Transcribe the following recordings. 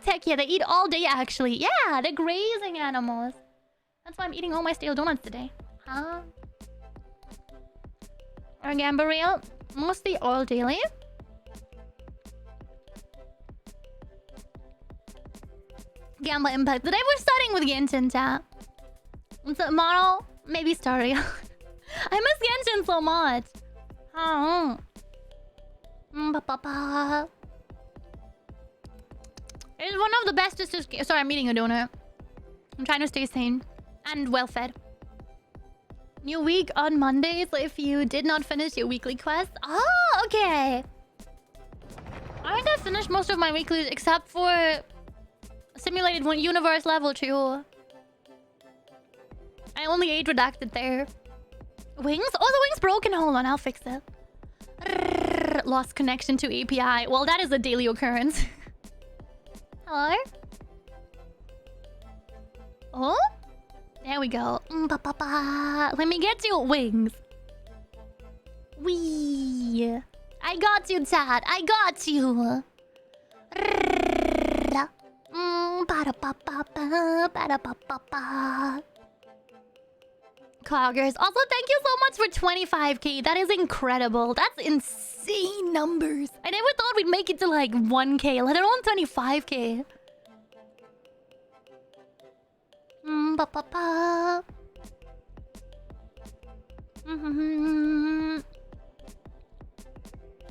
tactic. Yeah, they eat all day, actually. Yeah, they're grazing animals. That's why I'm eating all my stale donuts today. Huh? Or Gamba Rail? Mostly all daily. Gamba Impact. Today we're starting with Genshin, chat. Tomorrow, maybe Stario. I miss Genshin so much. Oh. It's one of the bestest. Sorry, I'm eating a donut. I'm trying to stay sane and well fed. New week on Mondays if you did not finish your weekly quest. Oh, okay. I think I finished most of my weeklies except for Simulated Universe level 2. I only ate redacted there. Wings? Oh, the wing's broken. Hold on, I'll fix it. Lost connection to API. Well, that is a daily occurrence. Hello? Oh? There we go. Let me get you wings. Wee. I got you, Chad. I got you. Coggers. Also, thank you so much for 25k. That is incredible. That's insane numbers. I never thought we'd make it to like 1k, let alone 25k.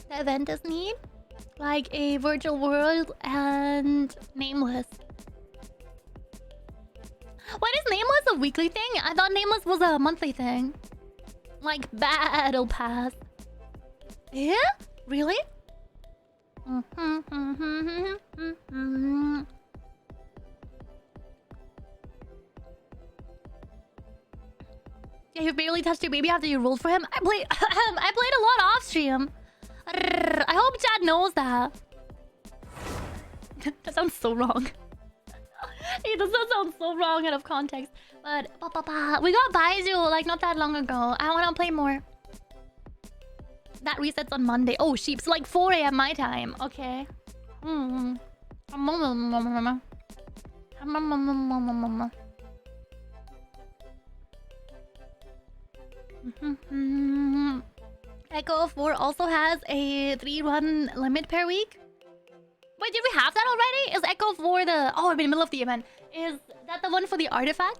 The event is neat. Like a virtual world and Nameless. What is Nameless a weekly thing? I thought Nameless was a monthly thing. Like Battle Pass. Yeah? Really? Yeah, you barely touched your baby after you rolled for him. I played a lot off stream. I hope Chad knows that. That sounds so wrong. Hey, this does sound so wrong out of context. But we got Baiju like not that long ago. I wanna play more. That resets on Monday. Oh, sheep. So like 4 a.m. my time. Okay. Echo 4 also has a 3-run limit per week. Wait, did we have that already? Is Echo 4 the... Oh, I'm in the middle of the event. Is that the one for the artifact?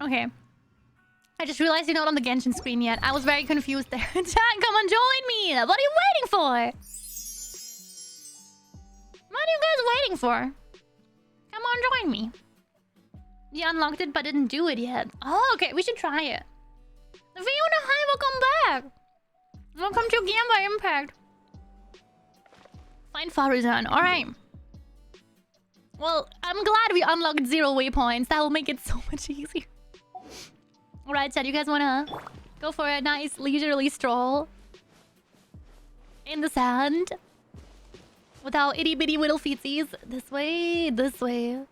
Okay. I just realized you're not on the Genshin screen yet. I was very confused there. Chat, come and join me! What are you waiting for? What are you guys waiting for? Come on, join me. You unlocked it but didn't do it yet. Oh, okay. We should try it. Fiona, hi. Welcome back. Welcome to Gamba Impact. Find Faruzan. Alright. Well, I'm glad we unlocked 0 waypoints. That will make it so much easier. Alright, Chad. You guys wanna go for a nice leisurely stroll in the sand? Without itty-bitty little feetsies. This way, this way,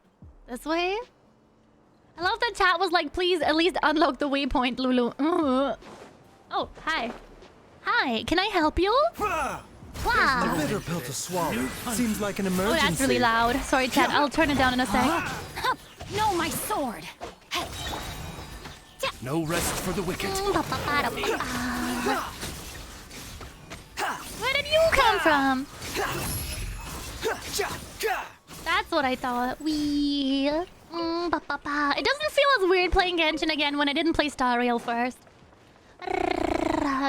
this way. I love that chat was like, please at least unlock the waypoint, Lulu. Oh, hi. Hi, can I help you? Wow. A bitter pill to swallow. Seems like an emergency. Oh, that's really loud. Sorry, chat. I'll turn it down in a sec. No, my sword. No rest for the wicked. Where did you come from? That's what I thought. Wee. It doesn't feel as weird playing Genshin again when I didn't play Star Rail first.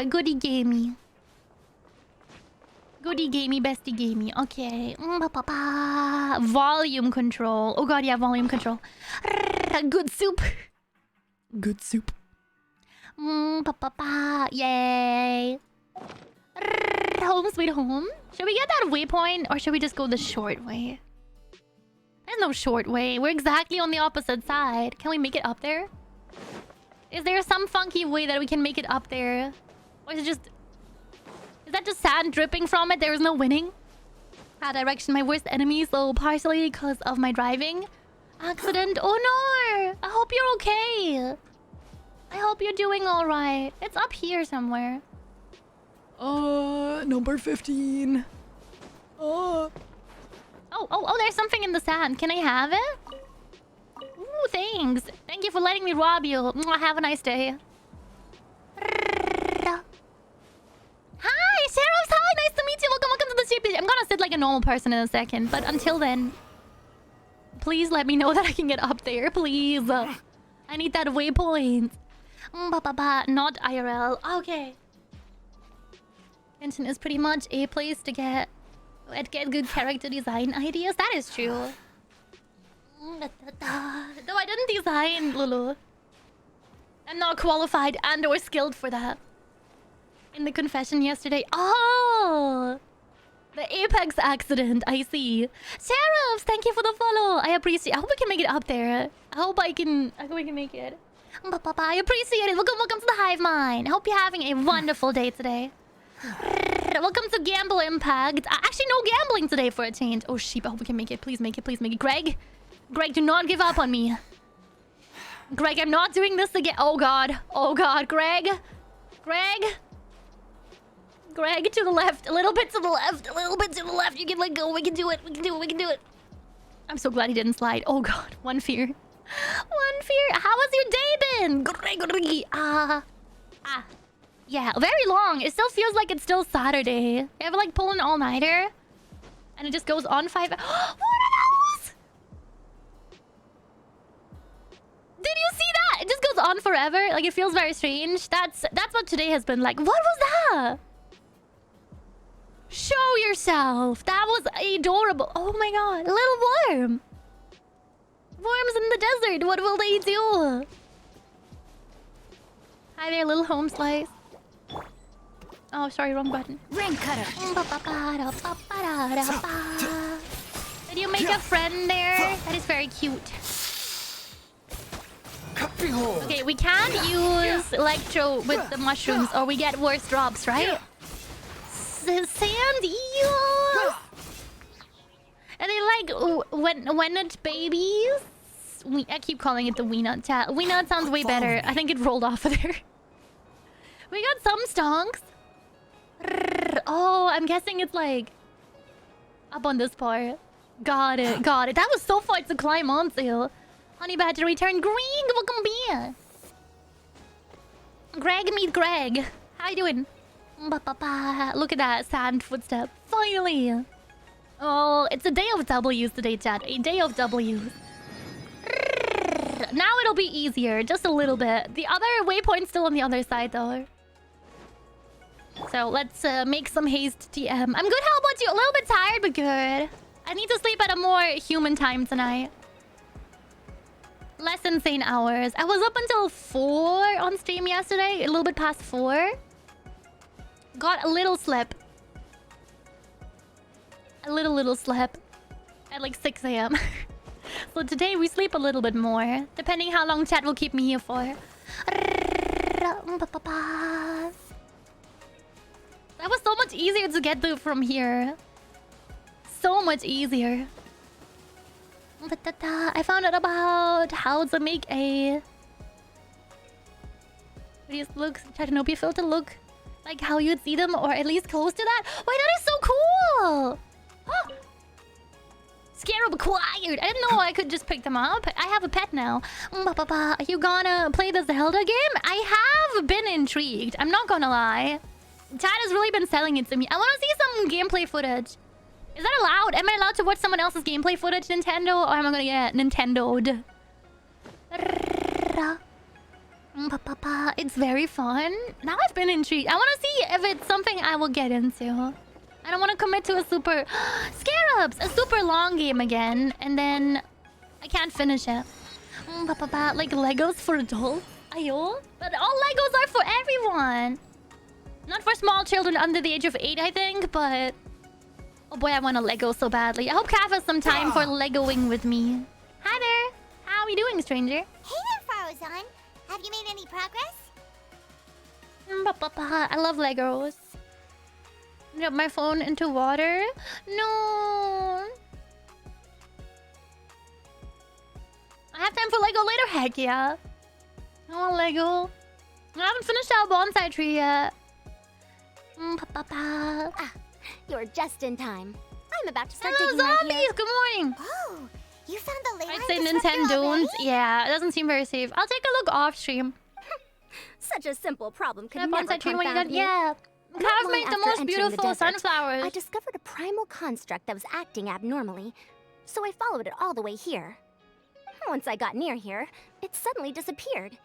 Goody gamey. Goody gamey, bestie gamey. Okay. Volume control. Oh god, yeah, volume control. Good soup. Good soup. Yay. Home sweet home. Should we get that waypoint or should we just go the short way? There's no short way. We're exactly on the opposite side. Can we make it up there? Is there some funky way that we can make it up there? Or is it just... Is that just sand dripping from it? There is no winning? Bad direction, my worst enemy. So partially because of my driving. Accident. Oh no! I hope you're okay. I hope you're doing alright. It's up here somewhere. Number 15. Oh, there's something in the sand. Can I have it? Ooh, thanks. Thank you for letting me rob you. Mwah, have a nice day. Hi, Sheriffs. Hi, nice to meet you. Welcome to the ship. I'm gonna sit like a normal person in a second, but until then, please let me know that I can get up there, please. I need that waypoint. Not IRL. Okay. Genshin is pretty much a place to get good character design ideas. That is true. Though I didn't design Lulu. I'm not qualified and or skilled for that. In the confession yesterday. Oh! The Apex accident, I see. Sheriffs, thank you for the follow. I appreciate it. I hope we can make it up there. I hope we can make it. I appreciate it. Welcome to the Hive Mind. I hope you're having a wonderful day today. Welcome to Gamble Impact. Actually, no gambling today for a change. Oh, sheep. I hope we can make it. Please make it. Please make it. Greg, do not give up on me. Greg, I'm not doing this again. Oh, God. Oh, God. Greg, to the left. A little bit to the left. A little bit to the left. You can let go. We can do it. We can do it. I'm so glad he didn't slide. Oh, God. One fear. How was your day been? Gregory. Yeah, very long. It still feels like it's still Saturday. You ever like pull an all-nighter? And it just goes on 5 hours. What are those? Did you see that? It just goes on forever. Like, it feels very strange. That's what today has been like. What was that? Show yourself. That was adorable. Oh my god. A little worm. Worms in the desert. What will they do? Hi there, little home slice. Oh, sorry, wrong button. Ring cutter. Did you make a friend there? That is very cute. Okay, we can't use Electro with the mushrooms or we get worse drops, right? Sand eels! Are they like Wenut babies? I keep calling it the Weenut chat. Weenut sounds way better. I think it rolled off of there. We got some stonks. Oh, I'm guessing it's like up on this part. Got it. That was so far to climb onto. Honey Badger returned. Greg, welcome here. Greg, meet Greg. How you doing? Look at that sand footstep. Finally. Oh, it's a day of W's today, chat. A day of W's. Now it'll be easier, just a little bit. The other waypoint's still on the other side, though. So let's make some haste TM. I'm good, how about you? A little bit tired, but good. I need to sleep at a more human time tonight. Less insane hours. I was up until 4 on stream yesterday. A little bit past 4. Got a little slip. A little slip. At like 6 a.m. So today we sleep a little bit more. Depending how long chat will keep me here for. That was so much easier to get to from here. So much easier. I found out about how to make a... These looks, Chatanopia filter look like how you'd see them, or at least close to that. Wait, that is so cool! Oh. Scarab acquired! I didn't know I could just pick them up. I have a pet now. Are you gonna play the Zelda game? I have been intrigued. I'm not gonna lie. Chat has really been selling it to me. I want to see some gameplay footage. Is that allowed? Am I allowed to watch someone else's gameplay footage, Nintendo? Or am I gonna get Nintendo'd? It's very fun. Now I've been intrigued. I want to see if it's something I will get into. I don't want to commit to a super... Scarabs! A super long game again. And then... I can't finish it. Like Legos for adults? Ayo? But all Legos are for everyone. Not for small children under the age of 8, I think, but... Oh boy, I want a Lego so badly. I hope Kaf has some time for Legoing with me. Hi there! How are you doing, stranger? Hey there, Farozan. Have you made any progress? I love Legos. Drop my phone into water? No. I have time for Lego later. Heck yeah. I want Lego. I haven't finished our bonsai tree yet. Ah, you're just in time. I'm about to start Hello, digging right zombies! here. Good morning. Oh, you found the ley I'd line say disruptor Nintendo's. already? Yeah, it doesn't seem very safe. I'll take a look off stream. Such a simple problem could Yeah, never bonsai tree when you confound done. me. Yeah. Not Cavs long make the after most entering the beautiful desert, sunflowers. I discovered a primal construct that was acting abnormally, so I followed it all the way here. Once I got near here, it suddenly disappeared.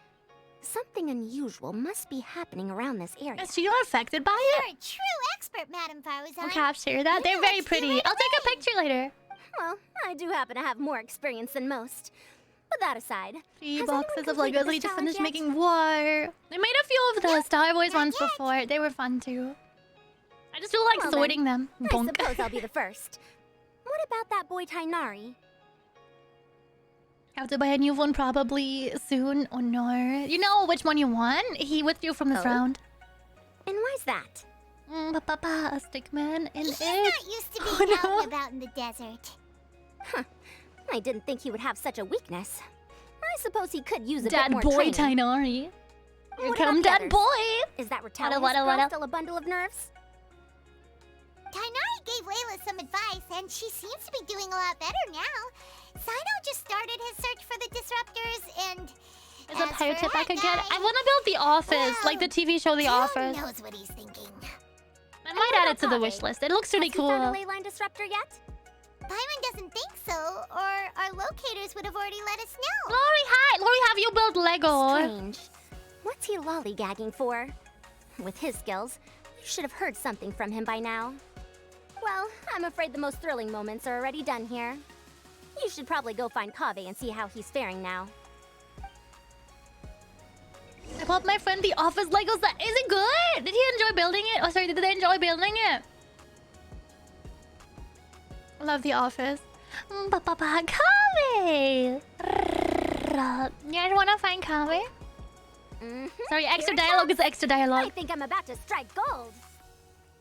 Something unusual must be happening around this area. Is she not affected by You're it? a true expert, Madame Faruzan. I'll capture that. They're very let's do pretty. it I'll take a picture later. Well, I do happen to have more experience than most. But that aside, 3 has boxes anyone of completed Legos. this We just challenge finished yet? making war. They made a few of the Star Wars ones yet. before. They were fun too. I just feel like Well sorting them. I Bonk. suppose I'll be the first. What about that boy Tainari? Have to buy a new phone probably soon. Oh no. You know which one you want? He withdrew from this Oh? round. And why's that? A stickman in He's it. not used to Oh, being out no. and about in the desert. I didn't think he would have such a weakness. I suppose he could use a bit Dad more boy training. Tainari. Here What come about the dad others? boy. Is that retaliation Wada. still a bundle of nerves? Tainari gave Layla some advice, and she seems to be doing a lot better now. Sino just started his search for the disruptors, and... Is a as pirate for tip I could that get? guy, I want to build The Office, well, like the TV show The who Office. knows what he's thinking? I might add it to the wish list. It looks really Has he found a cool. ley line disruptor yet? Paimon doesn't think so, or our locators would have already let us know. Lori, hi! Lori, have you built Lego? Strange. What's he lollygagging for? With his skills, you should have heard something from him by now. Well, I'm afraid the most thrilling moments are already done here. You should probably go find Kaveh and see how he's faring now. I bought my friend The Office Legos. Is it good? Did he enjoy building it? Oh, sorry, did they enjoy building it? I love The Office. Kaveh! You guys wanna find Kaveh? Sorry, extra Here it dialogue comes. is extra I dialogue. think I'm about to strike gold.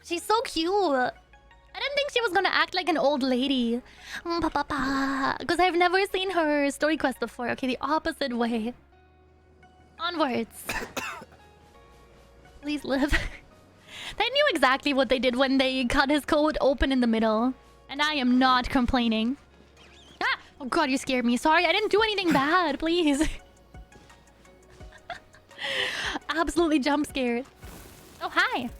She's so cute. I didn't think she was gonna act like an old lady. Because I've never seen her story quest before. Okay, the opposite way. Onwards. Please live. They knew exactly what they did when they cut his coat open in the middle. And I am not complaining. Ah! Oh god, you scared me. Sorry, I didn't do anything bad. Please. Absolutely jump scared. Oh, hi.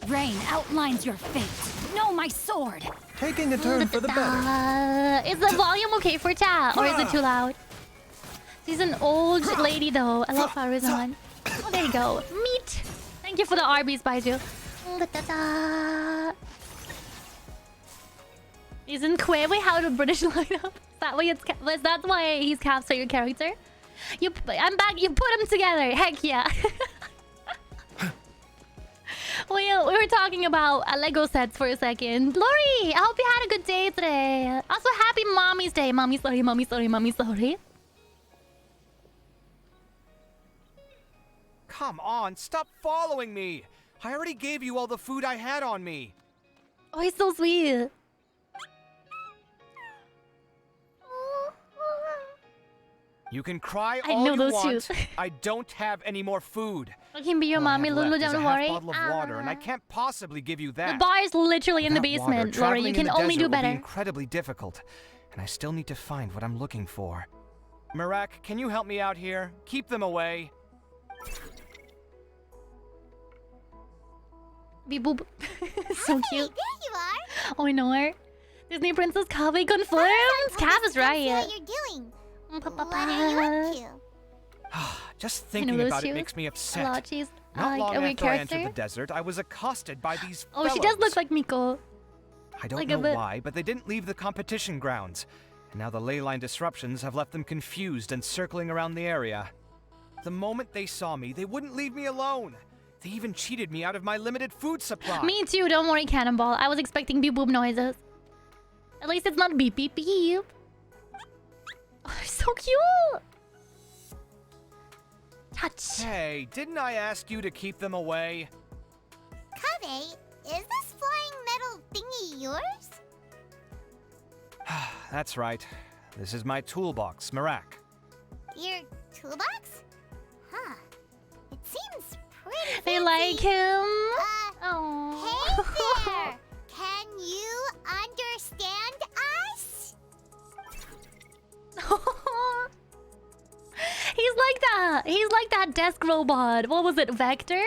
Rain outlines your fate. Know my sword. Taking a turn for the better. Is the volume okay for chat? Or is it too loud? She's an old lady though. I love Faruzan. Oh, there you go. Meat. Thank you for the Arby's, Baiju. Isn't Quewe how the British line up? Is that why is that why he's captured your character? I'm back. You put them together. Heck yeah. Well, we were talking about Lego sets for a second. Lori, I hope you had a good day today. Also, happy Mommy's Day. Mommy's sorry, Mommy's sorry, Mommy's sorry. Come on, stop following me! I already gave you all the food I had on me. Oh, he's so sweet. You can cry I all know you those want. shoes. I don't have any more food. I can be your All I mommy, have Lulu, left is don't a half worry. bottle of water, and I can't possibly give you that. The bar is literally in the Without water, basement, Lori. You traveling in can the only desert do will be better. incredibly difficult, and I still need to find what I'm looking for. Marak, can you help me out here? Keep them away. Beep boop. So Hey, cute. there you are. Oh, I know her. Disney Princess Kaveh confirmed. Cav is What right. you're doing? What are you up to? Just know thinking those about shoes? it makes me upset. Hello, she's Not like long a weird after I character. entered the desert, I was accosted by these Oh, she does look like Miko. I don't like a know bit. why, but they didn't leave the competition grounds. And now the ley line disruptions have left them confused and circling around the area. The moment they saw me, they wouldn't leave me alone. They even cheated me out of my limited food supply. Me too, don't worry, Cannonball. I was expecting beep boop noises. At least it's not beep beep beep. Oh, they're so cute. Touch. Hey, didn't I ask you to keep them away? Kaveh, is this flying metal thingy yours? That's right. This is my toolbox, Marak. Your toolbox? Huh. It seems pretty They fancy. like him. Hey Oh. there! Can you understand us? He's like that. He's like that desk robot. What was it, Vector?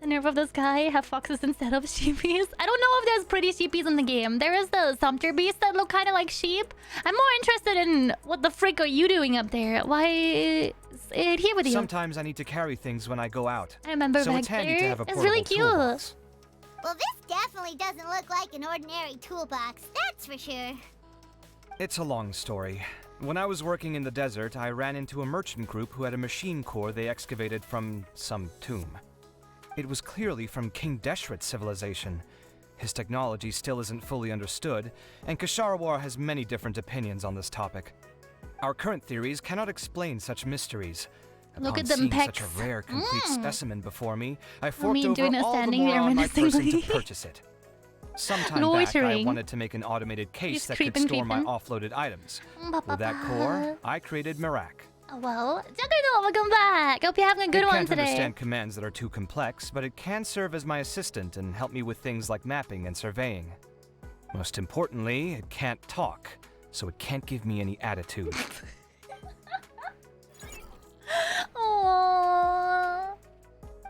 The nerve of this guy have foxes instead of sheepies. I don't know if there's pretty sheepies in the game. There is the sumpter beast that look kind of like sheep. I'm more interested in what the frick are you doing up there? Why is it here with you? Sometimes I need to carry things when I go out. I remember So Vector. it's handy to have a It's portable really cute. toolbox. Well, this definitely doesn't look like an ordinary toolbox, that's for sure. It's a long story. When I was working in the desert, I ran into a merchant group who had a machine core they excavated from some tomb. It was clearly from King Deshret's civilization. His technology still isn't fully understood, and Kasharawar has many different opinions on this topic. Our current theories cannot explain such mysteries. Look Upon at them seeing pecs. such a rare, complete specimen before me, I For me forked over doing a all the standing there more on my person to menacingly. purchase it. Some time back, I Loitering. wanted to make an automated case He's that could creeping, store my creeping. offloaded items. With that core, I created Marak. Well, Juggernaut, welcome back. Hope you're having a good It one can't today. understand commands that are too complex, but it can serve as my assistant and help me with things like mapping and surveying. Most importantly, it can't talk, so it can't give me any attitude. Aww.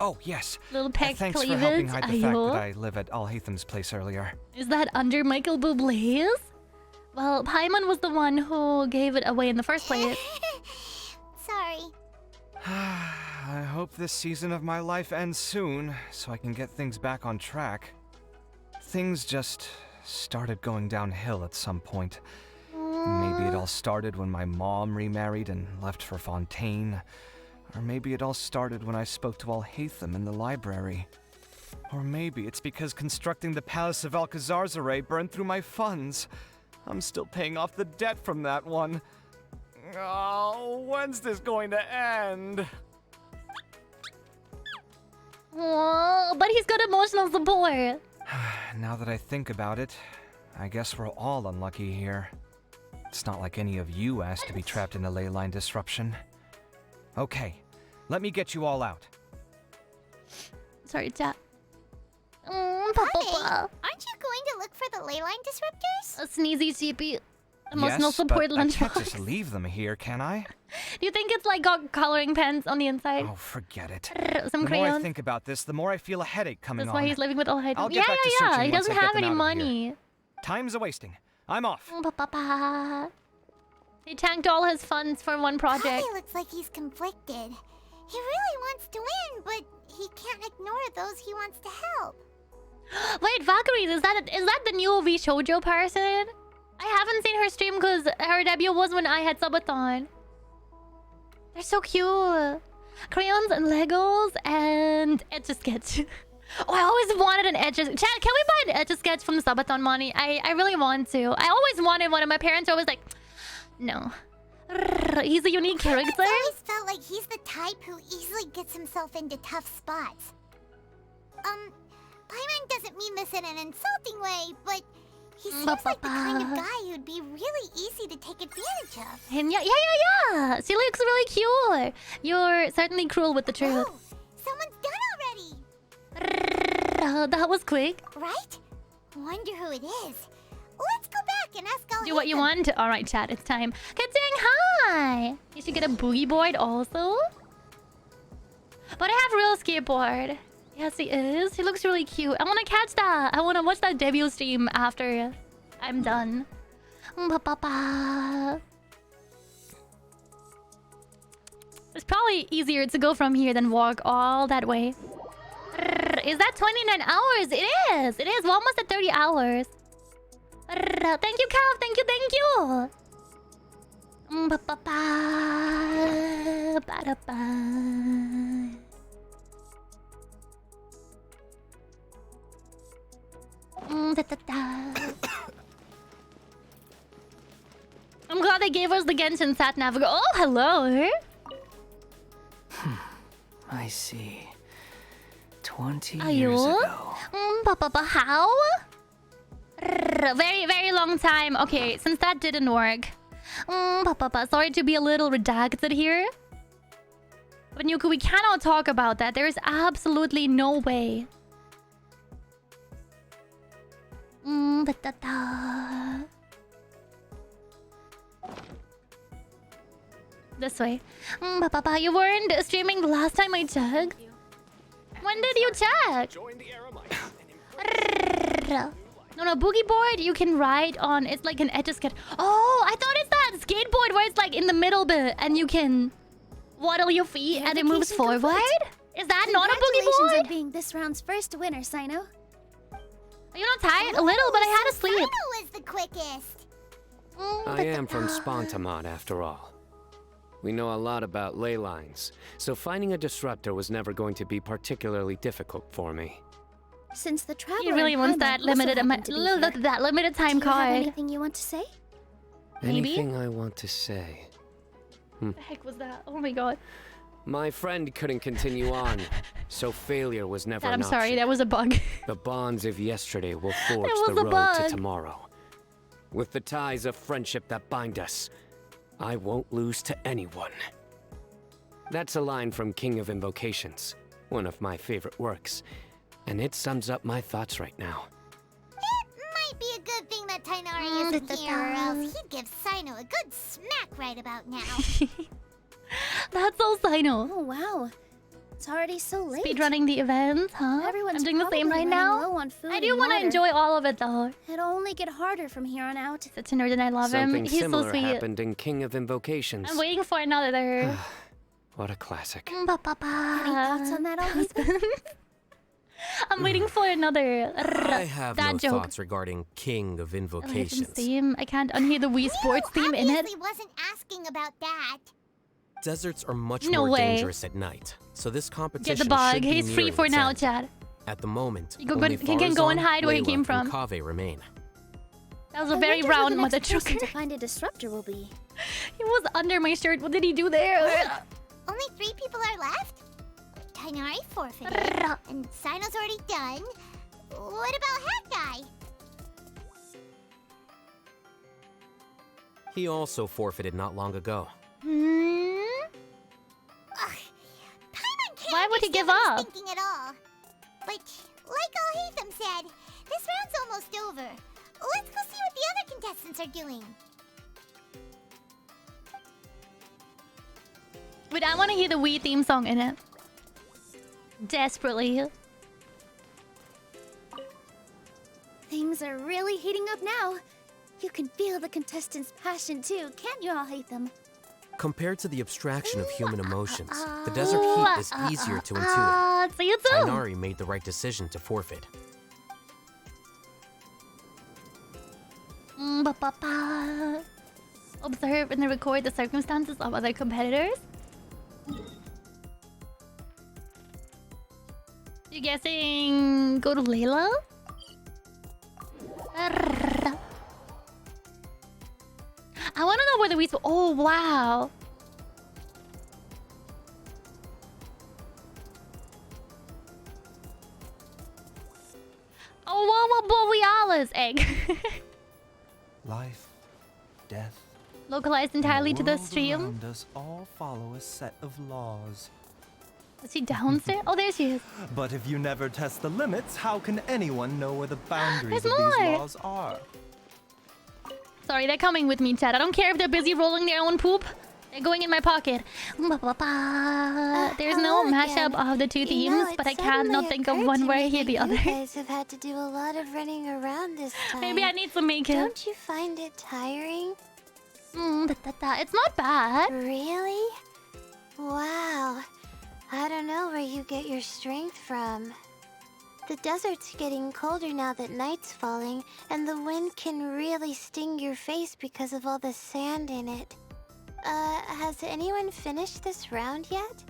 Oh, yes. Little peck Thanks for cleavage. helping hide the fact Ayo. that I live at Alhatham's place earlier. Is that under Michael Bublé's? Well, Paimon was the one who gave it away in the first place. Sorry. I hope this season of my life ends soon, so I can get things back on track. Things just started going downhill at some point. Maybe it all started when my mom remarried and left for Fontaine. Or maybe it all started when I spoke to Alhatham in the library. Or maybe it's because constructing the Palace of Alcazar's burned through my funds. I'm still paying off the debt from that one. Oh, when's this going to end? Aww, but he's got emotional support. Now that I think about it, I guess we're all unlucky here. It's not like any of you asked to be trapped in a ley line disruption. Okay, let me get you all out. Sorry, chat. Honey, Papa. aren't you going to look for the ley line disruptors? A sneezy sheepy. Emotional Yes, support but I can't lunchbox. just leave them here, can I? Do you think it's like got coloring pens on the inside? Oh, forget it. Some The more I crayons? think about this, the more I feel a headache coming That's on. why he's living with all height. I'll Yeah, get back to yeah. searching He once doesn't I get have them any out of here. money. Time's a-wasting. I'm off. Papa. He tanked all his funds for one project. Probably looks like he's conflicted. He really wants to win, but he can't ignore those he wants to help. Wait, Valkyries, is that the new V Shoujo person? I haven't seen her stream because her debut was when I had Subathon. They're so cute. Crayons and Legos and Etch-a-Sketch. Oh, I always wanted an Etch-a-Sketch. Chat, can we buy an Etch-a-Sketch from the Subathon money? I really want to. I always wanted one and my parents are always like, no. He's a unique character. I've always felt like he's the type who easily gets himself into tough spots. Paimon doesn't mean this in an insulting way, but he seems like the kind of guy who'd be really easy to take advantage of. And yeah. She looks really cute. You're certainly cruel with the truth. Oh, someone's done already, That was quick. right? Wonder who it is. Let's go back and ask Alhatham. Do what you want. Alright, chat, it's time. Good saying hi! You should get a boogie board also. But I have real skateboard. Yes, he is. He looks really cute. I want to catch that. I want to watch that debut stream after I'm done. It's probably easier to go from here than walk all that way. Is that 29 hours? It is! It is. We're almost at 30 hours. Thank you, Cav. Thank you. I'm glad they gave us the Genshin sat nav. Oh, hello. I see. 20 Are years you? ago. How? Very, very long time. Okay, since that didn't work. Sorry to be a little redacted here. But Nuku, we cannot talk about that. There is absolutely no way. This way. You weren't streaming the last time I checked. When did you check? No, boogie board you can ride on. It's like an etch-a-skate. Oh, I thought it's that skateboard where it's like in the middle bit and you can waddle your feet and it moves forward. Is that not a boogie board? Congratulations on being this round's first winner, Sino. Are you not tired? A little, but I had to sleep. Sino was the quickest. I am from Spontamon, after all. We know a lot about ley lines, so finding a disruptor was never going to be particularly difficult for me. Since the traveler He really wants that limited time Do you have card. anything you want to say? Maybe? Anything I want to say? What the heck was that? Oh my god. My friend couldn't continue on, so failure was never Dad, an I'm sorry, option. that was a bug. The bonds of yesterday will forge was the a road bug. to tomorrow. With the ties of friendship that bind us, I won't lose to anyone. That's a line from King of Invocations, one of my favorite works, and it sums up my thoughts right now. It might be a good thing that Tainari isn't here, or else he'd give Sino a good smack right about now. That's so Sino. Oh wow, it's already so late. Speedrunning the event, huh? Everyone's I'm doing the same probably right running now. low on food I do and want to water. enjoy all of it though. It'll only get harder from here on out. Such a nerd and I love him. Something He's so similar sweet. happened in King of Invocations. I'm waiting for another. What a classic. Any thoughts on that, Alhazen? I'm waiting for another. I have that no joke. thoughts regarding King of Alhazen's Invocations. theme. I can't unhear the Wii Sports theme in it. Obviously wasn't asking about that. Deserts are much No more way. dangerous at night, so this competition Get the bug. should be He's free nearing for its now, end. Chad. At the moment, You only can go and Farazan, hide where he Layla, came from. and Kaveh remain. That was a I very wonder who round the mother next person trucker. to find a disruptor will be. He was under my shirt. What did he do there? Only 3 people are left? Tainari forfeited, and Sino's already done. What about Hat Guy? He also forfeited not long ago. Ugh, Paimon can't Why would he give understand what up? he's thinking at all. But like Alhaitham said, this round's almost over. Let's go see what the other contestants are doing. Wait, I want to hear the Wii theme song in it. Desperately. Things are really heating up now. You can feel the contestants' passion too, can't you, Alhaitham? Compared to the abstraction of human emotions, the desert heat is easier to intuit. See you soon. Tainari made the right decision to forfeit. Observe and record the circumstances of other competitors. You guessing go to Layla? I want to know where the Wii. Oh wow! Oh, Borealis egg. Life, death. Localized entirely to the world stream. around us all follow a set of laws. Is she downstairs? Oh, there she is. But if you never test the limits, how can anyone know where the boundaries There's of these more. laws are? Sorry, they're coming with me, Chad. I don't care if they're busy rolling their own poop. They're going in my pocket. There's no hello mashup again. of the two You themes, know, but it I can't not suddenly think of occurred one to where I me hear the that other. You guys have had to do a lot of running around this time. Maybe I need some makeup. Don't you find it tiring? It's not bad. Really? Wow. I don't know where you get your strength from. The desert's getting colder now that night's falling, and the wind can really sting your face because of all the sand in it. Has anyone finished this round yet?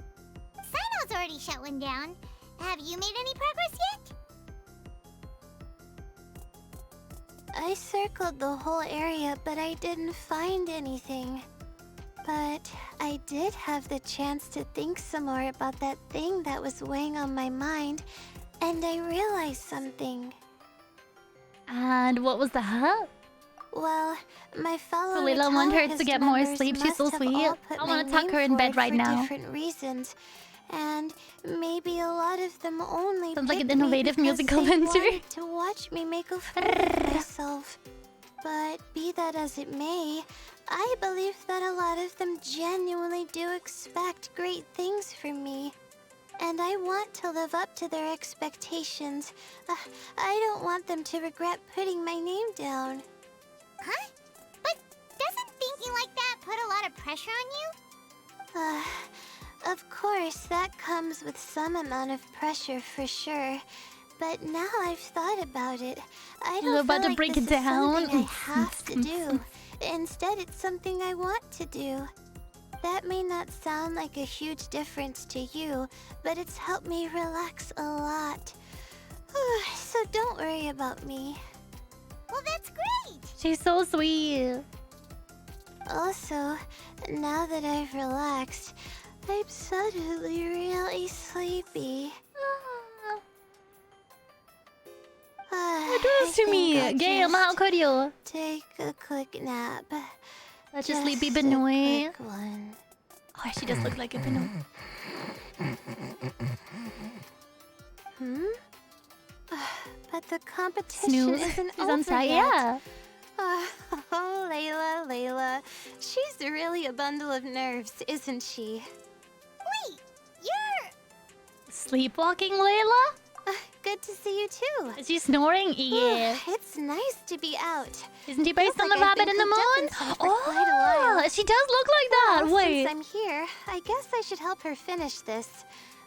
Sino's already shut one down. Have you made any progress yet? I circled the whole area, but I didn't find anything. But I did have the chance to think some more about that thing that was weighing on my mind, and I realized something. And what was that? Well, my fellow So Layla want her to Metallist get more members sleep. She's so must have sweet. all put I my want to tuck name her in bed forward right for now. different reasons. And maybe a lot of them only Sounds like an picked me innovative because musical they venture. wanted to watch me make a fool of myself. But be that as it may, I believe that a lot of them genuinely do expect great things from me. And I want to live up to their expectations. I don't want them to regret putting my name down. Huh? But doesn't thinking like that put a lot of pressure on you? Of course, that comes with some amount of pressure for sure. But now I've thought about it, I You're don't about feel to like break this it is something down. I have to do. Instead, it's something I want to do. That may not sound like a huge difference to you, but it's helped me relax a lot. So don't worry about me. Well, that's great! She's so sweet. Also, now that I've relaxed, I'm suddenly really sleepy. What does to me? Game, how could you? Take a quick nap. Such a sleepy Just a Benoit. quick one. Oh, she does look like a Benoit. But the competition Snooze. isn't She's over on site, yet. yeah. Oh, Layla. She's really a bundle of nerves, isn't she? Wait, you're... Sleepwalking, Layla? Good to see you too. Is she snoring? Yeah. It's nice to be out. Isn't she based Feels on the like I've rabbit been in the cooped up moon? inside for quite a while. She does look like that. Well, Wait. since I'm here, I guess I should help her finish this.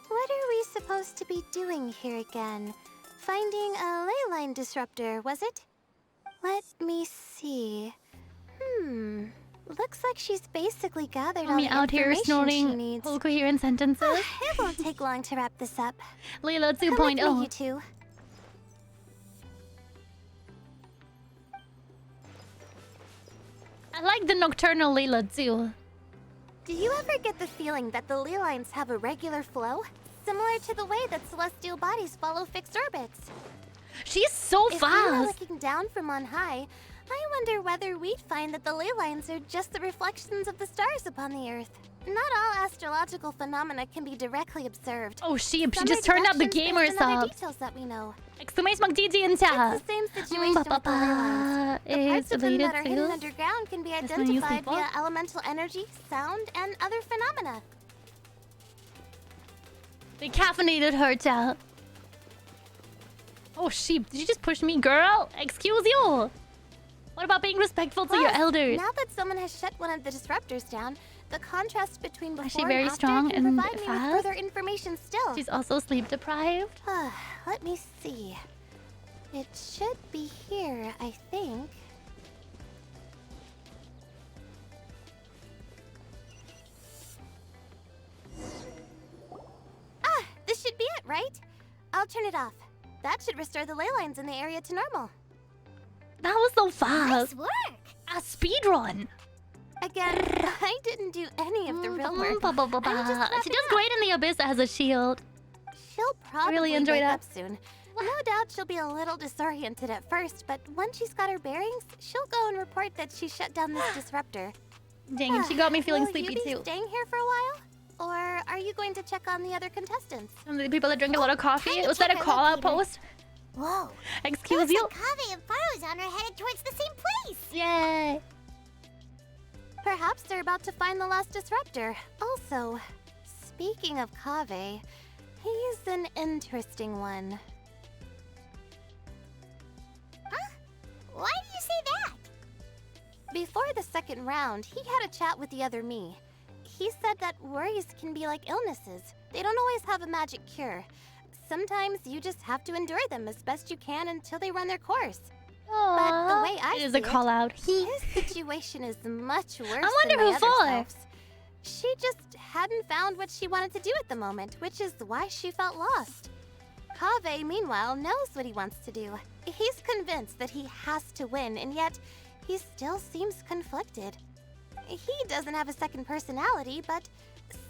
What are we supposed to be doing here again? Finding a ley line disruptor, was it? Let me see. Looks like she's basically gathered all Me the out here information she snorting needs. whole coherent sentences. It won't take long to wrap this up. Layla Come with me, 2.0. you two. I like the nocturnal Layla too. Do you ever get the feeling that the ley lines have a regular flow? Similar to the way that celestial bodies follow fixed orbits. She's so If we were fast. looking down from on high, I wonder whether we'd find that the ley lines are just the reflections of the stars upon the Earth. Not all astrological phenomena can be directly observed. Oh, she Some just are turned up the deductions gamer based on other subs. details that we know. Exclamation mark GG in chat. It's the same situation with the ley lines. The Is parts of them related that are hidden to underground can be That's when you identified via sleepwalk? elemental energy, sound, and other phenomena. They caffeinated her, chat. Oh, sheep. Did you just push me, girl? Excuse you. What about being respectful to your Plus, elders? Now that someone has shut one of the disruptors down, the contrast between before Is she and very after strong can and provide me with fast? further information still. She's also sleep deprived. Let me see. It should be here, I think. This should be it, right? I'll turn it off. That should restore the ley lines in the area to normal. That was so Nice fast. work! A speed run. Again, I didn't do any of the real work. She I'm just wrapping does up. great in the abyss as a shield. She'll probably really enjoyed wake that. up soon. No doubt she'll be a little disoriented at first, but once she's got her bearings, she'll go and report that she shut down this disruptor. Dang it, she got me feeling Will sleepy you be too. staying here for a while? Or are you going to check on the other contestants? Some of the people that drink a lot of coffee. Tiny Was that a check call out located. post? Whoa. Excuse Looks you. like Kaveh and Farozan are headed towards the same place. Yay. Perhaps they're about to find the last disruptor. Also, speaking of Kaveh, he's an interesting one. Why do you say that? Before the second round, he had a chat with the other me. He said that worries can be like illnesses. They don't always have a magic cure. Sometimes you just have to endure them as best you can until they run their course. But the way I It is see a call out. his situation is much worse wonder than my who other for. selves. She just hadn't found what she wanted to do at the moment, which is why she felt lost. Kaveh, meanwhile, knows what he wants to do. He's convinced that he has to win, and yet he still seems conflicted. He doesn't have a second personality, but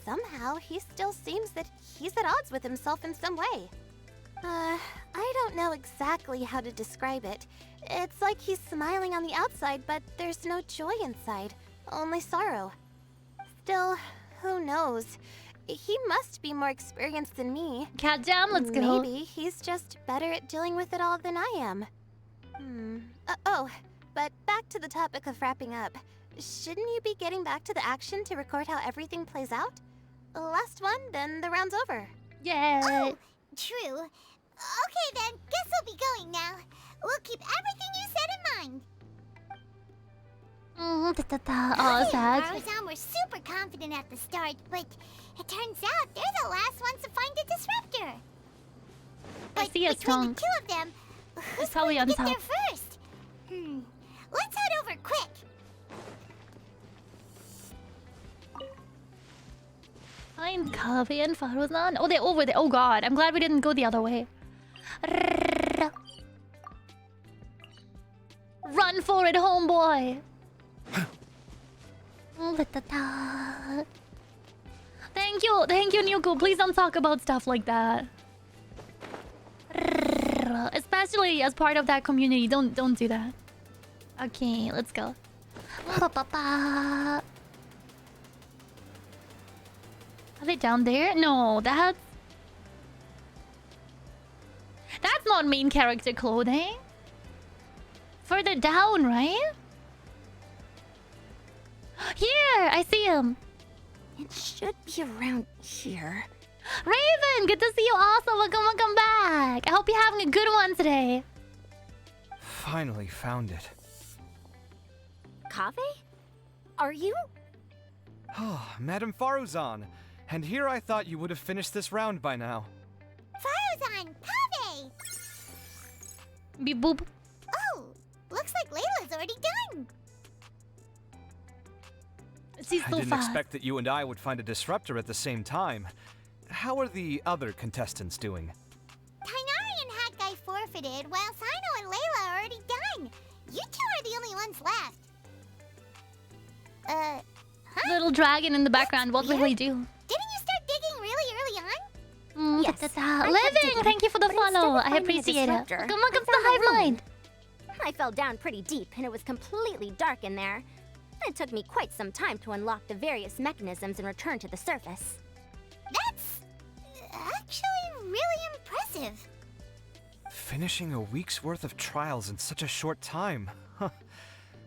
somehow he still seems that he's at odds with himself in some way. I don't know exactly how to describe it. It's like he's smiling on the outside, but there's no joy inside, only sorrow. Still, who knows? He must be more experienced than me. Cat Jam, let's go. Maybe he's just better at dealing with it all than I am. Oh, but back to the topic of wrapping up. Shouldn't you be getting back to the action to record how everything plays out? Last one, then the round's over. Yeah. Oh, true. Okay then, guess we'll be going now. We'll keep everything you said in mind. Oh, sad. Faruzan were super confident at the start, but it turns out they're the last ones to find the disruptor. I see a between strong. the two of them, who's probably going to on get top. there first? Let's head over quick. Find Kavi and Faruzan. Oh, they're over there. Oh god, I'm glad we didn't go the other way. Run for it, homeboy. Thank you, Nuko. Please don't talk about stuff like that. Especially as part of that community. Don't do that. Okay, let's go. Are they down there? No, that's not main character clothing. Further down, right? Here, I see him. It should be around here. Raven, good to see you also. Welcome back. I hope you're having a good one today. Finally found it. Kave? Are you? Oh, Madame Faruzan. And here I thought you would have finished this round by now. Faruzan, Kave! Beep boop. Oh, looks like Layla's already done. She's I so didn't fast. expect that you and I would find a disruptor at the same time. How are the other contestants doing? Tainari and Hat Guy forfeited, while Sino and Layla are already done. You two are the only ones left. Huh? Little dragon in the background. What will he do? Didn't you start digging really early on? Yes, I Living, kept thank you for the digging, but instead follow. of I finding a appreciate it. disruptor, Welcome I to the found a hive room. mind. I fell down pretty deep, and it was completely dark in there. It took me quite some time to unlock the various mechanisms and return to the surface. That's actually really impressive. Finishing a week's worth of trials in such a short time. Huh.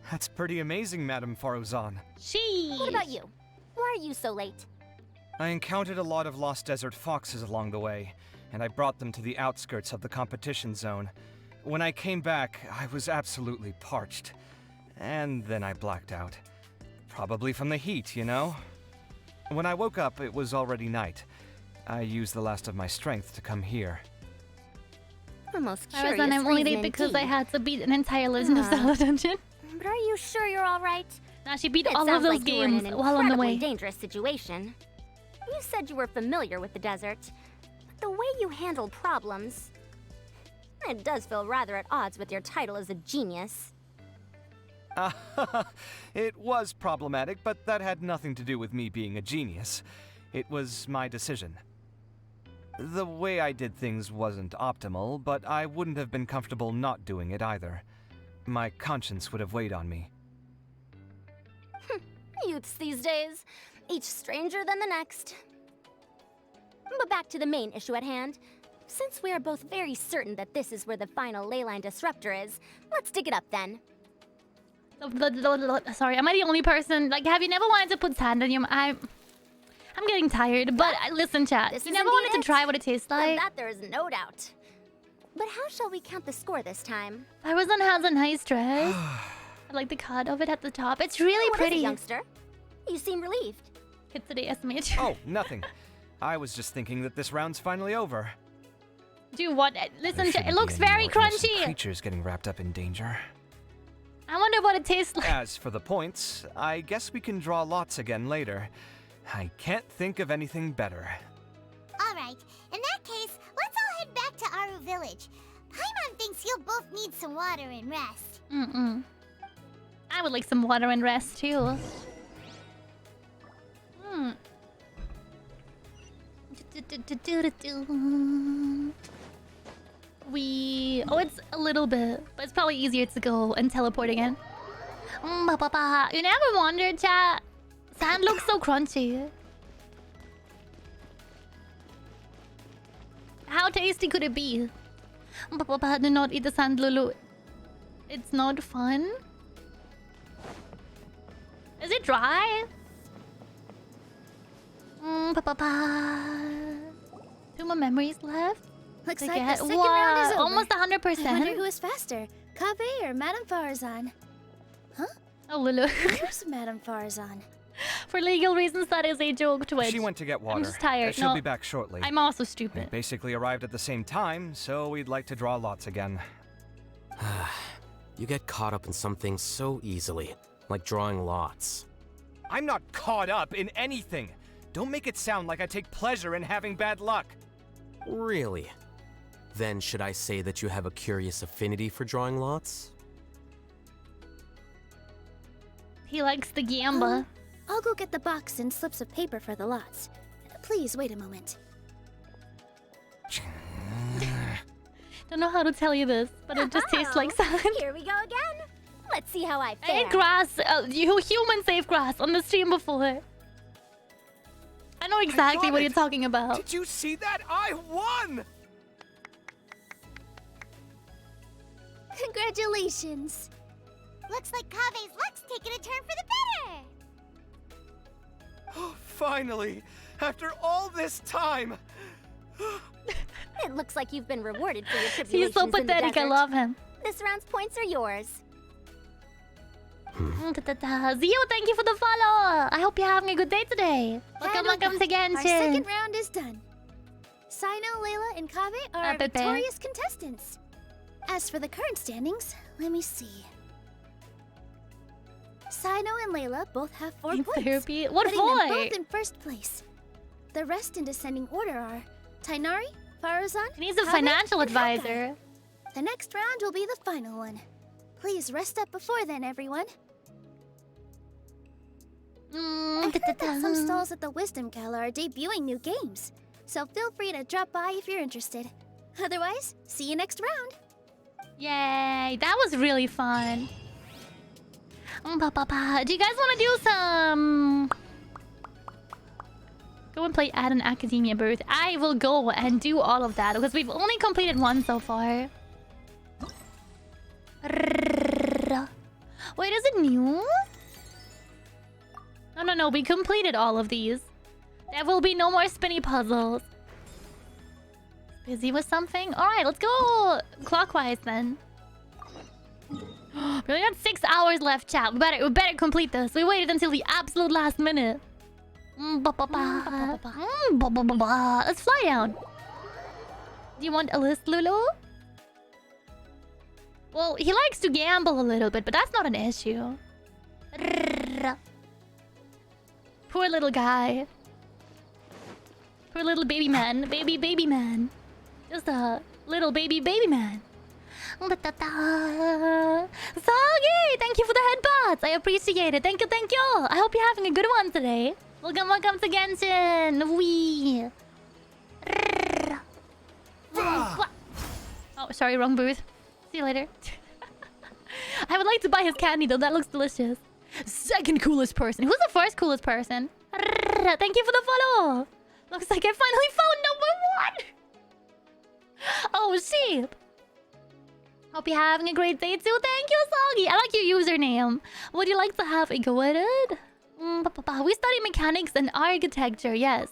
That's pretty amazing, Madame Faruzan. What about you? Why are you so late? I encountered a lot of lost desert foxes along the way, and I brought them to the outskirts of the competition zone. When I came back, I was absolutely parched. And then I blacked out. Probably from the heat, you know? When I woke up, it was already night. I used the last of my strength to come here. The most I curious was on I'm only reason late because I indeed. had to beat an entire Legend of Zelda dungeon. But are you sure you're all right? Now she beat It all of sounds those like you were in games an while on the incredibly way. dangerous situation. You said you were familiar with the desert, but the way you handle problems, it does feel rather at odds with your title as a genius. It was problematic, but that had nothing to do with me being a genius. It was my decision. The way I did things wasn't optimal, but I wouldn't have been comfortable not doing it either. My conscience would have weighed on me. Youths these days, each stranger than the next. But back to the main issue at hand. Since we are both very certain that this is where the final leyline disruptor is, let's dig it up then. Sorry, am I the only person? Like, have you never wanted to put sand on your... I'm getting tired, but listen, chat. This You is never indeed wanted to it. try what it tastes Of like? that there is no doubt. But how shall we count the score this time? Faruzan has a nice dress. I like the cut of it at the top. It's really What is it, pretty. youngster? You seem relieved. It's the SMH. Oh, nothing. I was just thinking that this round's finally over. Do what? Listen, There it shouldn't looks be any very more innocent crunchy. creatures getting wrapped up in danger. I wonder what it tastes like. As for the points, I guess we can draw lots again later. I can't think of anything better. Alright, in that case, let's all head back to Aru Village. Paimon thinks you'll both need some water and rest. I would like some water and rest too. Oh, it's a little bit, but it's probably easier to go and teleport again. You never wondered, chat? Sand looks so crunchy. How tasty could it be? Do not eat the sand, Lulu. It's not fun. Is it dry? 2 more memories left. Looks to like get. the second round is over. Almost I wonder 100%. who is faster, Kaveh or Madame Farazan? Huh? Oh, Lulu. Where's Madame Farazan? For legal reasons, that is a joke, Twitch. She went to get water. I'm just tired. She'll No, be back shortly. I'm also We stupid. basically arrived at the same time, so we'd like to draw lots again. You get caught up in some things so easily, like drawing lots. I'm not caught up in anything. Don't make it sound like I take pleasure in having bad luck. Really? Then should I say that you have a curious affinity for drawing lots? He likes the gamba. I'll go get the box and slips of paper for the lots. Please wait a moment. Don't know how to tell you this, but it just tastes like sand. Here we go again. Let's see how I I fare. ate grass. You humans ate grass on the stream before. I know exactly got what it. you're talking about. Did you see that? I won! Congratulations! Looks like Kaveh's luck's taking a turn for the better. Finally! After all this time! It looks like you've been rewarded for your tribulations He's so in the pathetic. I desert. love him. This round's points are yours. Zio, thank you for the follow. I hope you're having a good day today. Welcome to Our Genshin. second round is done. Sino, Layla, and Kaveh are our Pepe. victorious contestants. As for the current standings, let me see. Sino and Layla both have 4 In points. therapy? What putting them for? both in first place. The rest in descending order are Tainari, Farazan, He needs a Kaveh, financial and Hawkeye. advisor. The next round will be the final one. Please rest up before then, everyone. I heard that some stalls at the Wisdom Gala are debuting new games, so feel free to drop by if you're interested. Otherwise, see you next round. Yay, that was really fun. Do you guys want to do some... Go and play at an academia booth. I will go and do all of that because we've only completed one so far. Wait, is it new? No, we completed all of these. There will be no more spinny puzzles. Busy with something? Alright, let's go clockwise then. We only got 6 hours left, chat. We better complete this. We waited until the absolute last minute. Let's fly down. Do you want a list, Lulu? Well, he likes to gamble a little bit, but that's not an issue. Poor little guy. Poor little baby man. Baby man. Just a little baby man. Soggy, thank you for the headbutts. I appreciate it. Thank you. I hope you're having a good one today. Welcome to Genshin. Wee. Oh, sorry, wrong booth. See you later. I would like to buy his candy though. That looks delicious. Second coolest person. Who's the first coolest person? Thank you for the follow. Looks like I finally found #1. Oh, sheep. Hope you're having a great day too. Thank you, Soggy. I like your username. Would you like to have a go at it? We study mechanics and architecture, yes.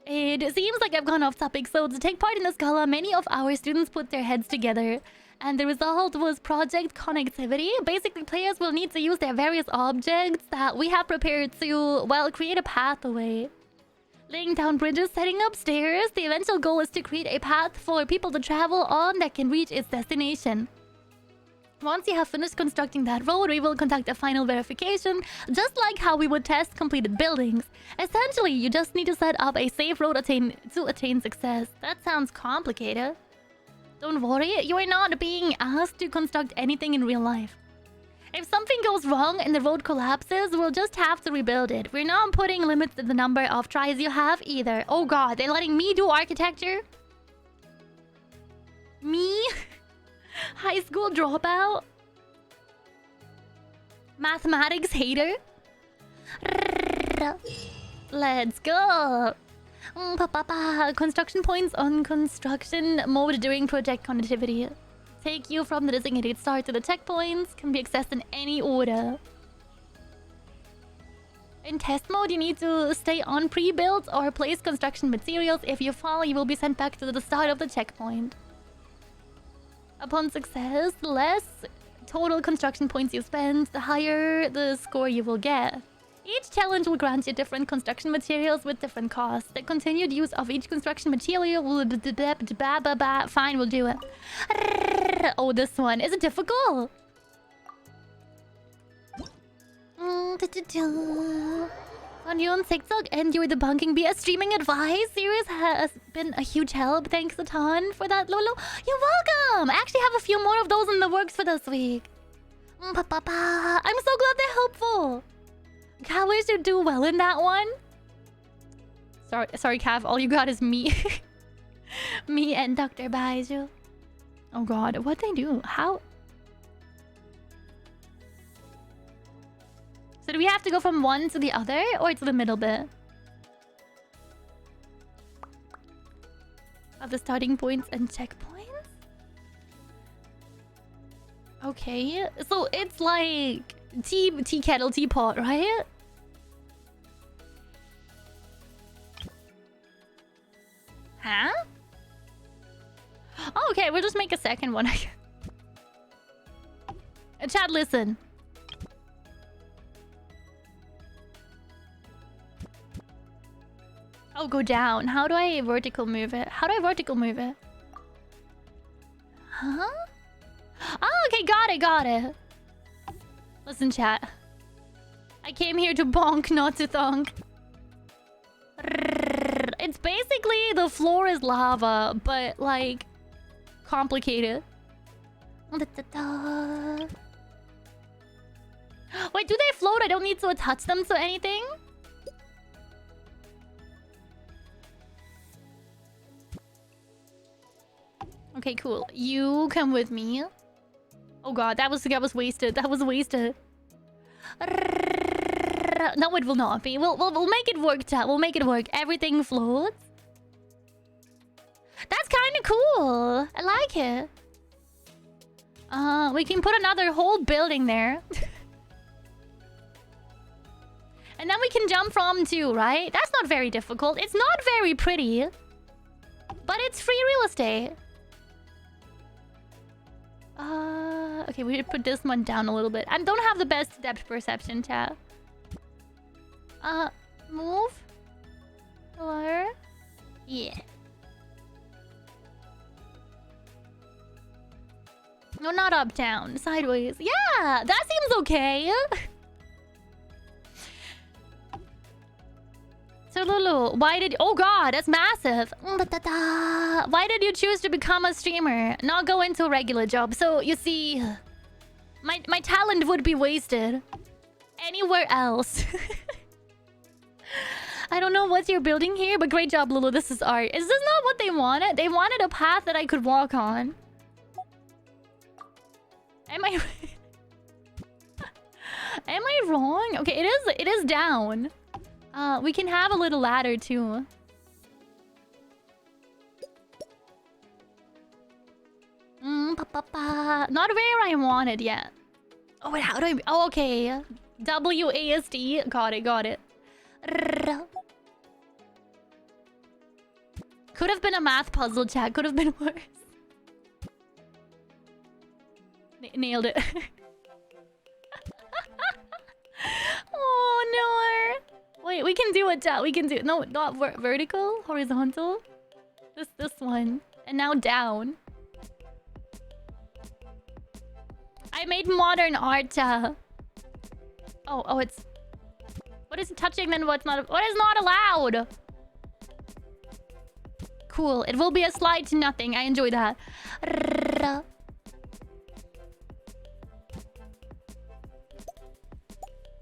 It seems like I've gone off topic, so to take part in this gala, many of our students put their heads together. And the result was project connectivity. Basically, players will need to use their various objects that we have prepared to, well, create a pathway. Laying down bridges, setting up stairs. The eventual goal is to create a path for people to travel on that can reach its destination. Once you have finished constructing that road, we will conduct a final verification, just like how we would test completed buildings. Essentially, you just need to set up a safe road to attain success. That sounds complicated. Don't worry, you are not being asked to construct anything in real life. If something goes wrong and the road collapses, we'll just have to rebuild it. We're not putting limits to the number of tries you have either. Oh god, they're letting me do architecture? Me? High school dropout? Mathematics hater? Let's go! Construction points on construction mode during project connectivity. Take you from the designated start to the checkpoints. Can be accessed in any order. In test mode, you need to stay on pre-built or place construction materials. If you fall, you will be sent back to the start of the checkpoint. Upon success, the less total construction points you spend, the higher the score you will get. Each challenge will grant you different construction materials with different costs. The continued use of each construction material will... Fine, we'll do it. Oh, this one. Is it difficult? On you on TikTok and you're debunking BS streaming advice. Series has been a huge help. Thanks a ton for that, Lolo. You're welcome. I actually have a few more of those in the works for this week. I'm so glad they're helpful. Can't wait to do well in that one. Sorry, Cav. All you got is me. Me and Dr. Baiju. Oh god, what'd they do? How? So do we have to go from one to the other or to the middle bit? Of the starting points and checkpoints? Okay, so it's like tea kettle, teapot, right? Huh? Oh, okay, we'll just make a second one. Chat, listen. Oh, go down. How do I vertical move it? How do I vertical move it? Huh? Oh, okay, got it. Listen, chat. I came here to bonk, not to thunk. It's basically the floor is lava, but like complicated. Wait, do they float? I don't need to attach them to anything? Okay, cool. You come with me. Oh god, that was wasted. That was wasted. No, it will not be. We'll make it work, chat. We'll make it work. Everything floats. That's kind of cool. I like it. We can put another whole building there. And then we can jump from too, right? That's not very difficult. It's not very pretty. But it's free real estate. Okay, we should put this one down a little bit. I don't have the best depth perception, chat. Move. Or... yeah. No, not up, down. Sideways. Yeah, that seems okay. So, Lulu, why did... oh god, that's massive. Why did you choose to become a streamer? Not go into a regular job? So, you see... My talent would be wasted. Anywhere else. I don't know what you're building here, but great job, Lulu. This is art. Is this not what they wanted? They wanted a path that I could walk on. Am I... am I wrong? Okay, it is down. We can have a little ladder too. Not where I want it yet. Oh wait, how do I... oh, okay. WASD. Got it. Could have been a math puzzle, chat. Could have been worse. Nailed it. Oh no. Wait, we can do it, chat. We can do it. No, not vertical. Horizontal. This one. And now down. I made modern art, chat. Oh, it's... what is touching then what's not... what is not allowed? Cool. It will be a slide to nothing. I enjoy that.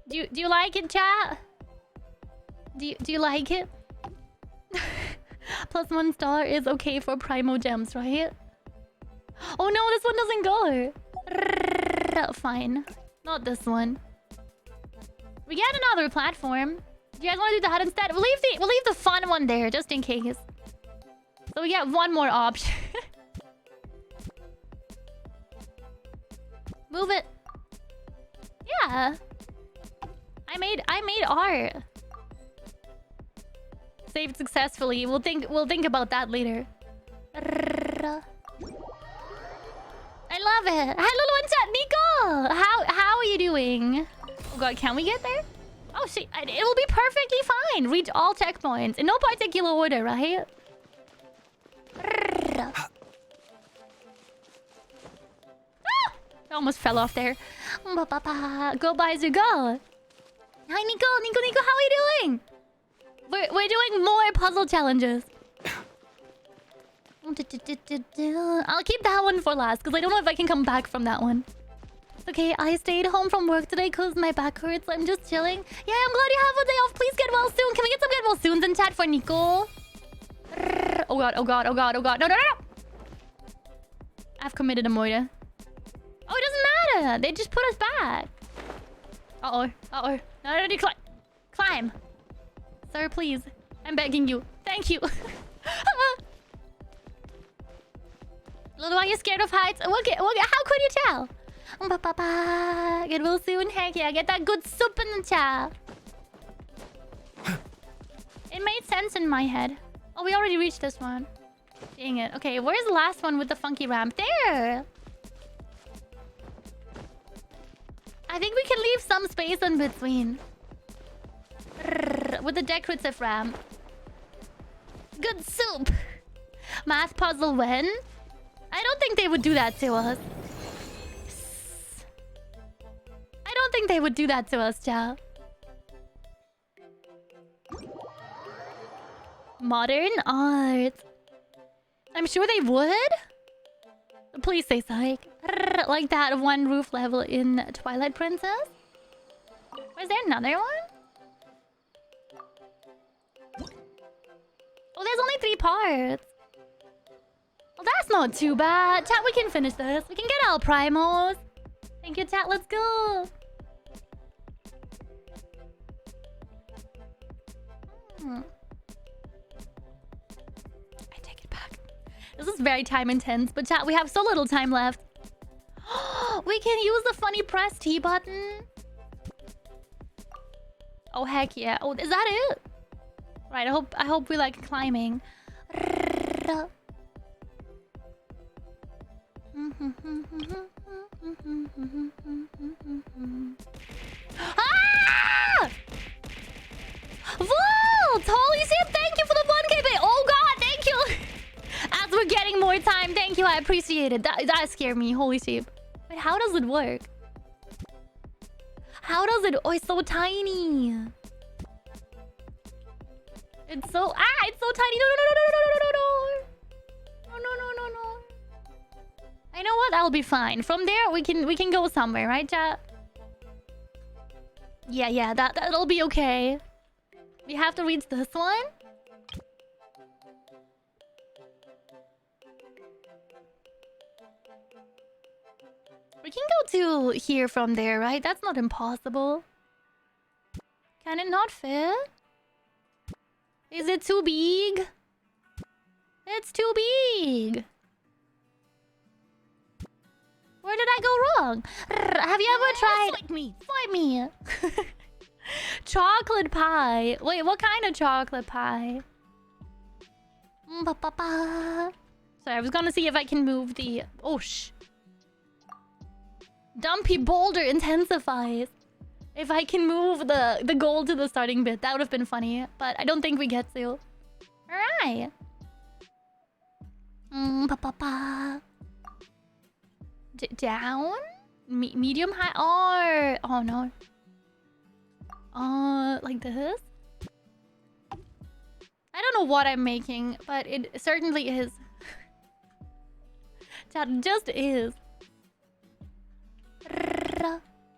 Do you like it, chat? Do you like it? +1 star is okay for Primo Gems, right? Oh no, this one doesn't go. Fine. Not this one. We get another platform. Do you guys want to do that instead? We'll leave the fun one there, just in case. So we get one more option. Move it. Yeah. I made art. Saved successfully. We'll think about that later. I love it. Hello, one chat, Nico. How are you doing? Oh god, can we get there? Oh shit, it will be perfectly fine. Reach all checkpoints in no particular order, right? I almost fell off there. Go, Bizer, go. Hi, Nico. Nico, how are you doing? We're doing more puzzle challenges. I'll keep that one for last, because I don't know if I can come back from that one. Okay, I stayed home from work today because my back hurts. I'm just chilling. Yeah, I'm glad you have a day off. Please get well soon. Can we get some get well soons in chat for Nico? Oh god. No. I've committed a murder. Oh, it doesn't matter. They just put us back. Uh-oh. No, climb. Sir, please. I'm begging you. Thank you. Lulu, are you scared of heights? How could you tell? Get well soon. Heck yeah, get that good soup in the chat. It made sense in my head. Oh, we already reached this one. Dang it. Okay, where's the last one with the funky ramp? There! I think we can leave some space in between. With the decorative ramp. Good soup! Math puzzle win? I don't think they would do that to us. I don't think they would do that to us, Chow. Modern art. I'm sure they would. Please say psych. Like that one roof level in Twilight Princess. Was there another one? Oh, there's only 3 parts. Well, that's not too bad. Chat, we can finish this. We can get our primos. Thank you, chat. Let's go. I take it back. This is very time intense, but chat, we have so little time left. We can use the funny press T button. Oh heck yeah. Oh, is that it? Right, I hope we like climbing. Ah! Volt! Holy shit, thank you for the 1K pay. Oh god, thank you. As we're getting more time, thank you, I appreciate it. That scared me, holy shit. Wait, how does it work? How does it... Oh, it's so tiny. It's so... Ah, it's so tiny. No. I know what? That'll be fine. From there, we can go somewhere, right, chat? Yeah, that'll be okay. We have to reach this one? We can go to here from there, right? That's not impossible. Can it not fit? Is it too big? It's too big. Where did I go wrong? Have you ever tried... Fight me. Chocolate pie. Wait, what kind of chocolate pie? Sorry, I was gonna see if I can move the... Oh, shh. Dumpy boulder intensifies. If I can move the goal to the starting bit, that would have been funny. But I don't think we get to. Alright. Down? Medium high? Oh no. Like this? I don't know what I'm making, but it certainly is. That just is.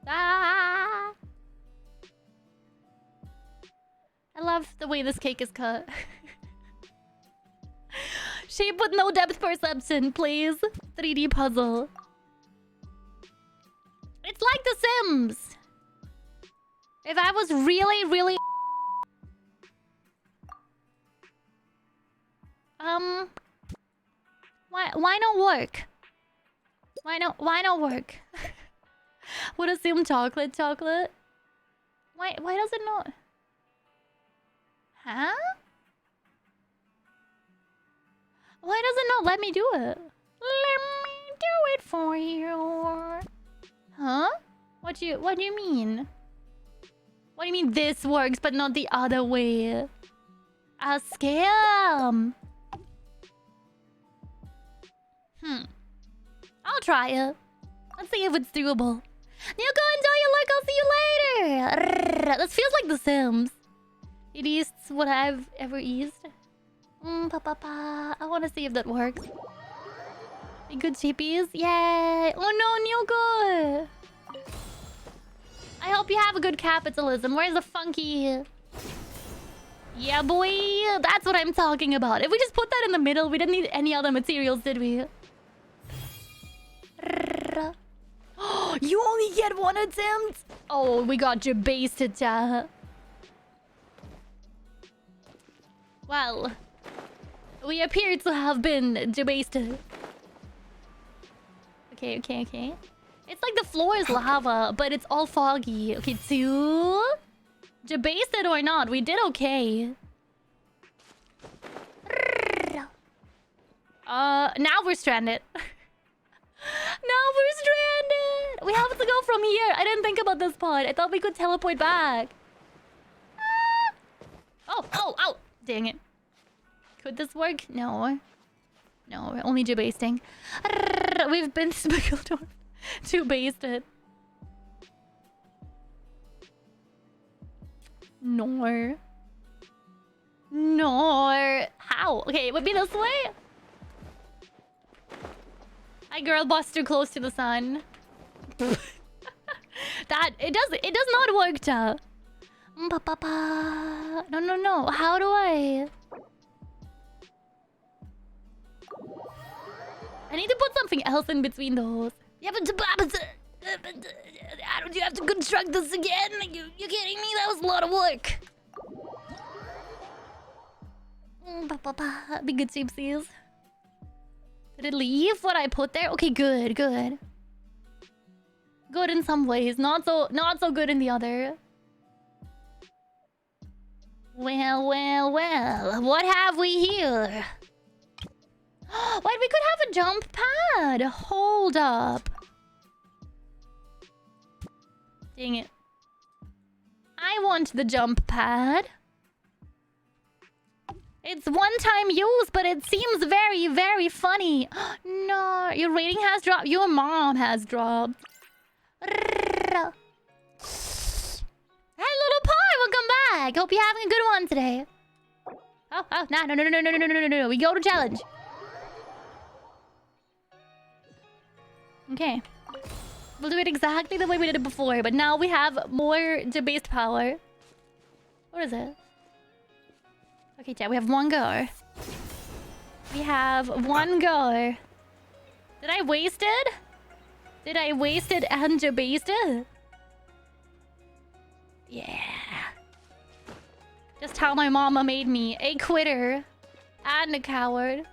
Ah. I love the way this cake is cut. Shape with no depth perception, please. 3D puzzle. It's like The Sims. If I was really... Why not work? Why not work? Would assume chocolate. Why does it not? Huh? Why does it not let me do it? Let me do it for you. Huh? What do you mean? What do you mean this works but not the other way? A scam. I'll try it. Let's see if it's doable. Nico, enjoy your luck. I'll see you later. This feels like The Sims. It eased what I've ever eased. I want to see if that works. Good chippies. Yay. Oh no, Nico. I hope you have a good capitalism. Where's the funky... Yeah, boy. That's what I'm talking about. If we just put that in the middle, we didn't need any other materials, did we? You only get one attempt? Oh, we got debased, chat. Well, we appear to have been debased. Okay. It's like the floor is lava, but it's all foggy. Okay, 2. Debased or not, we did okay. Now we're stranded. We have to go from here. I didn't think about this part. I thought we could teleport back. Oh. Dang it. Could this work? No. No, we're only debasting. We've been speckled on. Debasted. No. How? Okay, it would be this way. Hi, girl. Boss too close to the sun. It does not work, chat. No. How do I need to put something else in between those. Yeah, but how do you have to construct this again? You kidding me? That was a lot of work. Be good, Gypsies. Did it leave what I put there? Okay, good. Good in some ways, not so good in the other. Well. What have we here? Wait, we could have a jump pad. Hold up. Dang it. I want the jump pad. It's one-time use, but it seems very, very funny. No, your rating has dropped. Your mom has dropped. Hey, little pie, welcome back. Hope you're having a good one today. Oh, no. We go to challenge. Okay. We'll do it exactly the way we did it before, but now we have more debased power. What is it? Okay, chat, we have one go. Did I waste it? Did I waste it and debased it? Yeah. Just how my mama made me. A quitter. And a coward.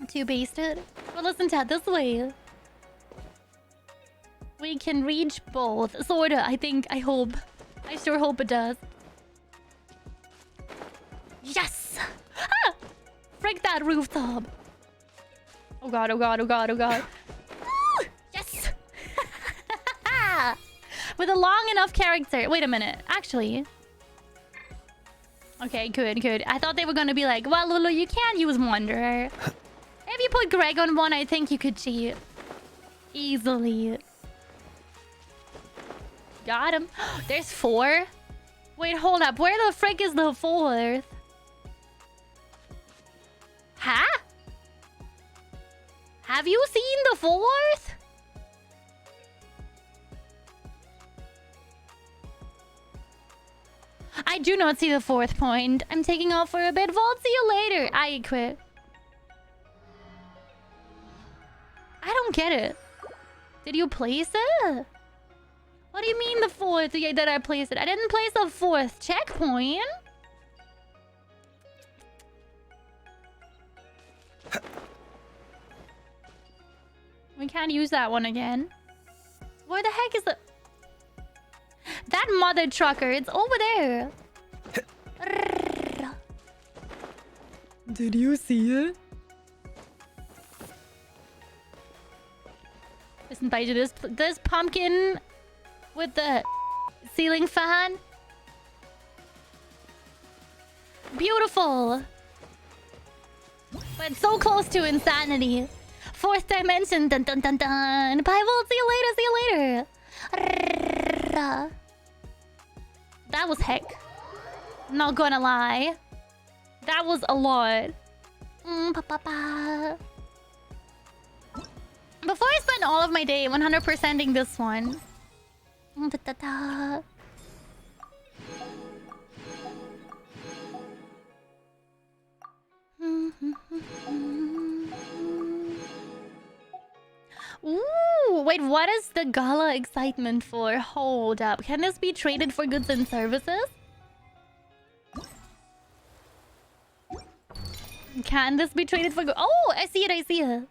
Too basted. Well, listen, chat, this way. We can reach both. Sorta, I think. I hope. I sure hope it does. Yes! Ah! Frick that rooftop. Oh god. Yes! With a long enough character. Wait a minute. Actually. Okay, good. I thought they were gonna be like, well, Lulu, you can't use Wanderer. If you put Greg on one, I think you could cheat. Easily. Got him. There's 4. Wait, hold up. Where the frick is the 4th? Huh? Have you seen the 4th? I do not see the 4th point. I'm taking off for a bit. Vault, see you later. I quit. I don't get it. Did you place it? What do you mean the 4th? Yeah, did I place it? I didn't place the 4th checkpoint. We can't use that one again. Where the heck is the... That mother trucker, it's over there. Did you see it? Listen, Baiju, this pumpkin with the ceiling fan. Beautiful. But so close to insanity. 4th dimension. Dun dun dun dun. Bye, Volt. See you later. See you later. That was heck. Not gonna lie. That was a lot. Before I spend all of my day 100%ing this one. Ooh, wait, what is the gala excitement for? Hold up. Can this be traded for goods and services? Can this be traded for goods? Oh, I see it, I see it.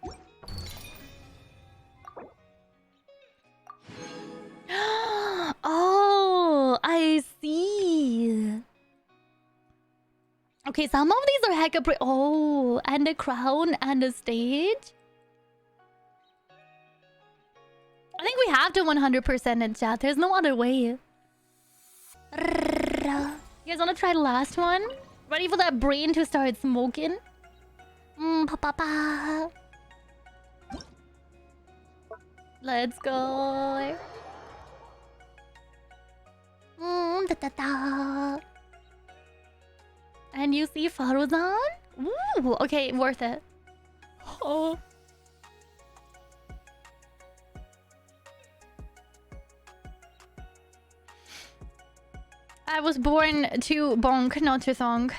Oh, I see. Okay, some of these are hecka oh, and a crown and a stage. I think we have to 100% in chat. There's no other way. You guys want to try the last one? Ready for that brain to start smoking? Let's go. And you see Faruzan? Ooh, okay, worth it. Oh. I was born to bonk, not to thong.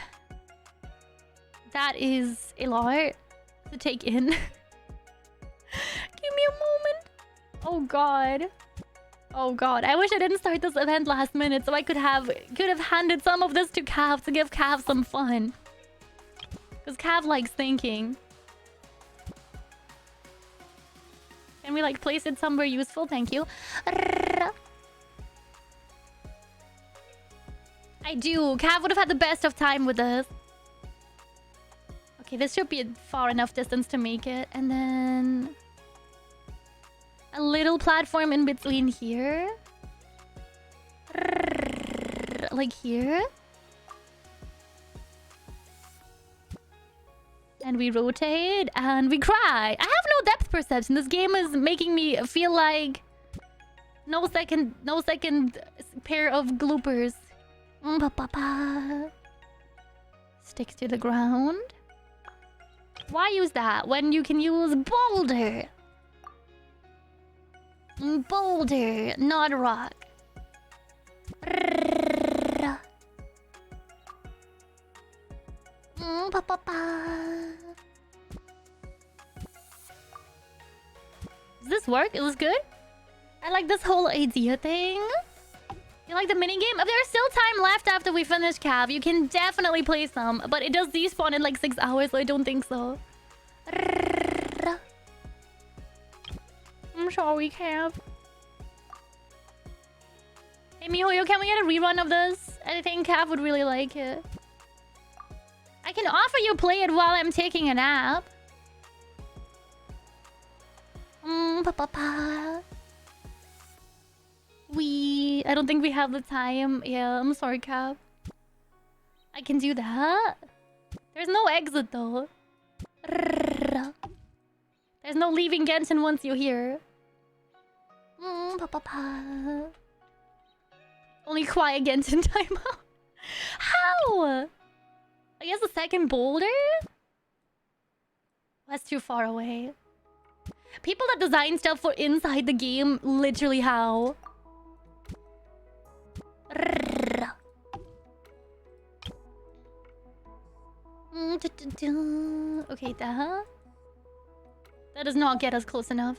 That is a lot to take in. Give me a moment. Oh god. Oh god. I wish I didn't start this event last minute so I could have handed some of this to Cav to give Cav some fun. Because Cav likes thinking. Can we like place it somewhere useful? Thank you. I do. Cav would have had the best of time with this. Okay, this should be a far enough distance to make it. And then... a little platform in between here. Like here. And we rotate and we cry. I have no depth perception. This game is making me feel like... No second pair of gloopers. Stick to the ground. Why use that when you can use boulder? Boulder, not rock. Does this work? Is this good? I like this whole idea thing. You like the minigame? If there's still time left after we finish Cav, you can definitely play some. But it does despawn in like 6 hours, so I don't think so. I'm sorry, Cav. Hey, MiHoYo, can we get a rerun of this? I think Cav would really like it. I can offer you play it while I'm taking a nap. I don't think we have the time. Yeah, I'm sorry, Cav. I can do that. There's no exit, though. There's no leaving Genshin once you're here. Only quiet Genshin timeout. How? I guess the second boulder? That's too far away. People that design stuff for inside the game, literally how? Okay, that does not get us close enough.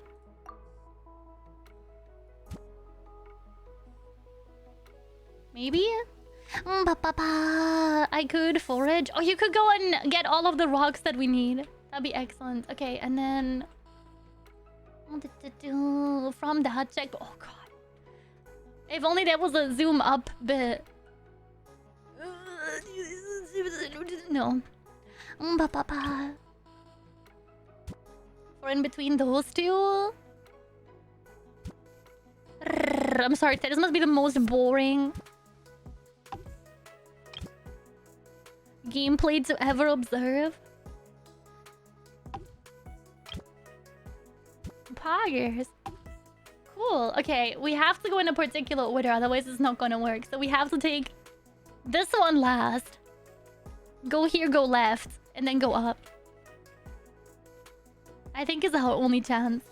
Maybe? I could forage. Oh, you could go and get all of the rocks that we need. That'd be excellent. Okay, and then... From the hut check... Oh, God. If only there was a zoom up bit. No. Or in between those two. I'm sorry, this must be the most boring gameplay to ever observe. Poggers. Cool. Okay, we have to go in a particular order, otherwise it's not gonna work. So we have to take this one last. Go here, go left, and then go up. I think is our only chance.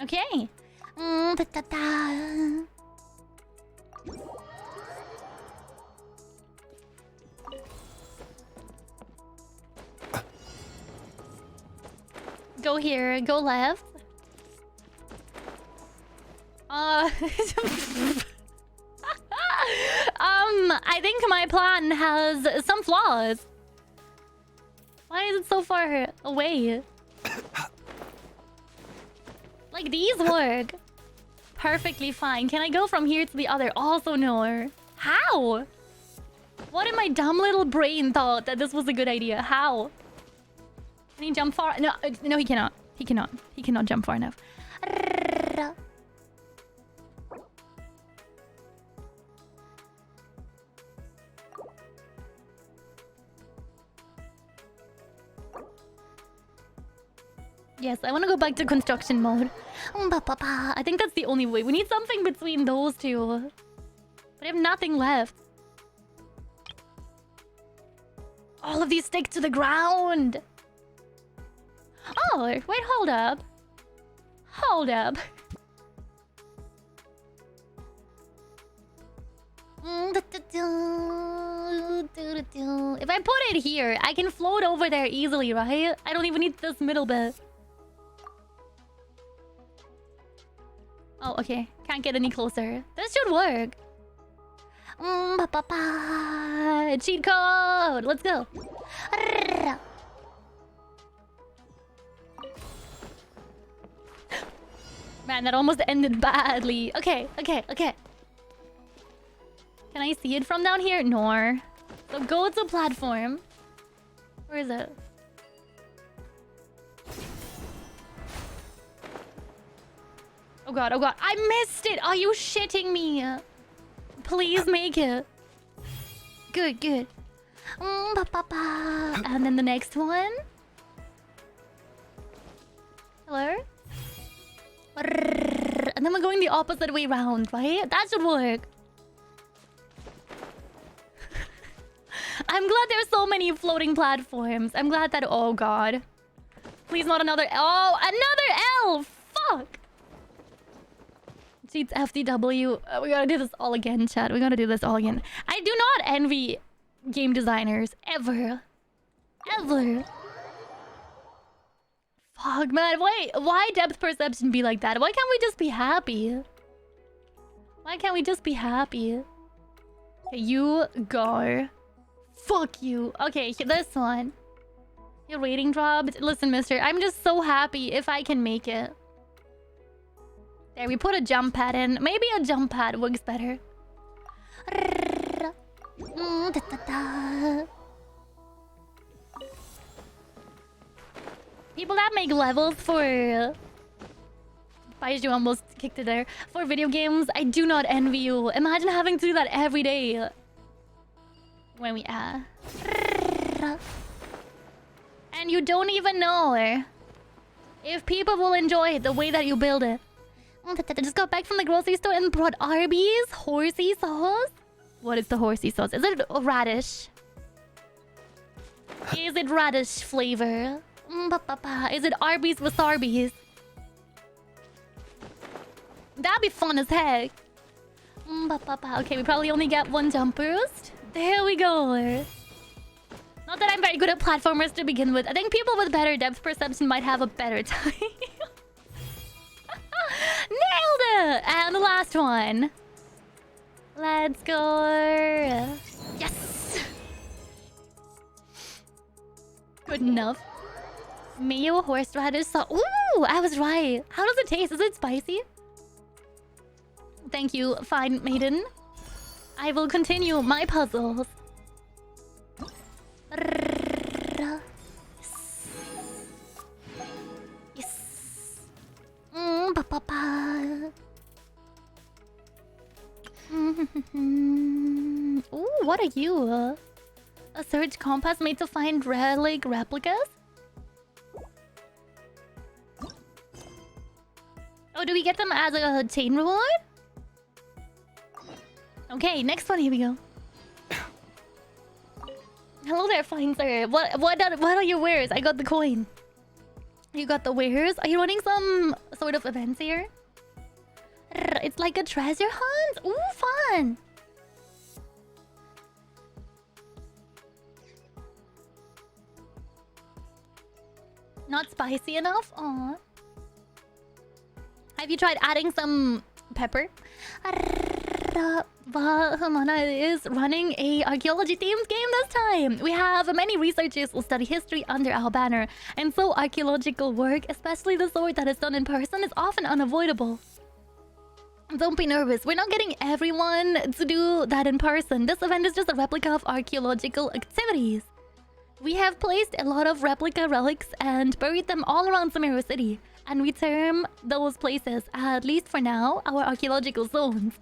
Okay. Go here, go left. I think my plan has some flaws. Why is it so far away? Like, these work perfectly fine. Can I go from here to the other? Also no. How? What in my dumb little brain thought that this was a good idea? How? Can he jump far? No, no, he cannot. He cannot. He cannot jump far enough. Yes, I want to go back to construction mode. I think that's the only way. We need something between those two. But I have nothing left. All of these stick to the ground. Oh, wait, hold up. Hold up. If I put it here, I can float over there easily, right? I don't even need this middle bit. Oh, okay. Can't get any closer. This should work. Cheat code! Let's go. Man, that almost ended badly. Okay, okay, okay. Can I see it from down here? No. So go to platform. Where is it? Oh god, oh god. I missed it! Are you shitting me? Please make it. Good, good. And then the next one. Hello? And then we're going the opposite way round, right? That should work. I'm glad there's so many floating platforms. I'm glad that... Oh god. Please not another... Oh, another L! Fuck! Cheats FDW. We gotta do this all again, chat. We gotta do this all again. I do not envy game designers. Ever. Ever. Fuck, man. Why depth perception be like that? Why can't we just be happy? Why can't we just be happy? Okay, you go. Fuck you. Okay, this one. Your rating dropped. Listen, mister. I'm just so happy if I can make it. There, we put a jump pad in. Maybe a jump pad works better. People that make levels for... Baiju almost kicked it there. For video games, I do not envy you. Imagine having to do that every day. When we are. And you don't even know if people will enjoy it the way that you build it. I just got back from the grocery store and brought Arby's horsey sauce. What is the horsey sauce? Is it radish? Is it radish flavor? Is it Arby's with Arby's? That'd be fun as heck. Okay, we probably only get one jump boost. There we go. Not that I'm very good at platformers to begin with. I think people with better depth perception might have a better time. Nailed it! And the last one. Let's go. Yes! Good enough. Mayo horseradish sauce. Ooh, I was right. How does it taste? Is it spicy? Thank you, fine maiden. I will continue my puzzles. Yes. Ooh, what are you? A search compass made to find relic replicas? Oh, do we get them as a chain reward? Okay, next one, here we go. Hello there, fine sir. What are your wares? I got the coin. You got the wares? Are you running some sort of events here? It's like a treasure hunt? Ooh, fun! Not spicy enough? Aw. Have you tried adding some pepper? Humana is running a archaeology themed game this time. We have many researchers who study history under our banner, and so archaeological work, especially the sort that is done in person, is often unavoidable. Don't be nervous, we're not getting everyone to do that in person. This event is just a replica of archaeological activities. We have placed a lot of replica relics and buried them all around Sumeru City, and we term those places, at least for now, our archaeological zones.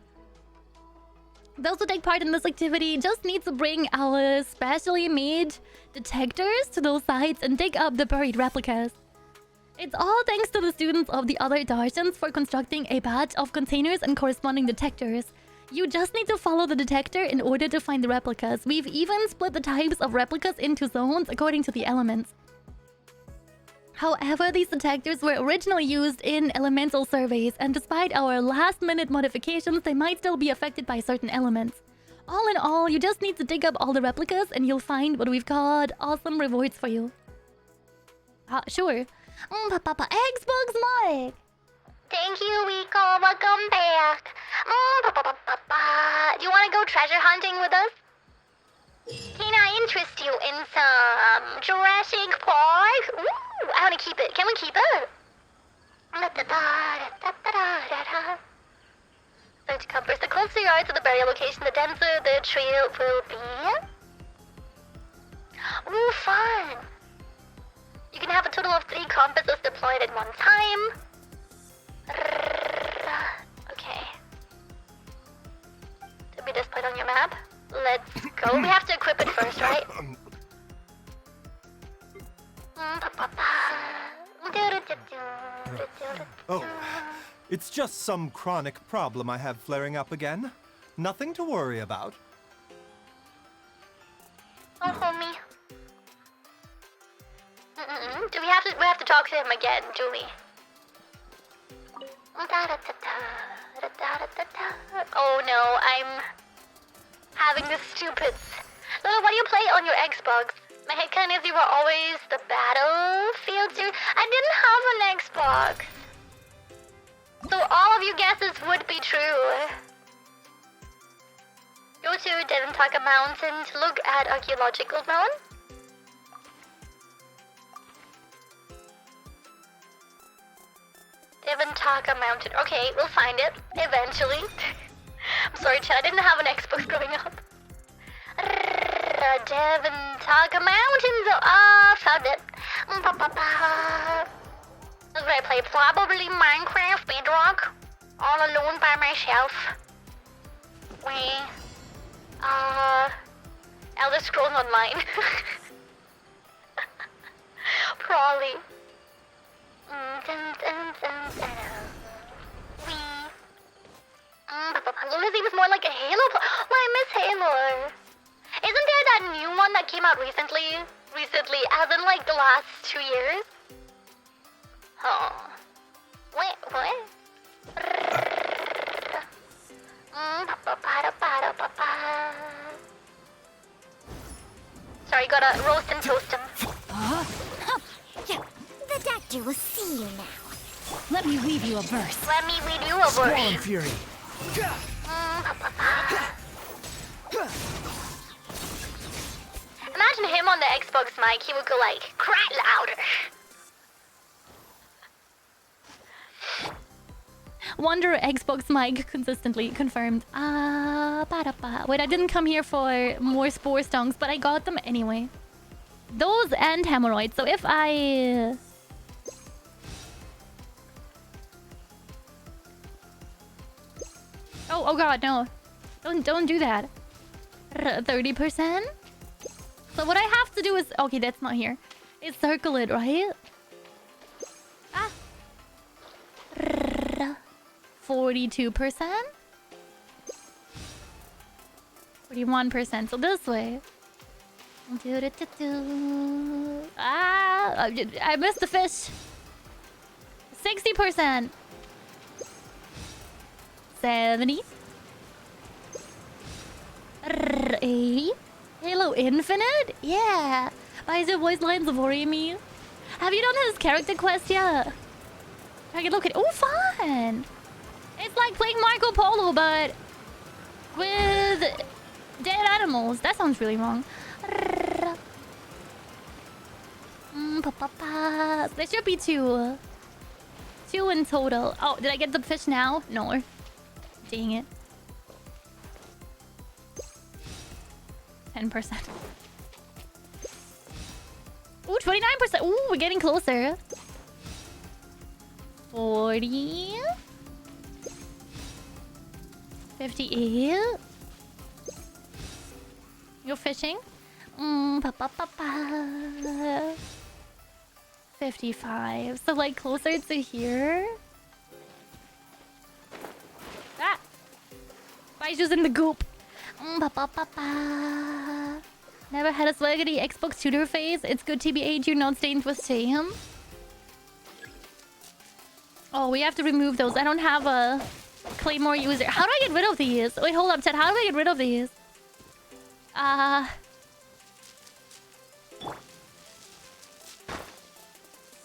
Those who take part in this activity just need to bring our specially made detectors to those sites and dig up the buried replicas. It's all thanks to the students of the other Darshans for constructing a batch of containers and corresponding detectors. You just need to follow the detector in order to find the replicas. We've even split the types of replicas into zones according to the elements. However, these detectors were originally used in elemental surveys, and despite our last-minute modifications, they might still be affected by certain elements. All in all, you just need to dig up all the replicas and you'll find what we've called awesome rewards for you. Sure. Xbox Mike! Thank you, Rico. Welcome back. Do you want to go treasure hunting with us? Can I interest you in some Jurassic Park? Ooh, I want to keep it. Can we keep it? Search compass. The closer you are to the burial location, the denser the trail will be. Ooh, fun. You can have a total of 3 compasses deployed at one time. Okay. To be displayed on your map. Let's go. We have to equip it first, right? Oh, it's just some chronic problem I have flaring up again. Nothing to worry about. Oh, homie. Do we have to talk to him again, do we? Oh no, I'm having the stupids. Lolo, what do you play on your Xbox? My headcanon is you were always the Battlefield series. I didn't have an Xbox. So all of your guesses would be true. Go to Devantaka Mountain to look at archaeological zone. Devantaka Mountain. Okay, we'll find it eventually. I'm sorry, Chad, I didn't have an Xbox growing up. Devantaka Mountains. Found it. This is where I play probably Minecraft, Bedrock, all alone by myself. Elder Scrolls Online. Probably. Lunacy was more like a Halo. Oh, I miss Halo. Isn't there that new one that came out recently? Recently, as in like the last 2 years? Oh. Wait, what? Sorry, gotta roast and toast him. The doctor will see you now. Let me weave you a verse. Let me read you a Squall verse. Fury. Imagine him on the Xbox mic, he would go like, cry louder. Wonder Xbox mic consistently confirmed. Ba-da-ba. Wait, I didn't come here for more spore stonks, but I got them anyway. Those and hemorrhoids. So if I... Oh god, no. Don't do that. 30%? So what I have to do is... Okay, that's not here. Is circle it, right? 42%? 41%. So this way. I missed the fish. 60%. 70. 80. Halo Infinite? Yeah. Buys your voice lines worry me. Have you done his character quest yet? I can look at. Oh, fun! It's like playing Marco Polo, but with dead animals. That sounds really wrong. There should be 2. 2 in total. Oh, did I get the fish now? No. Dang it. 10%. Ooh, 29%. Ooh, we're getting closer. 40. 58. You're fishing? 55. So like closer to here. Ah! Baiju's in the goop. Never had a swaggity Xbox shooter phase. It's good TBH, you're not stained with shame. Oh, we have to remove those. I don't have a Claymore user. How do I get rid of these? Wait, hold up, chat. How do I get rid of these? Oh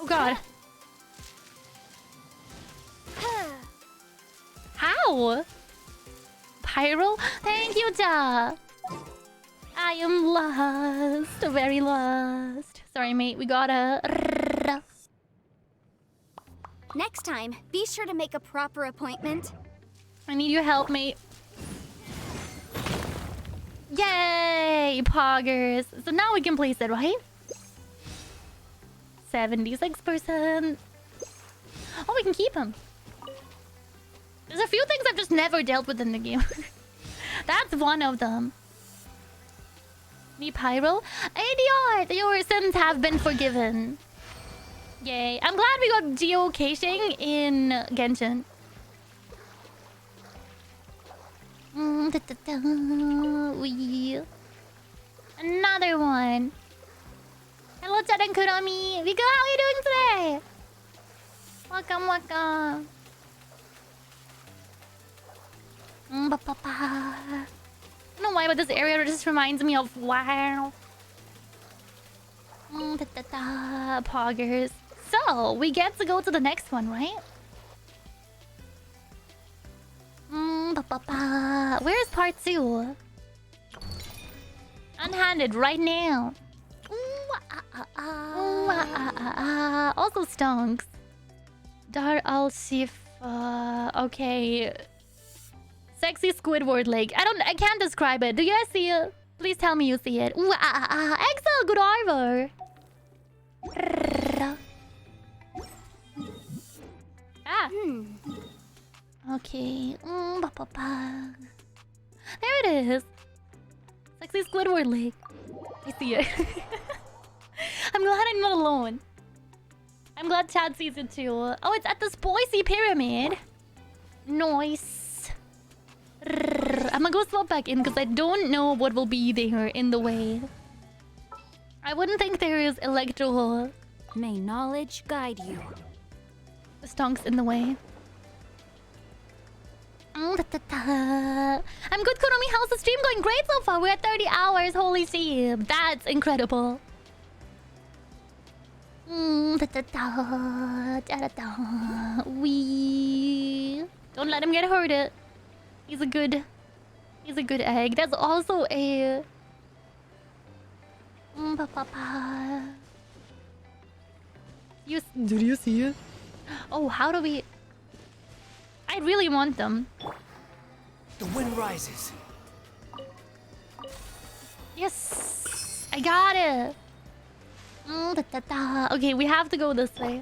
god. How? Pyro? Thank you, Ja. I am lost. Very lost. Sorry, mate. We gotta... Next time, be sure to make a proper appointment. I need your help, mate. Yay! Poggers. So now we can place it, right? 76%. Oh, we can keep him. There's a few things I've just never dealt with in the game. That's one of them. Me Pyro? ADR! Your sins have been forgiven. Yay. I'm glad we got geocaching in Genshin. Another one. Hello, Chad and Kuromi. Vika, how are you doing today? Welcome, welcome. I don't know why, but this area just reminds me of WoW. Poggers. So, we get to go to the next one, right? Where's part 2? Unhanded right now. Also stonks. Dar al Sif. Okay. Sexy Squidward leg. I can't describe it. Do you guys see it? Please tell me you see it. Excel, good arbor. Okay. There it is. Sexy Squidward leg. I see it. I'm glad I'm not alone. I'm glad Chad sees it too. Oh, it's at the spicy pyramid. Nice. I'm gonna go swap back in because I don't know what will be there in the way. I wouldn't think there is electrical. May knowledge guide you. Stonks in the way. I'm I'm good, Kuromi. How's the stream going? Great so far. We're at 30 hours. Holy shit. That's incredible. We don't let him get hurt. He's a good egg. That's also a did you see it? Oh, how do we? I really want them. The wind rises. Yes, I got it. Okay, we have to go this way.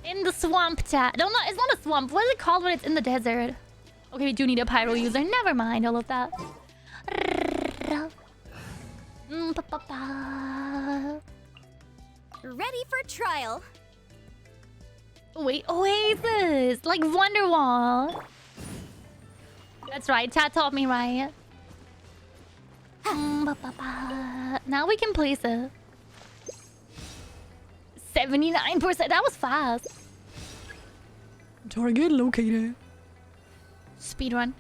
In the swamp, chat. No, it's not a swamp. What is it called when it's in the desert? Okay, we do need a pyro user. Never mind all of that. Ready for trial. Wait, Oasis! Like Wonderwall. That's right, chat taught me right. Now we can place it. 79%. That was fast. Target located. Speedrun.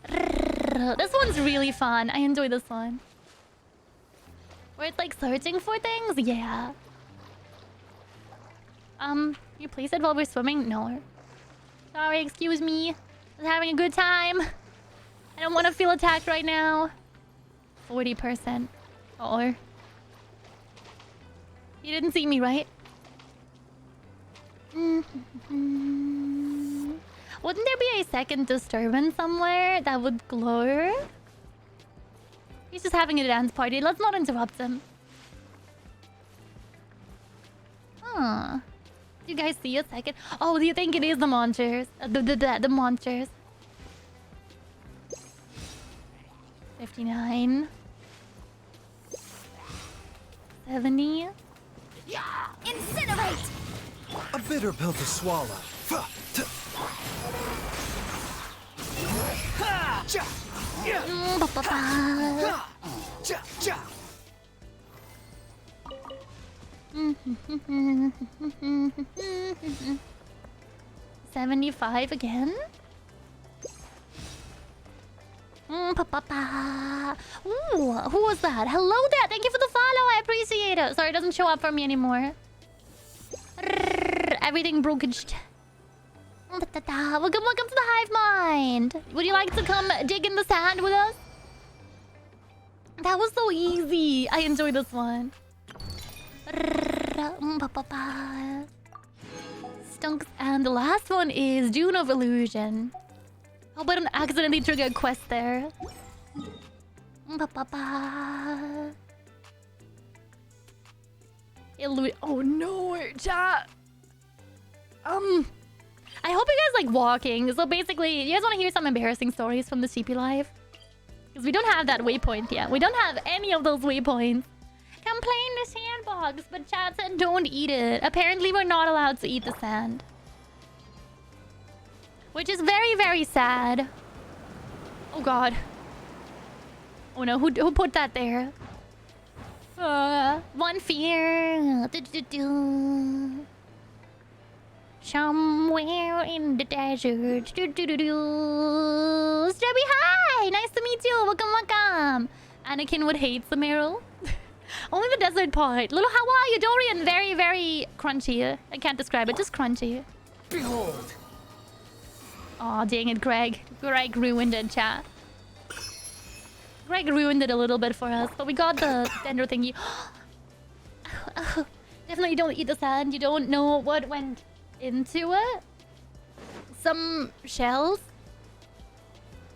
This one's really fun. I enjoy this one. Where it's like searching for things? Yeah. You place it while we're swimming? No. Sorry, excuse me. I was having a good time. I don't want to feel attacked right now. 40%. Or you didn't see me, right? Wouldn't there be a second disturbance somewhere that would glow? He's just having a dance party. Let's not interrupt him. Huh. Do you guys see a second? Oh, do you think it is the monsters? The monsters. 59. 70. Incinerate! A bitter pill to swallow. $75 again? Ooh, who was that? Hello there! Thank you for the follow, I appreciate it. Sorry, it doesn't show up for me anymore. Everything brokeaged. Welcome to the Hive Mind! Would you like to come dig in the sand with us? That was so easy. I enjoy this one. Stunks. And the last one is Dune of Illusion. Hope I don't accidentally trigger a quest there. Oh no, chat. I hope you guys like walking. So basically, you guys want to hear some embarrassing stories from the CP life? Because we don't have that waypoint yet. We don't have any of those waypoints. Come play in the sandbox, but chat said don't eat it. Apparently, we're not allowed to eat the sand. Which is very, very sad. Oh god. Oh no, who put that there? One fear. Somewhere in the desert. Stubby, hi! Nice to meet you. Welcome. Anakin would hate the arrow. Only the desert part. Little, how are you, Dorian? Very, very crunchy. I can't describe it. Just crunchy. Behold. Aw, dang it, Greg. Greg ruined it, chat. Greg ruined it a little bit for us, but we got the dendro thingy. Definitely don't eat the sand. You don't know what went into it. Some shells.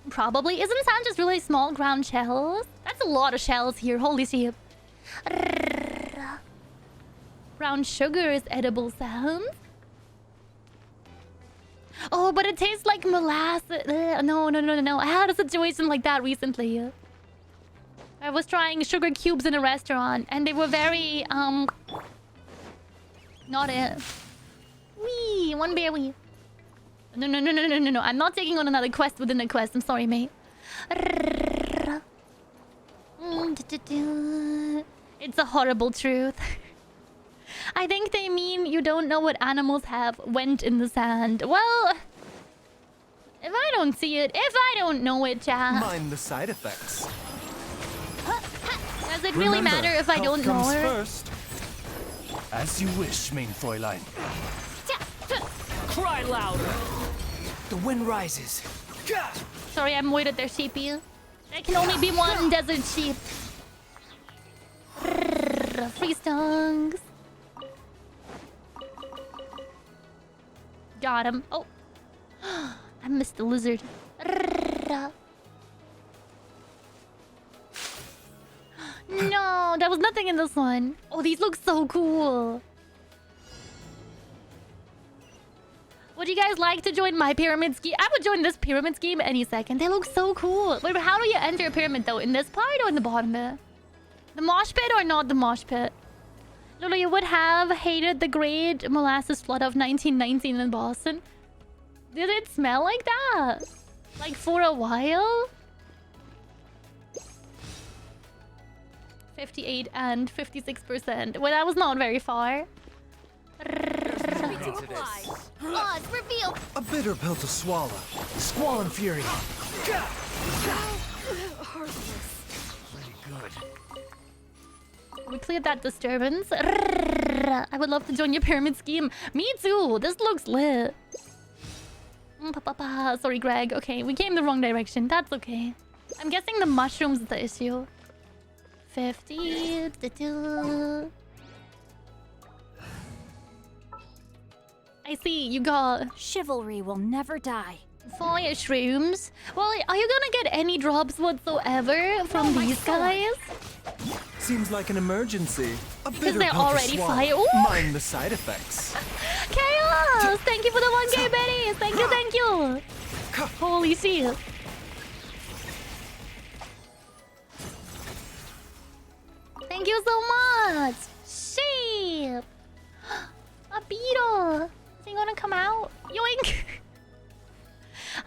Probably. Isn't sand just really small ground shells? That's a lot of shells here. Holy shit. Brown sugar is edible sounds. Oh, but it tastes like molasses. No. I had a situation like that recently. I was trying sugar cubes in a restaurant, and they were very, not it. Wee, one berry. No. I'm not taking on another quest within a quest. I'm sorry, mate. It's a horrible truth. I think they mean you don't know what animals have went in the sand. Well, If I don't see it, if I don't know it, chat. Mind the side effects. Does it really matter if I don't know her? First. As you wish, main Fräulein. Cry louder! The wind rises. Sorry, I'm worried that they're sheepy. There can only be one desert sheep. Free stongs. Got him. Oh. I missed the lizard. No, there was nothing in this one. Oh, these look so cool. Would you guys like to join my pyramid scheme? I would join this pyramid scheme any second. They look so cool. Wait, but how do you enter a pyramid though? In this part or in the bottom bit? The mosh pit or not the mosh pit? Lulu, you would have hated the great molasses flood of 1919 in Boston. Did it smell like that? Like for a while? 58 and 56%. Well, that was not very far. Laws reveal. A bitter pill to swallow. Squall and fury. Pretty good. We cleared that disturbance. I would love to join your pyramid scheme. Me too. This looks lit. Sorry, Greg. Okay, we came the wrong direction. That's okay. I'm guessing the mushrooms is the issue. 50. I see. You got Chivalry will never die. fire shrooms. Well, are you gonna get any drops whatsoever from these guys? Seems like an emergency. A bitter they're pill to already swallow. fire. Ooh. Mind the side effects. Chaos! Thank you for the 1K, Betty! Thank you, thank you! Holy shit. Thank you so much! Sheep! A beetle! Is he gonna come out? Yoink!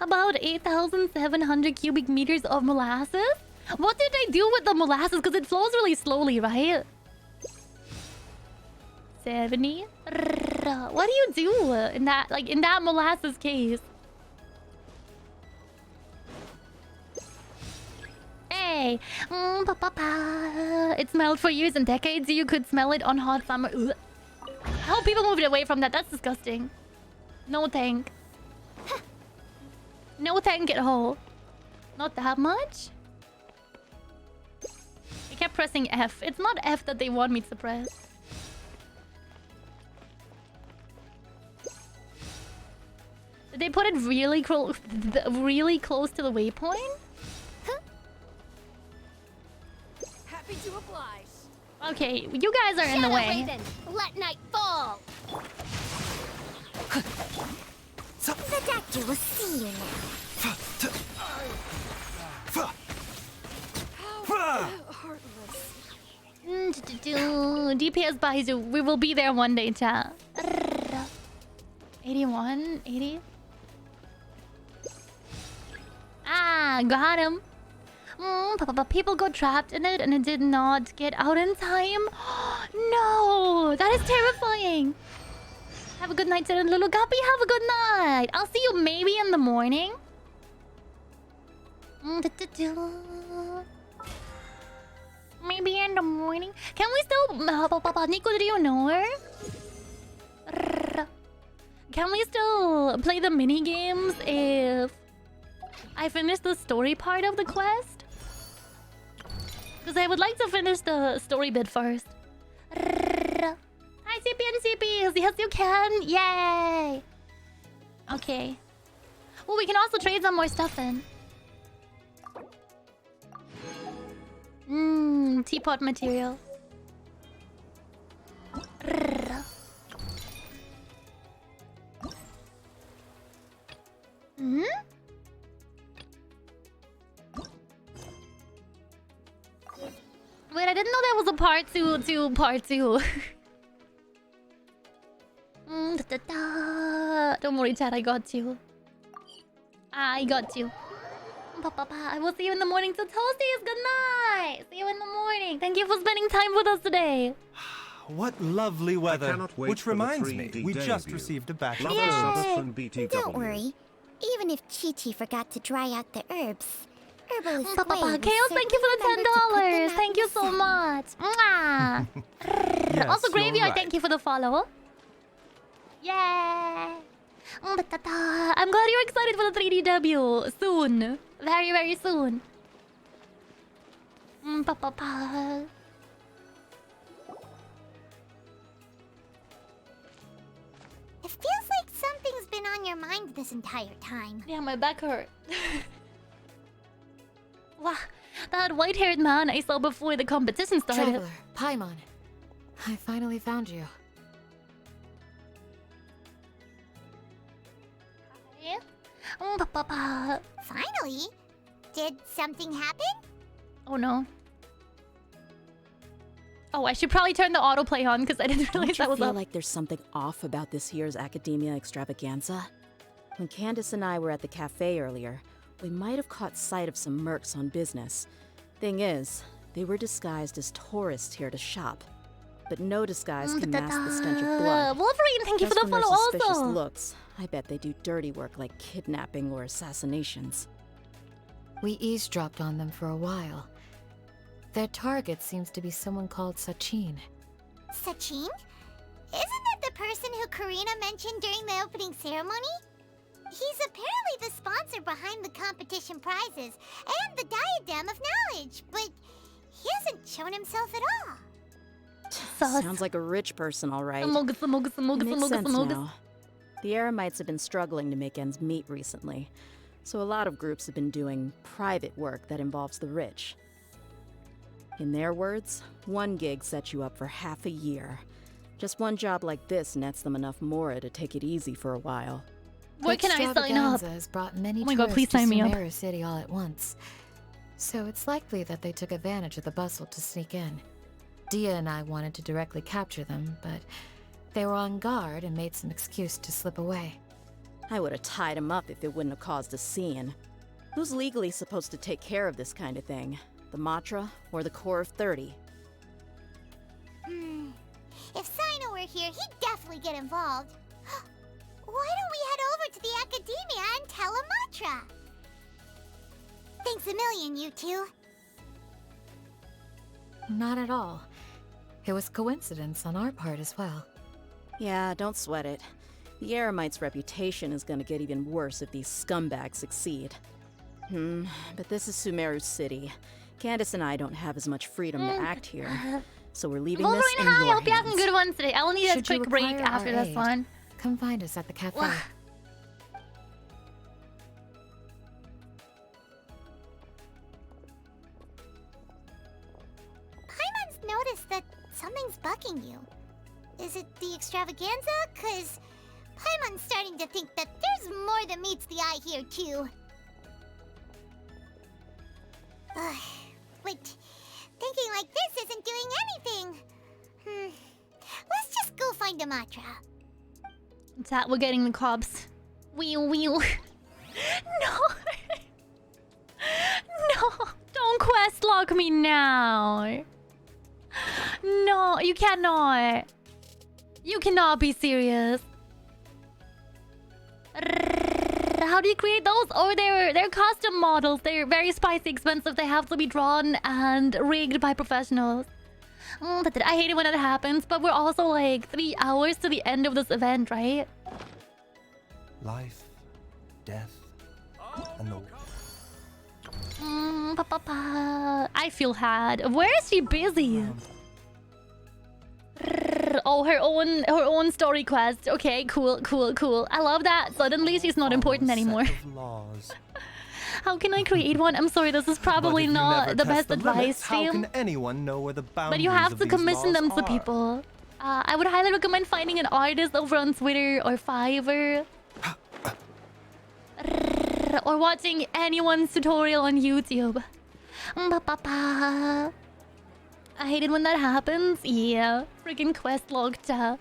About 8,700 cubic meters of molasses? What did they do with the molasses? Because it flows really slowly, right? 70. What do you do in that molasses case? Hey, it smelled for years and decades. You could smell it on hot summer. Ugh. I hope people moved away from that. That's disgusting. No thank. No thank at all. Not that much. I kept pressing F. It's not F that they want me to press. Did they put it really close to the waypoint? Happy to oblige. Okay, you guys are in the way. Raven, let night fall. The doctor will see you now. DPS buys you. We will be there one day, chat. 81, 80. Ah, got him. People got trapped in it and it did not get out in time. No, that is terrifying. Have a good night, Jen and Lulu Guppy. Have a good night. I'll see you maybe in the morning. Maybe in the morning. Can we still... Nico, do you know her? Can we still play the mini games if I finish the story part of the quest? Because I would like to finish the story bit first. Hi, CP and CPs. Yes, you can. Yay. Okay. Well, we can also trade some more stuff in. Teapot material. Wait, I didn't know there was a part two part 2. Don't worry, chat, I got you. I got you. I will see you in the morning. So Toasties, good night. See you in the morning. Thank you for spending time with us today. What lovely weather. cannot wait Which for the reminds me, 3D we just debut. received a batch. Don't worry. Even if Chi-Chi forgot to dry out the herbs, Herbalist Chaos, thank you for the $10. Thank you so much. Mwah. Yes, Also, you're Graveyard, right. thank you for the follow. Yeah. I'm glad you're excited for the 3DW. Soon. Very, very soon. It feels like something's been on your mind this entire time. Yeah, my back hurt. Wow, that white-haired man I saw before the competition started. Traveler, Paimon. I finally found you. Finally? Did something happen? Oh no. Oh, I should probably turn the autoplay on because I didn't realize that was feel up. like there's something off about this year's Academia Extravaganza? When Candace and I were at the cafe earlier, we might have caught sight of some mercs on business. Thing is, they were disguised as tourists here to shop. But no disguise can mask the stench of blood. Wolverine, thank you for Just the from follow their suspicious also. looks, I bet they do dirty work like kidnapping or assassinations. We eavesdropped on them for a while. Their target seems to be someone called Sachin. Sachin? Isn't that the person who Karina mentioned during the opening ceremony? He's apparently the sponsor behind the competition prizes and the Diadem of Knowledge, but he hasn't shown himself at all. Sounds like a rich person, all right. Makes sense now. The Eremites have been struggling to make ends meet recently, so a lot of groups have been doing private work that involves the rich. In their words, one gig sets you up for half a year. Just one job like this nets them enough mora to take it easy for a while. Where can I sign up? Has brought many Oh my god, please tourists sign me to up. Sumeru City all at once. So it's likely that they took advantage of the bustle to sneak in. Dia and I wanted to directly capture them, but they were on guard and made some excuse to slip away. I would have tied him up if it wouldn't have caused a scene. Who's legally supposed to take care of this kind of thing? The Matra or the Core of 30? If Sino were here, he'd definitely get involved. Why don't we head over to the Academia and tell Amatra? Thanks a million, you two. Not at all. It was coincidence on our part as well. Yeah, don't sweat it. The Eremites' reputation is gonna get even worse if these scumbags succeed. But this is Sumeru City. Candace and I don't have as much freedom to act here, so we're leaving Wolverine, this in hi, your hope you're having hands. good ones today. I will need a Should you quick break require after our this aid, one. Come find us at the cafe. Paimon's noticed that something's bugging you. Is it the extravaganza? 'Cause Paimon's starting to think that there's more than meets the eye here, too. But thinking like this isn't doing anything. Let's just go find Amatra. It's that we're getting the cops. Wheel. No. No. Don't Questlock me now. No, you cannot. You cannot be serious. How do you create those? Oh, they're custom models. They're very spicy expensive. They have to be drawn and rigged by professionals. But I hate it when that happens. But we're also like 3 hours to the end of this event, right? Life, death, and the... I feel had. Where is she busy? Oh, her own story quest. Okay, cool. I love that. Suddenly she's not important anymore. How can I create one? I'm sorry, this is probably not the best advice, How Jim. can anyone know where the boundaries But you have of to these commission them laws to are? people. I would highly recommend finding an artist over on Twitter or Fiverr. Or watching anyone's tutorial on YouTube. I hate it when that happens. Yeah, freaking Questlock. So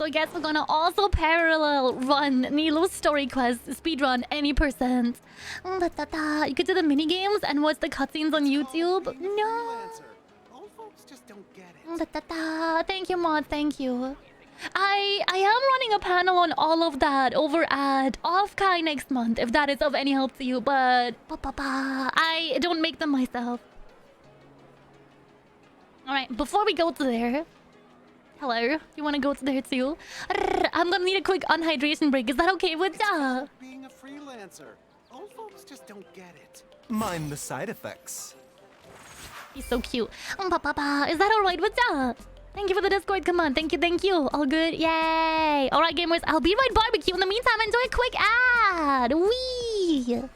I guess we're gonna also parallel run Nilo's story quest, speedrun any percent. You could do the mini games and watch the cutscenes on YouTube. No. Thank you, Mod. Thank you. I am running a panel on all of that over at Offkai next month, if that is of any help to you, but I don't make them myself. Alright, before we go to there... Hello, you wanna go to there too? I'm gonna need a quick unhydration break, is that okay with ya? Being a freelancer. Old folks just don't get it. Mind the side effects. He's so cute. Is that alright with ya? Thank you for the Discord, come on, thank you. All good, yay! Alright gamers, I'll be right barbecue. In the meantime, enjoy a quick ad! Wee!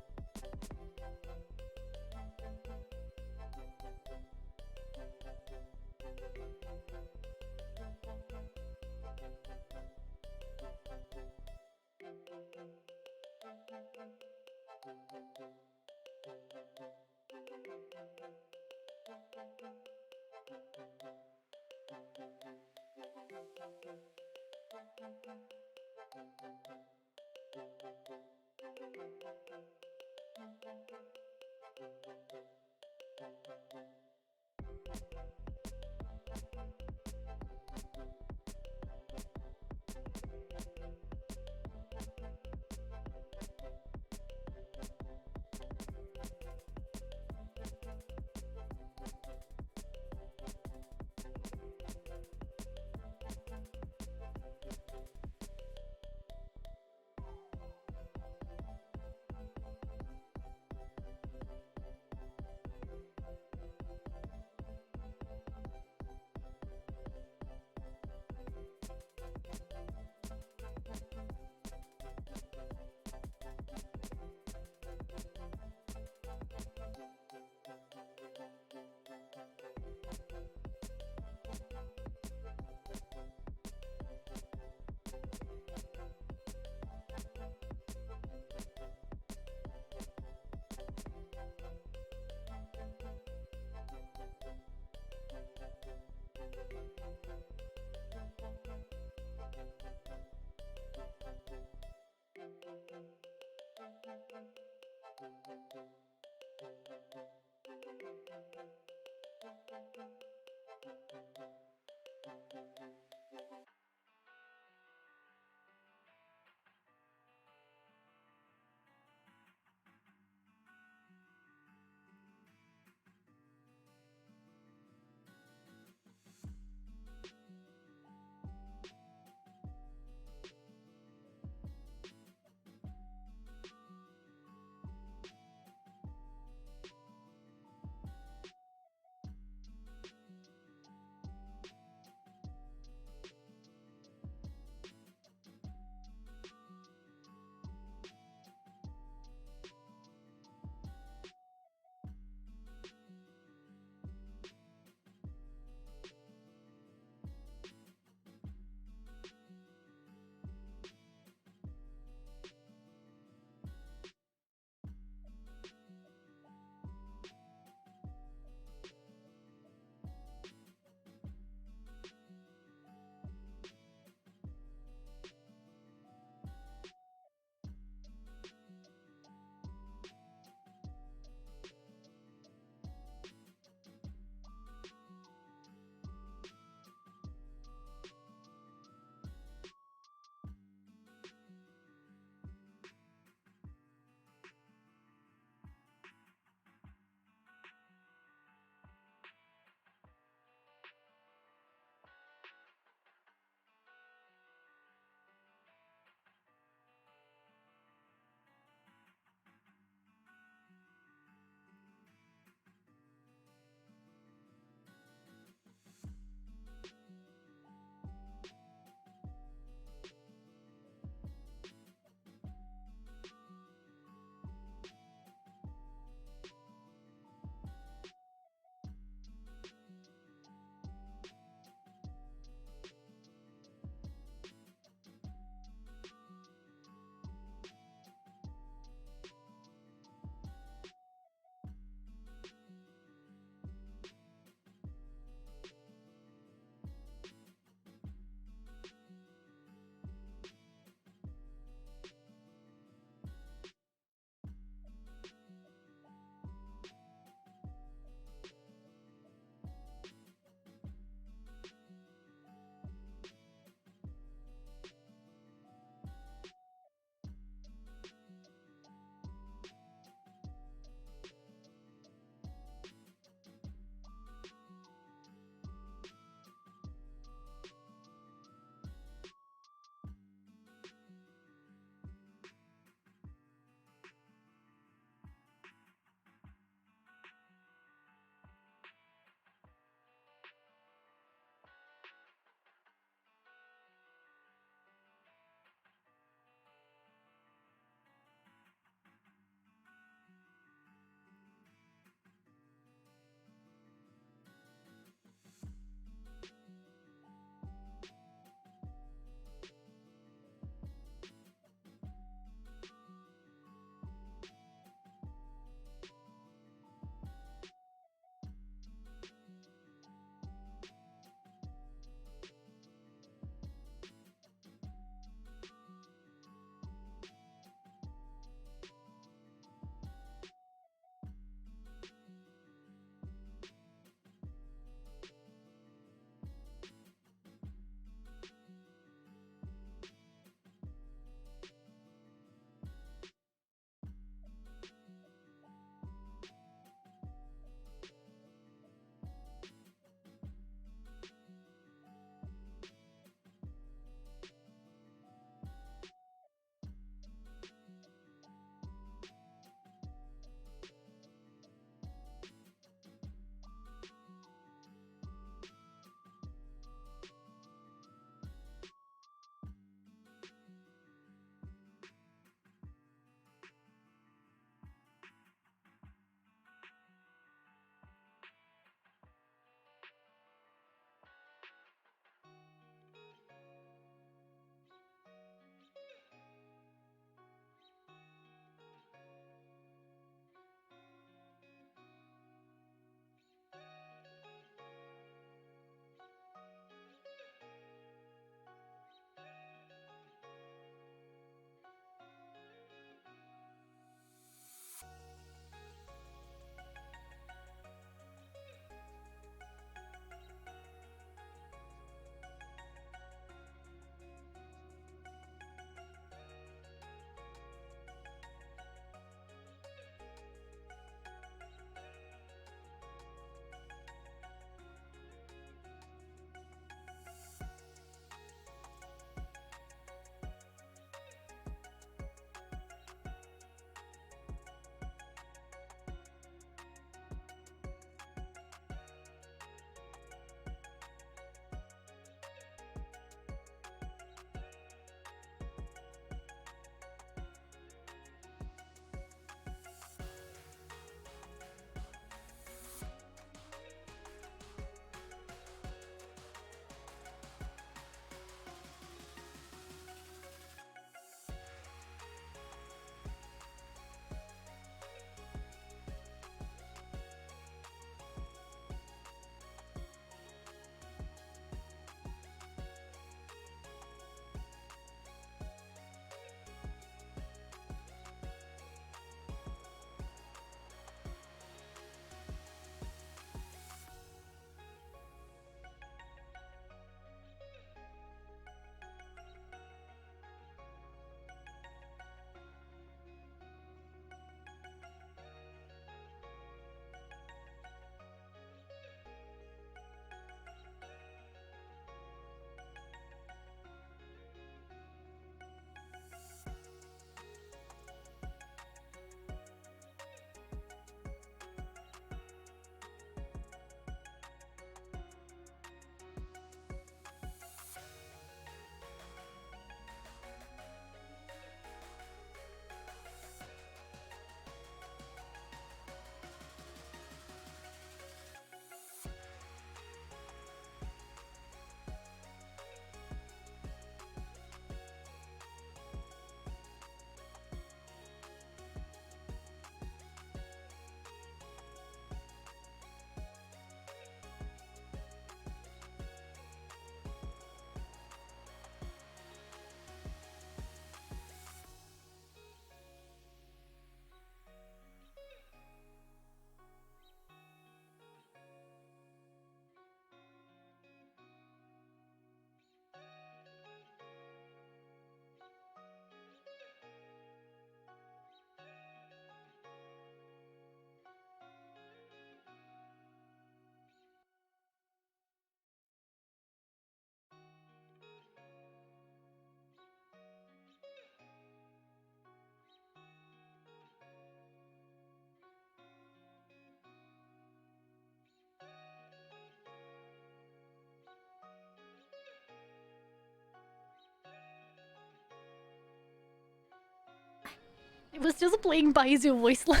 I was just playing Baizu voice line.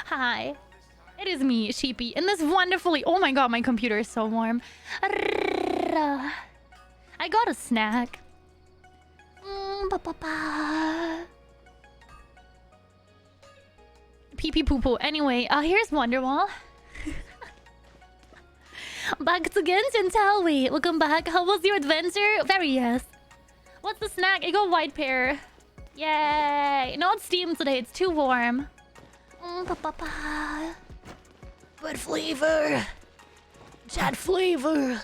Hi. It is me, Sheepy, in this wonderfully... Oh my god, my computer is so warm. I got a snack. Pee pee poo poo. Anyway, here's Wonderwall. Back to Genshin, tell me. Welcome back. How was your adventure? Very yes. What's the snack? I got white pear. Yay. Not steamed today. It's too warm. What flavor? Chat flavor.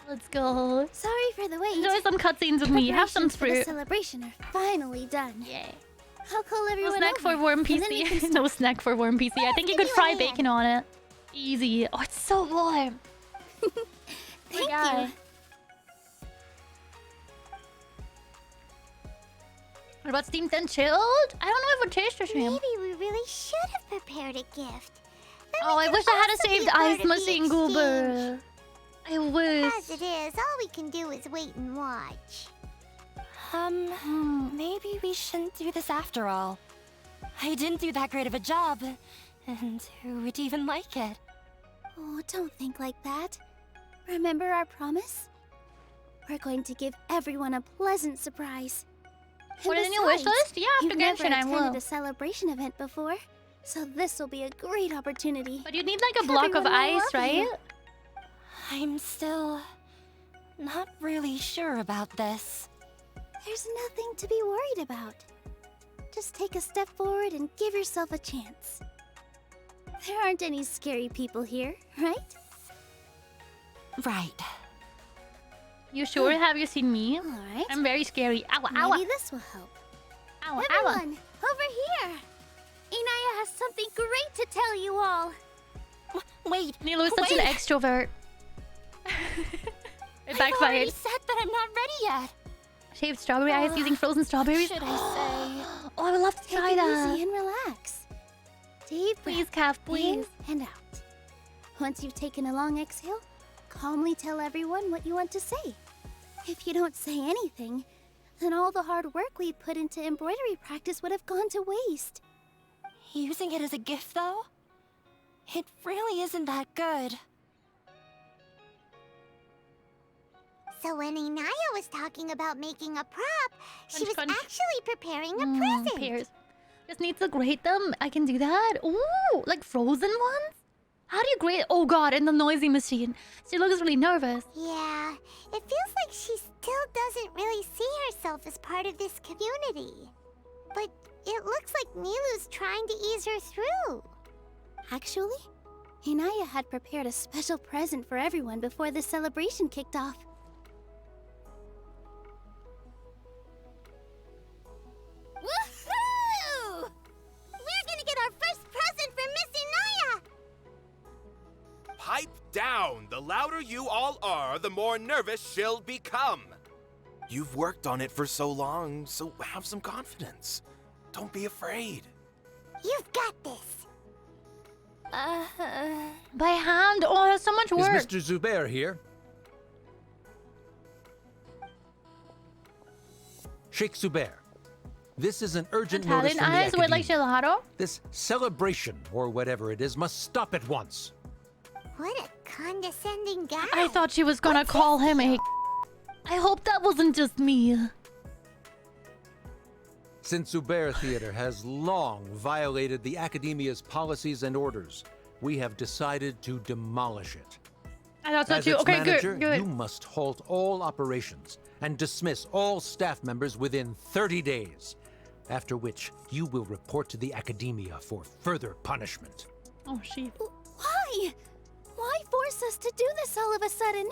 Let's go. Sorry for the wait. Enjoy some cutscenes with me. Have some Preparations for fruit. the celebration are finally done. Yay. I'll call No everyone snack for over, warm and then we PC. can No snack for warm PC. I think you could fry bacon on it. Easy. Oh, it's so warm. Thank guy. you. What about steamed and chilled? I don't know if it tastes the same. Maybe we really should have prepared a gift. Then Oh, we I could wish I had a also be saved part ice of the machine, exchange. Goober. I wish. As it is, all we can do is wait and watch. Maybe we shouldn't do this after all. I didn't do that great of a job, and who would even like it? Oh, don't think like that. Remember our promise? We're going to give everyone a pleasant surprise. Put it in your wish list? Yeah, after you've never Genshin, I attended will. a celebration event before, so this will be a great opportunity. But you need like a block of Everyone will ice, love right? you. I'm still not really sure about this. There's nothing to be worried about. Just take a step forward and give yourself a chance. There aren't any scary people here, right? Right. You sure? Have you seen me? Alright. I'm very scary. Ow, ow, Maybe this will help. ow, ow. Everyone, over here! Inaya has something great to tell you all. Wait, Nilo is such an extrovert. It I've backfired. already said that I'm not ready yet. Shaved strawberry ice using frozen strawberries. Should I say? Oh, I would love to Take try it that. easy and relax. Deep Please, breath Calf, please. in and out. Once you've taken a long exhale, calmly tell everyone what you want to say. If you don't say anything, then all the hard work we put into embroidery practice would have gone to waste. Using it as a gift, though? It really isn't that good. So when Inaya was talking about making a prop, she was Crunch. actually preparing a present. Pears. Just need to grate them. I can do that. Ooh, like frozen ones? How do you grate? Oh god, in the noisy machine. She looks really nervous. Yeah, it feels like she still doesn't really see herself as part of this community. But it looks like Nilu's trying to ease her through. Actually, Inaya had prepared a special present for everyone before the celebration kicked off. Woohoo! We're gonna get our first present from Miss Inaya! Pipe down! The louder you all are, the more nervous she'll become. You've worked on it for so long, so have some confidence. Don't be afraid. You've got this. By hand? Oh, that's so much work. Is Mr. Zubair here? Sheikh Zubair, this is an urgent notice Italian from the eyes with like Academy. gelato? This celebration, or whatever it is, must stop at once. What a condescending guy. I thought she was gonna call him a... I hope that wasn't just me. Since Zubair Theater has long violated the Academia's policies and orders, we have decided to demolish it. I thought so As too. its Okay, manager, good. you must halt all operations and dismiss all staff members within 30 days, after which you will report to the Academia for further punishment. Oh, she. Why? Why force us to do this all of a sudden?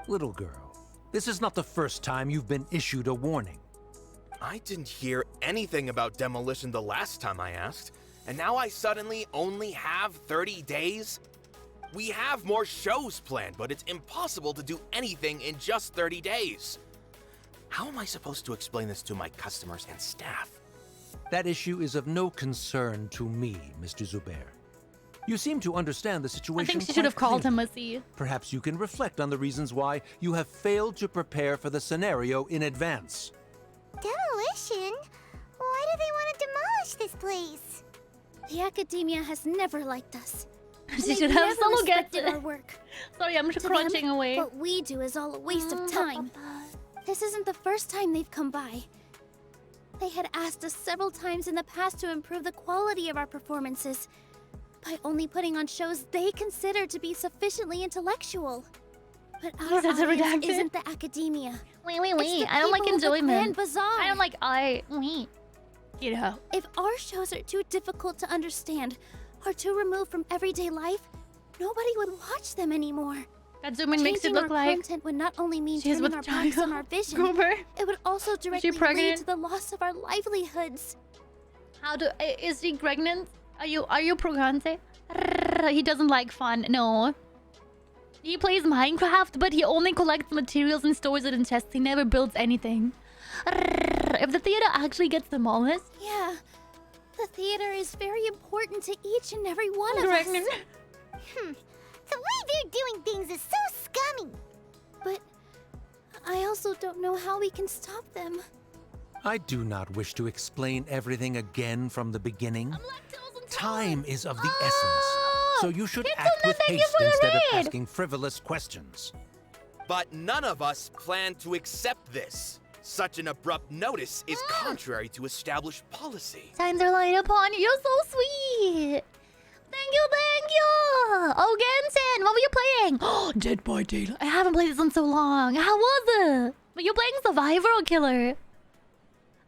Little girl, this is not the first time you've been issued a warning. I didn't hear anything about demolition the last time I asked, and now I suddenly only have 30 days? We have more shows planned, but it's impossible to do anything in just 30 days. How am I supposed to explain this to my customers and staff? That issue is of no concern to me, Mr. Zubair. You seem to understand the situation. I think she should have called him a C. Perhaps you can reflect on the reasons why you have failed to prepare for the scenario in advance. Demolition? Why do they want to demolish this place? The academia has never liked us. She should have solo get our work. Sorry, I'm just To crunching them, away. What we do is all a waste of time. This isn't the first time they've come by. They had asked us several times in the past to improve the quality of our performances by only putting on shows they consider to be sufficiently intellectual. But our That's a audience redacted. isn't the academia. Wait. It's the I don't like people of the enjoyment. Grand Bazaar. I don't like wait. Get out. If our shows are too difficult to understand or too removed from everyday life, nobody would watch them anymore. That zoom-in makes it Changing look our like content would not only mean she's turning with our backs on child. our vision, Goober. it would also directly lead pregnant? to the loss of our livelihoods. Is she pregnant? Are you pregnant? He doesn't like fun. No. He plays Minecraft, but he only collects materials and stores it in chests. He never builds anything. If the theater actually gets demolished, Yeah, the theater is very important to each and every one of us. Pregnant. The way they're doing things is so scummy. But I also don't know how we can stop them. I do not wish to explain everything again from the beginning. Time is of the essence, so you should act with haste instead of asking frivolous questions. But none of us plan to accept this. Such an abrupt notice is contrary to established policy. Signs are light upon you. You're so sweet. Thank you. Oh, Genshin, what were you playing? Oh, Dead by Daylight. I haven't played this in so long. How was it? Were you playing Survivor or Killer?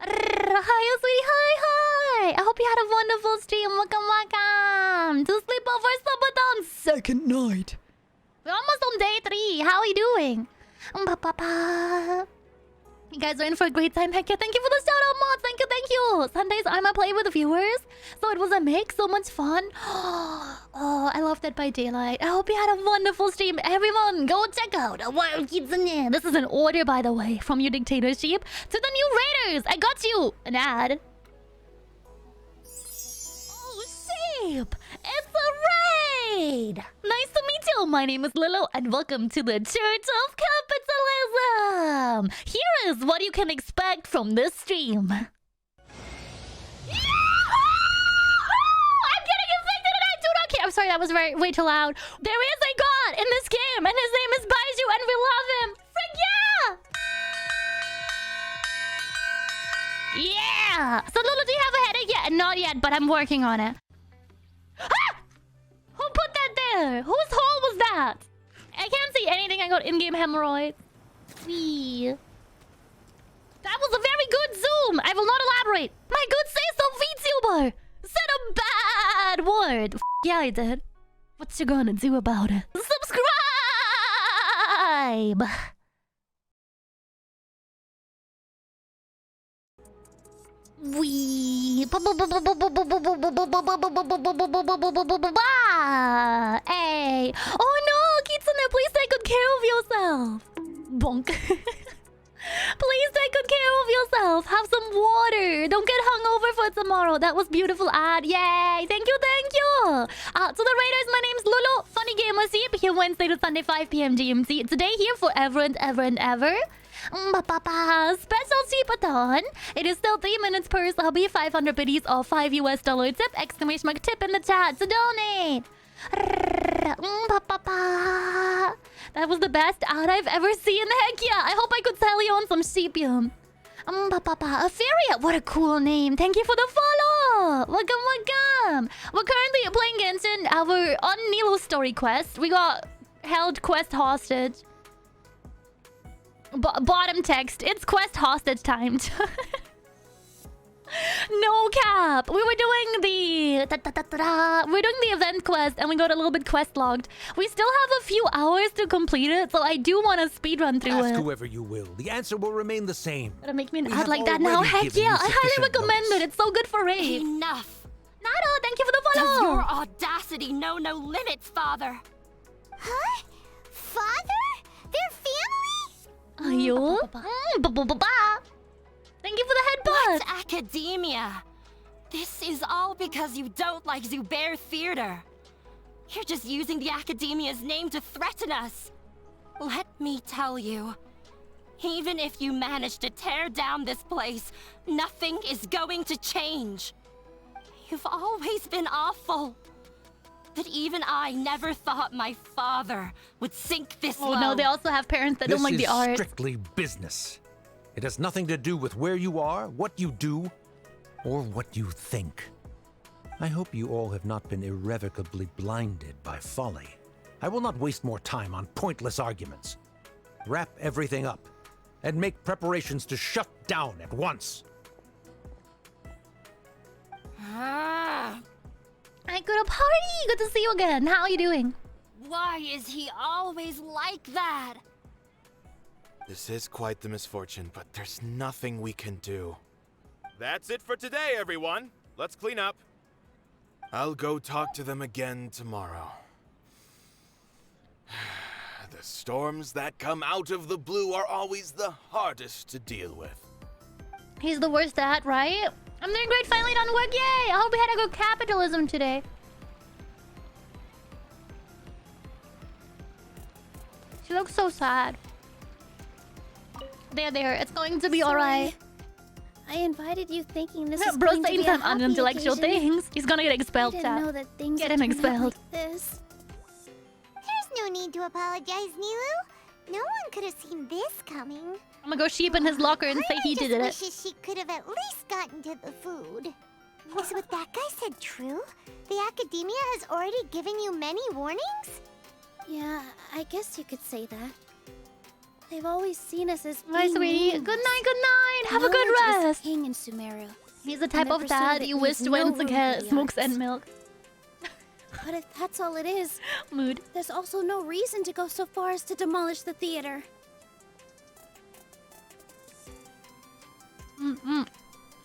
Hi, sweetie. Hi. I hope you had a wonderful stream. Welcome. To Sleepover Sabaton second night. We're almost on day 3. How are you doing? You guys are in for a great time. Heck yeah, thank you for the shout-out mods. Thank you. Sundays I'm a play with the viewers. So it was a mix. So much fun. Oh, I love Dead by Daylight. I hope you had a wonderful stream. Everyone, go check out Wild Kids in there. This is an order, by the way, from your dictatorship to the new raiders. I got you an ad. Oh, sheep. It's a raid. Nice to meet you. My name is Lilo, and welcome to the Church of Capitalism. Here is what you can expect from this stream. I'm getting evicted and I do not care. I'm sorry, that was way too loud. There is a god in this game, and his name is Baiju, and we love him. Frick yeah! Yeah! So, Lulu, do you have a headache yet? Not yet, but I'm working on it. Ah! Who put that there? Whose hole was that? I can't see anything. I got in-game hemorrhoids. Wee. That was a very good zoom. I will not elaborate. My good say-so VTuber said a bad word. Yeah, I did. What you gonna do about it? Subscribe. Wee. Hey. Oh no, Kitsune, please take good care of yourself. Bonk. Please take good care of yourself. Have some water. Don't get hungover for tomorrow. That was beautiful ad. Yay. Thank you. To the Raiders, my name's Lulu. Funny Gamer Sheep. Here Wednesday to Sunday, 5 p.m. GMT. Today here forever and ever and ever. Special Sheepathon. It is still 3 minutes per subby. 500 biddies or $5 US tip. Exclamation mark tip in the chat to donate. That was the best ad I've ever seen. Heck yeah. I hope I could sell you on some sheepium. Aferia, what a cool name. Thank you for the follow. Welcome. We're currently playing Genshin. We're on Nilo's story quest. We got held quest hostage. Bottom text. It's quest hostage time. No cap. We were doing the event quest and we got a little bit quest logged. We still have a few hours to complete it, so I do want to speedrun through Ask it. whoever you will. The answer will remain the same. Gonna make me an We ad have like that now. already Heck given yeah, you I highly sufficient recommend it. It's so good for raid. Enough. Nado, thank you for the follow. Does your audacity know no limits, father? Huh? Father? Their family? Are you? Thank you for the headbutt. What's academia? This is all because you don't like Zubair Theater. You're just using the Academia's name to threaten us. Let me tell you, even if you manage to tear down this place, nothing is going to change. You've always been awful. But even I never thought my father would sink this low. Oh no, they also have parents that don't like the art. This is strictly business. It has nothing to do with where you are, what you do, or what you think. I hope you all have not been irrevocably blinded by folly. I will not waste more time on pointless arguments. Wrap everything up, and make preparations to shut down at once. Ah, I go to party! Good to see you again. How are you doing? why is he always like that? This is quite the misfortune, but there's nothing we can do. That's it for today, everyone. Let's clean up. I'll go talk to them again tomorrow. The storms that come out of the blue are always the hardest to deal with. He's the worst at, right? I'm doing great, finally done work, yay! I hope we had a good capitalism today. She looks so sad. There, it's going to be alright. I invited you thinking this is Bro going to saying be a some happy unintellectual occasion. things. He's gonna get expelled, I didn't chat. know that things Get would him turn out expelled. like this. There's no need to apologize, Nilu. No one could have seen this coming. I'm gonna go sheep in his locker and say he did it. Wishes she could have at least gotten to the food. Is what that guy said true? The Academia has already given you many warnings? Yeah, I guess you could say that. They've always seen us as My being sweetie, mean. good night, good night. Have a good Knowledge is rest. king in Sumeru. He's the type And a of pursuit dad that you leaves wished no went room to for get the smokes arts. and milk. But if that's all it is, mood. There's also no reason to go so far as to demolish the theater.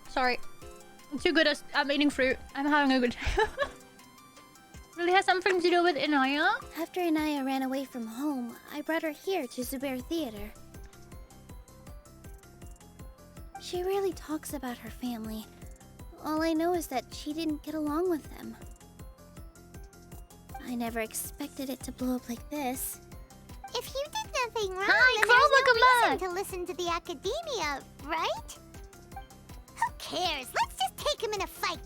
Sorry. I'm too good at eating fruit. I'm having a good time. Really has something to do with Inaya? After Inaya ran away from home, I brought her here to Zubair Theater. She really talks about her family. All I know is that she didn't get along with them. I never expected it to blow up like this. If you did nothing wrong, Hi, then Crow, there's welcome no back. reason to listen to the Academia, right? Who cares? Let's just take him in a fight.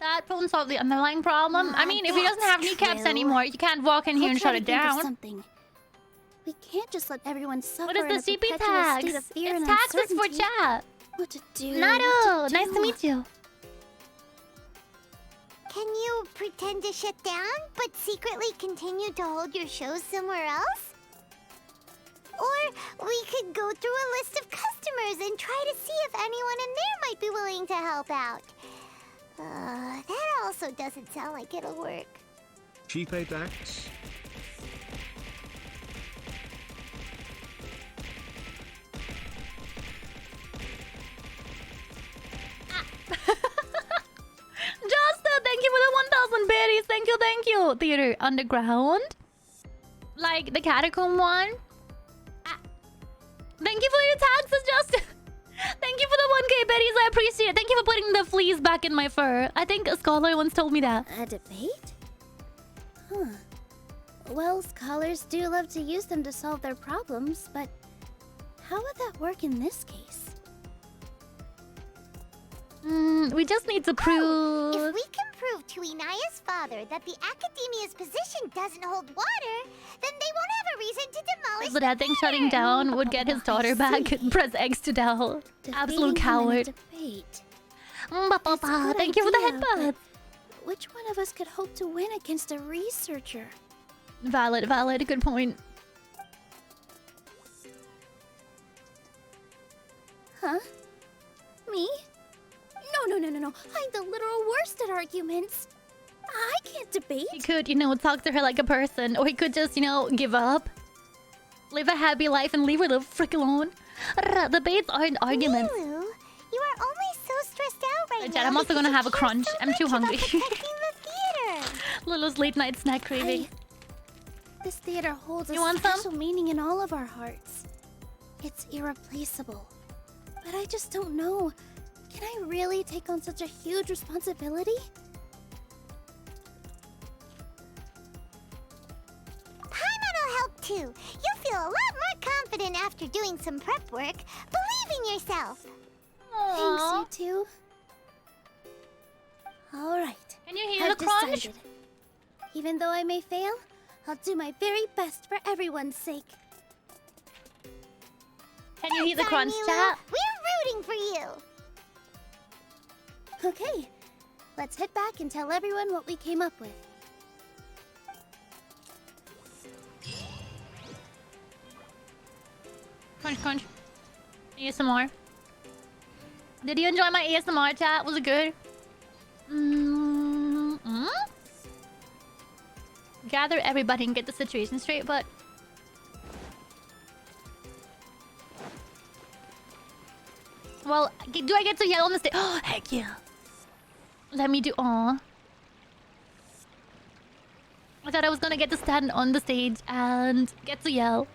That won't solve the underlying problem. I mean, if he doesn't have kneecaps true. anymore, you can't walk in here I'll and try shut to it think of down. something. We can't just let everyone suffer What is in a the CP perpetual tax? state of fear It's and taxes for uncertainty. chat. What to do? Naru, what to nice to do. meet you. Can you pretend to shut down, but secretly continue to hold your shows somewhere else? Or we could go through a list of customers and try to see if anyone in there might be willing to help out. That also doesn't sound like it'll work. Cheap tax. Justin, thank you for the 1,000 biddies. Thank you. Theater Underground. Like the catacomb one. Thank you for your taxes, Justin. Thank you for the 1K biddies. I appreciate it. Thank you for putting the fleas back in my fur. I think a scholar once told me that. A debate? Huh. Well, scholars do love to use them to solve their problems, but how would that work in this case? We just need to prove... If we can prove to Inaya's father that the Academia's position doesn't hold water, then they won't have a reason to demolish So that thing shutting down would get his daughter back. Press X to dial. Absolute coward. Thank you for the headbutt. Which one of us could hope to win against a researcher? Valid. Good point. Huh? Me? No. I'm the literal worst at arguments. I can't debate. He could, talk to her like a person. Or he could just, give up. Live a happy life and leave her the frick alone. Debates aren't arguments. Nilu, you are only so stressed out right Chat, now. I'm also gonna have a because you crunch. care so I'm too much about hungry. protecting the theater. Lulu's late night snack craving. This theater holds a You want some? special meaning in all of our hearts. It's irreplaceable. But I just don't know. Can I really take on such a huge responsibility? too. You'll feel a lot more confident after doing some prep work. Believe in yourself. Thanks, you two. Alright. Can you hear the crunch? Decided. Even though I may fail, I'll do my very best for everyone's sake. Can you hear the crunch, chat? We're rooting for you. Okay, let's head back and tell everyone what we came up with. Crunch, crunch. ASMR. Did you enjoy my ASMR, chat? Was it good? Gather everybody and get the situation straight, but... Well, do I get to yell on the stage? Oh, heck yeah. Let me do... Aw. I thought I was gonna get to stand on the stage and get to yell.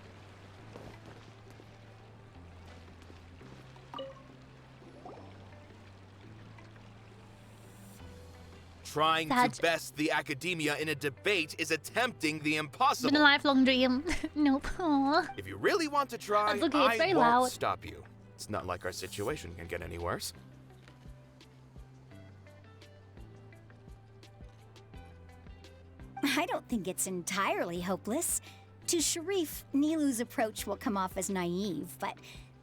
Trying to best the academia in a debate is attempting the impossible. Been a lifelong dream. Nope. Aww. If you really want to try, That's okay, it's very I won't loud. stop you. It's not like our situation can get any worse. I don't think it's entirely hopeless. To Sharif, Nilu's approach will come off as naive, but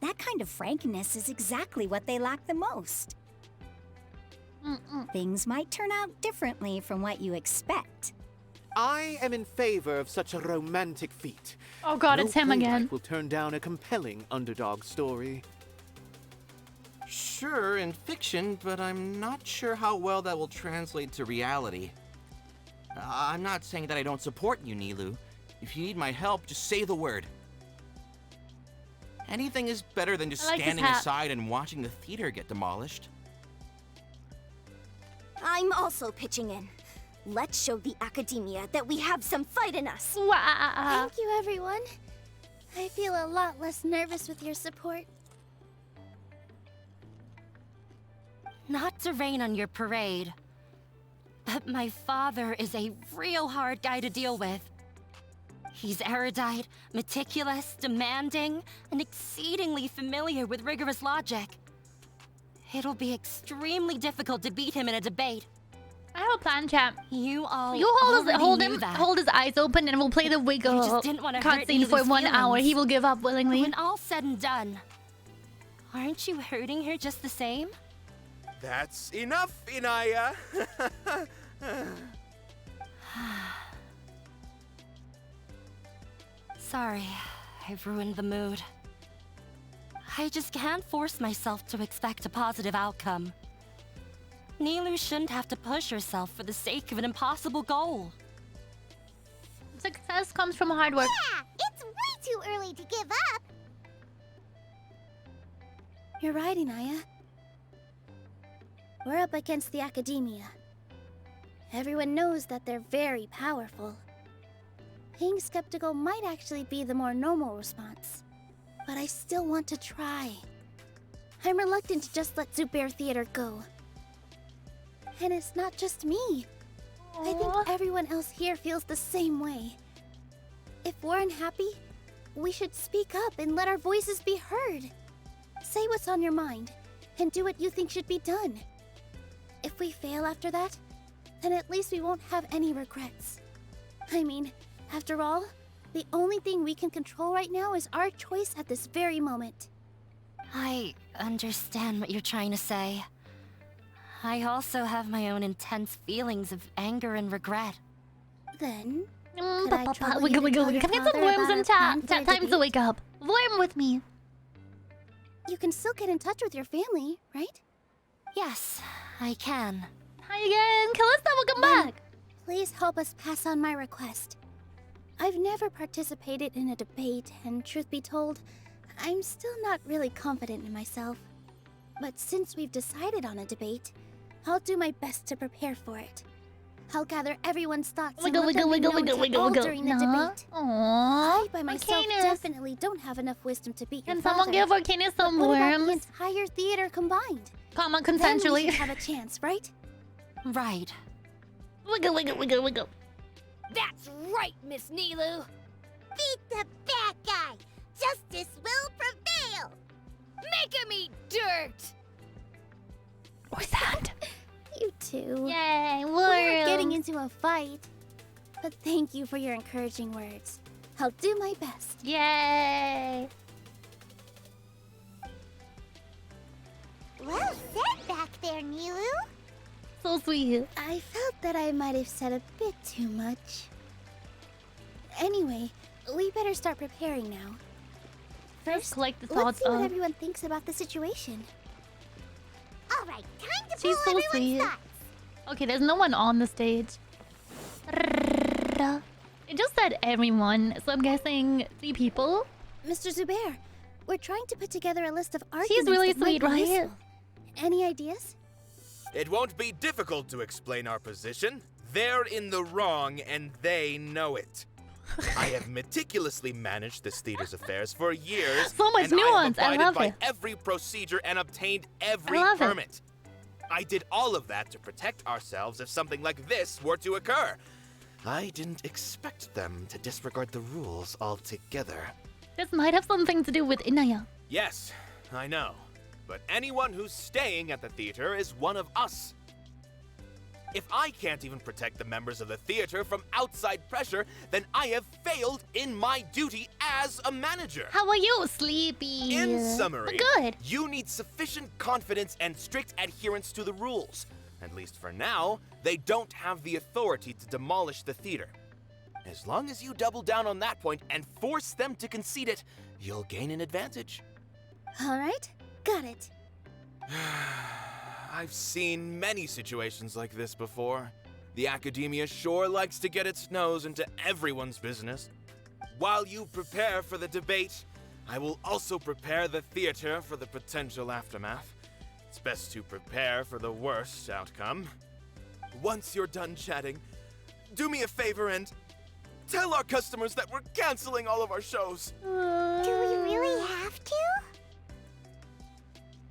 that kind of frankness is exactly what they lack the most. Things might turn out differently from what you expect. I am in favor of such a romantic feat. Oh god, No it's him playwright again. will turn down a compelling underdog story. Sure, in fiction, but I'm not sure how well that will translate to reality. I'm not saying that I don't support you, Nilu. If you need my help, just say the word. Anything is better than just I like this standing hat. aside and watching the theater get demolished. I'm also pitching in. Let's show the academia that we have some fight in us. Thank you, everyone. I feel a lot less nervous with your support. Not to rain on your parade, but my father is a real hard guy to deal with. He's erudite, meticulous, demanding, and exceedingly familiar with rigorous logic. It'll be extremely difficult to beat him in a debate. I have a plan, chat. You all You hold knew that. hold his eyes open, and we'll play the wiggle You just didn't want to hurt cutscene for Nilu's 1 hour. feelings. He will give up willingly. When all said and done, aren't you hurting her just the same? That's enough, Inaya. Sorry, I've ruined the mood. I just can't force myself to expect a positive outcome. Nilu shouldn't have to push herself for the sake of an impossible goal. Success comes from hard work. Yeah, it's way too early to give up. You're right, Inaya. We're up against the academia. Everyone knows that they're very powerful. Being skeptical might actually be the more normal response. But I still want to try. I'm reluctant to just let Zubair Theater go. And it's not just me. I think everyone else here feels the same way. If we're unhappy, we should speak up and let our voices be heard. Say what's on your mind, and do what you think should be done. If we fail after that, then at least we won't have any regrets. I mean, after all, the only thing we can control right now is our choice at this very moment. I understand what you're trying to say. I also have my own intense feelings of anger and regret. Then, Wiggle, wiggle, wiggle. Come get some worms in chat. Chat, time to wake up. Worm with me. You can still get in touch with your family, right? Yes, I can. Hi again. Callista, welcome back. Please help us pass on my request. I've never participated in a debate, and truth be told, I'm still not really confident in myself. But since we've decided on a debate, I'll do my best to prepare for it. I'll gather everyone's thoughts Wiggle, and let wiggle, them be wiggle, known wiggle, to all wiggle. during the Nah. debate. Aww. I, by myself, Arcanus. definitely don't have enough wisdom to beat your Can someone father. give Arcanus some But what about the worms? entire theater combined? Come on, Then we consensually. should have a chance, right? Right. Wiggle, wiggle, wiggle, wiggle. That's right, Miss Nilu. Beat the bad guy! Justice will prevail! Make him eat dirt! What's that? You two. Yay, We're getting into a fight. But thank you for your encouraging words. I'll do my best. Yay! Well said back there, Nilu. So sweet. I felt that I might have said a bit too much. Anyway, we better start preparing now. First, collect the let's thoughts see what of- everyone thinks about the situation. All right, time to She's pull so everyone's sweet. thoughts. Okay, there's no one on the stage. It just said everyone, so I'm guessing 3 people. Mr. Zubair, we're trying to put together a list of arguments. She's really that might sweet, be right? useful. Any ideas? It won't be difficult to explain our position. They're in the wrong, and they know it. I have meticulously managed this theater's affairs for years. So much and nuance. I I have love abided it. by every procedure and obtained every I love it. permit. I did all of that to protect ourselves if something like this were to occur. I didn't expect them to disregard the rules altogether. This might have something to do with Inaya. Yes, I know. But anyone who's staying at the theater is one of us. If I can't even protect the members of the theater from outside pressure, then I have failed in my duty as a manager. How are you, Sleepy? In summary, Good. you need sufficient confidence and strict adherence to the rules. At least for now, they don't have the authority to demolish the theater. As long as you double down on that point and force them to concede it, you'll gain an advantage. All right, got it. I've seen many situations like this before. The academia sure likes to get its nose into everyone's business. While you prepare for the debate, I will also prepare the theater for the potential aftermath. It's best to prepare for the worst outcome. Once you're done chatting, do me a favor and tell our customers that we're canceling all of our shows. Do we really have to?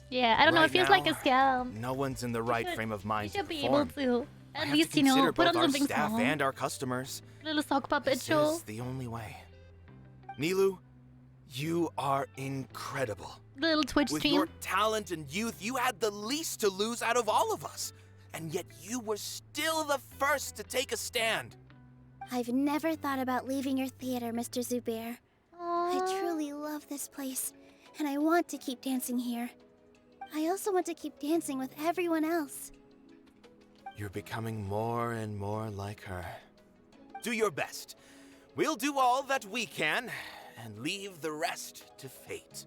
Yeah, I don't know. It Right feels like a now, scam. No one's in the right frame of mind You should to be able perform. to. I At have least, to you know, consider put both on our something staff small. and our customers. Little sock puppet This show. is the only way. Nilu, you are incredible. Little Twitch With stream. your talent and youth, you had the least to lose out of all of us. And yet you were still the first to take a stand. I've never thought about leaving your theater, Mr. Zubair. I truly love this place, and I want to keep dancing here. I also want to keep dancing with everyone else. You're becoming more and more like her. Do your best. We'll do all that we can and leave the rest to fate.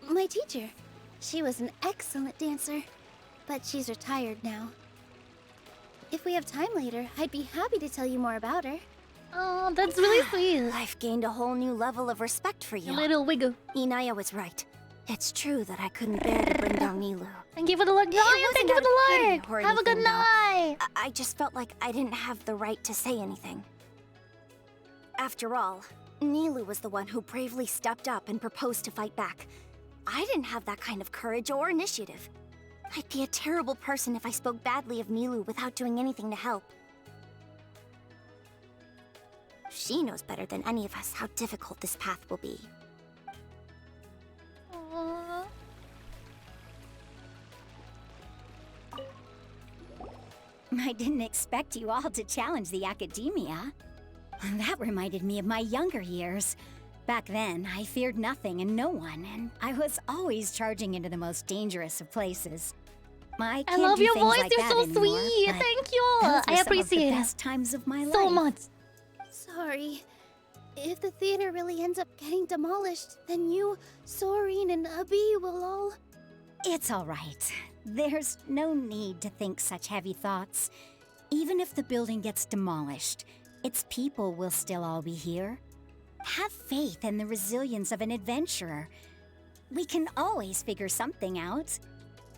My teacher. She was an excellent dancer, but she's retired now. If we have time later, I'd be happy to tell you more about her. Oh, that's really sweet. I've gained a whole new level of respect for you. A little wiggle. Inaya was right. It's true that I couldn't bear to bring down Nilu. Thank you for the luck. Lion, thank you for the luck. Have a good night. I just felt like I didn't have the right to say anything. After all, Nilu was the one who bravely stepped up and proposed to fight back. I didn't have that kind of courage or initiative. I'd be a terrible person if I spoke badly of Nilu without doing anything to help. She knows better than any of us how difficult this path will be. Aww. I didn't expect you all to challenge the academia. That reminded me of my younger years. Back then, I feared nothing and no one, and I was always charging into the most dangerous of places. I can't love do your things voice. like You're that so anymore, sweet. but Thank you. those were I some of appreciate the it best times of my life. so much. Sorry. If the theater really ends up getting demolished, then you, Soren, and Abi will all... It's all right. There's no need to think such heavy thoughts. Even if the building gets demolished, its people will still all be here. Have faith in the resilience of an adventurer. We can always figure something out.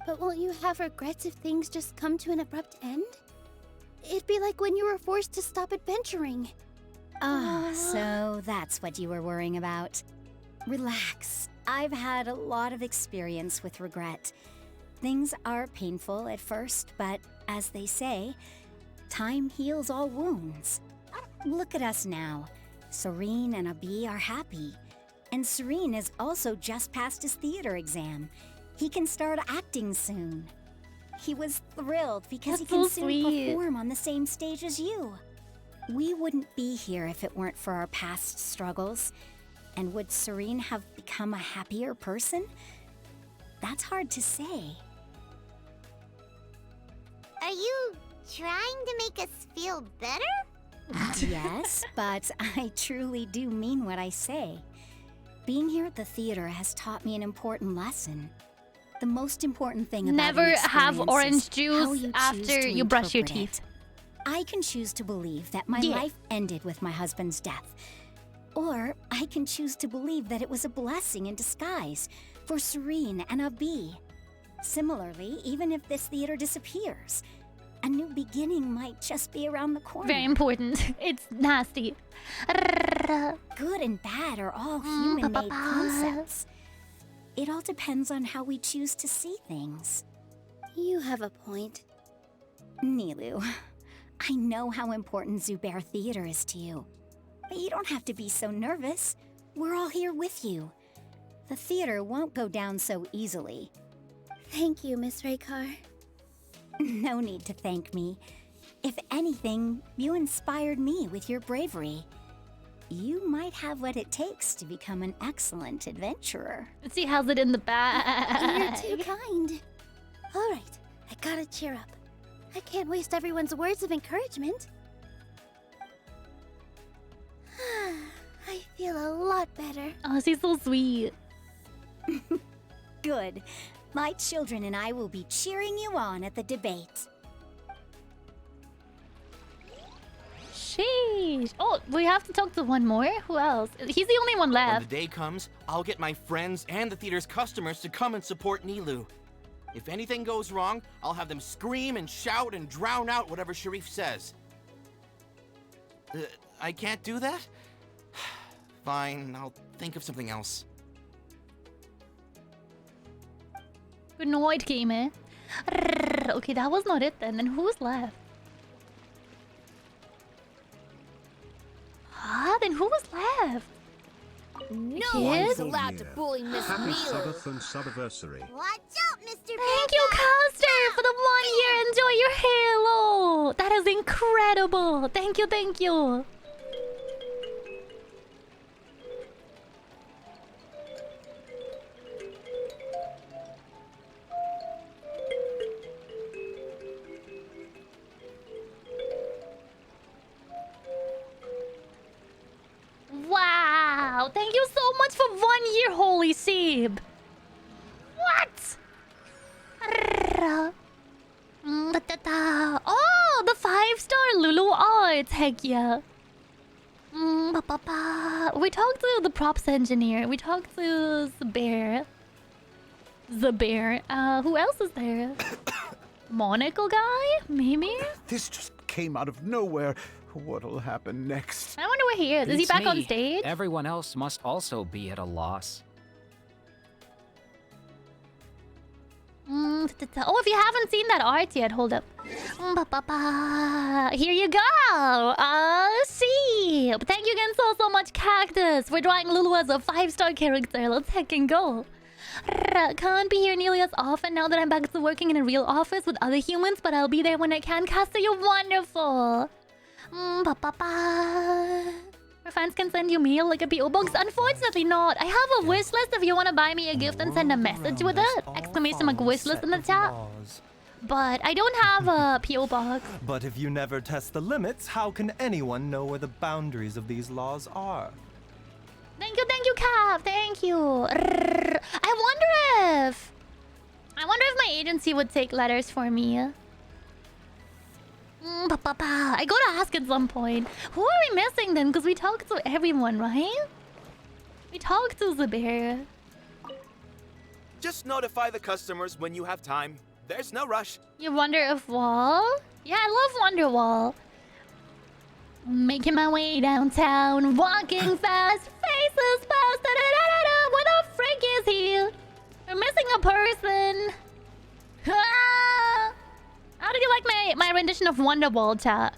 But won't you have regrets if things just come to an abrupt end? It'd be like when you were forced to stop adventuring. Ah, so that's what you were worrying about. Relax. I've had a lot of experience with regret. Things are painful at first, but as they say, time heals all wounds. Look at us now. Serene and Abi are happy. And Serene is also just passed his theater exam. He can start acting soon. He was thrilled because he can soon perform on the same stage as you. We wouldn't be here if it weren't for our past struggles. And would Serene have become a happier person? That's hard to say. Are you trying to make us feel better? Yes, but I truly do mean what I say. Being here at the theater has taught me an important lesson. The most important thing about Never an have experience orange is how juice you after choose to you brush your interpret teeth. it. I can choose to believe that my Yeah. life ended with my husband's death. Or I can choose to believe that it was a blessing in disguise for Serene and Abi. Similarly, even if this theater disappears, a new beginning might just be around the corner. Very important. It's nasty. Good and bad are all human-made concepts. It all depends on how we choose to see things. You have a point. Nilou, I know how important Zubair Theater is to you. But you don't have to be so nervous. We're all here with you. The theater won't go down so easily. Thank you, Miss Raykar. No need to thank me. If anything, you inspired me with your bravery. You might have what it takes to become an excellent adventurer. She has it in the bag. You're too kind. All right, I gotta cheer up. I can't waste everyone's words of encouragement. I feel a lot better. Oh, she's so sweet. Good. My children and I will be cheering you on at the debate. Sheesh. Oh, we have to talk to one more? Who else? He's the only one When left. the day comes, I'll get my friends and the theater's customers to come and support Nilou. If anything goes wrong, I'll have them scream and shout and drown out whatever Sharif says. I can't do that? Fine, I'll think of something else. Good night, gamer. Okay, that was not it then. Then who's left? Ah, then who was left? No Kid? one's allowed to bully Miss Happy Nilou. Sabbath and Subiversary. Watch out, Mr. Thank you, Caster, for the 1 year. Enjoy your halo. That is incredible. Thank you, thank you. Wow, thank you so much for 1 year, holy Seb. What? Oh, the 5-star Lulu Arts, heck yeah. We talked to the props engineer. We talked to the bear. Who else is there? Monocle guy? Maybe? This just came out of nowhere. What'll happen next? I wonder where he is. Is he Beats back on me. stage? Everyone else must also be at a loss. Oh, if you haven't seen that art yet, hold up. Here you go. See. Thank you again so much, Cactus. We're drawing Lulu as a 5-star character. Let's heckin' go. Can't be here nearly as often now that I'm back to working in a real office with other humans, but I'll be there when I can. Caster, you're wonderful. Our fans can send you mail like a P.O. box. Unfortunately not. I have a wish list if you want to buy me a gift and send a message with it. Exclamation mark wish list in the chat. But I don't have a P.O. box. But if you never test the limits, how can anyone know where the boundaries of these laws are? Thank you, Cav. Thank you. I wonder if my agency would take letters for me. I gotta ask at some point. Who are we missing then? Because we talked to everyone, right? We talked to Zubair. Just notify the customers when you have time. There's no rush. You wonder if Wall? Yeah, I love Wonderwall. Making my way downtown, walking fast, faces fast. Where the frick is he? We're missing a person. Ah! I How did you like my rendition of Wonderwall, chat?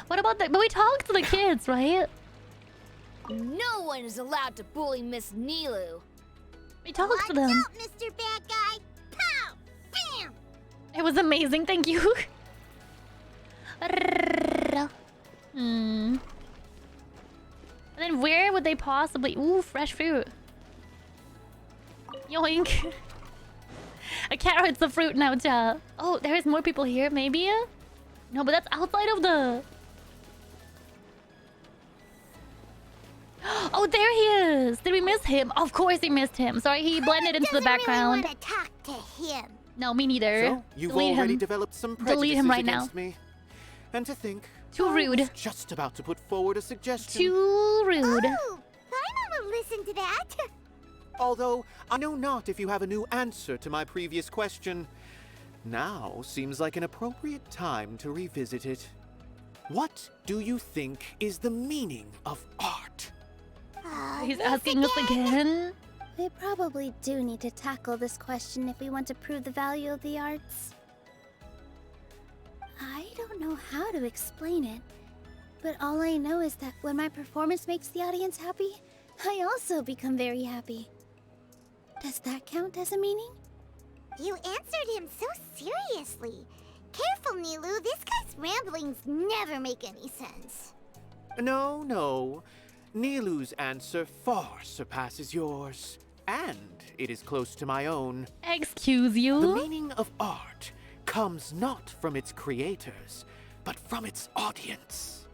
What about the... But we talked to the kids, right? No one is allowed to bully Miss Nilu. We talked to them. Mr. Bad Guy. Pow! Bam! It was amazing, thank you. And then where would they possibly... Ooh, fresh fruit. Yoink. A carrot's a fruit now, chat. Oh, there's more people here, maybe? No, but that's outside of the... Oh, there he is! Did we miss him? Of course we missed him. Sorry, he blended into the background. Really want to talk to him. No, me neither. So, you've Delete already him. developed some Delete prejudices him right now. against me. And to think, Too rude. I was just about to put forward a suggestion. Too rude. Oh, I want to listen to that. Although, I know not if you have a new answer to my previous question. Now seems like an appropriate time to revisit it. What do you think is the meaning of art? He's asking us again. We probably do need to tackle this question if we want to prove the value of the arts. I don't know how to explain it, but all I know is that when my performance makes the audience happy, I also become very happy. Does that count as a meaning? You answered him so seriously. Careful, Nilu. This guy's ramblings never make any sense. No. Nilu's answer far surpasses yours. And it is close to my own. Excuse you? The meaning of art comes not from its creators, but from its audience.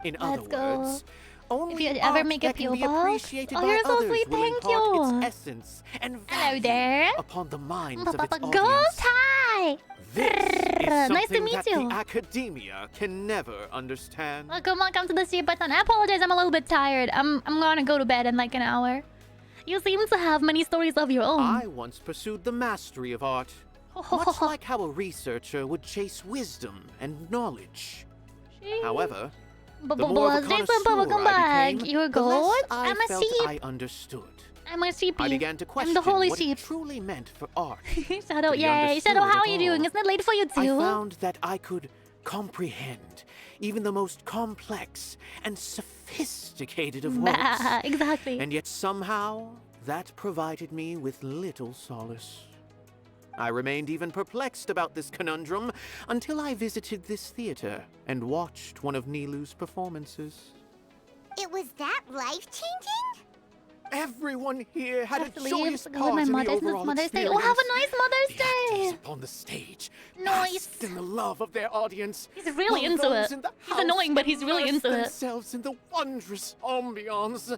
In other words, only if you art ever make a that can be pupa. appreciated Oh, by you're so others sweet, will thank impart you. its essence and Hello value there. upon the minds of its Papa audience. Ghost, hi! This is Nice to something meet that you. the academia can never understand. Welcome to the stream button. I apologize, I'm a little bit tired. I'm gonna go to bed in like an hour. You seem to have many stories of your own. I once pursued the mastery of art, much like how a researcher would chase wisdom and knowledge. However, the more of a connoisseur I became, You're the less gold? I I'm a felt sheep. I understood. I'm a sheepy. I began to question I'm the holy what sheep. it truly meant for art. Shadow, to be yay. understood Shadow, how at are you all. doing? Isn't it late for you too? I found that I could comprehend even the most complex and sophisticated of works. Bah, exactly. And yet somehow, that provided me with little solace. I remained even perplexed about this conundrum until I visited this theater and watched one of Nilu's performances. It was that life-changing? Everyone here had a Actually, joyous go with part my in the Mother's overall Mother's Day. experience. Oh, have a nice Mother's Day. Actors upon the stage, Nice. basked in the love of their audience. He's really while into those it. in the He's house annoying, but he's really immersed into it. themselves in the wondrous ambiance.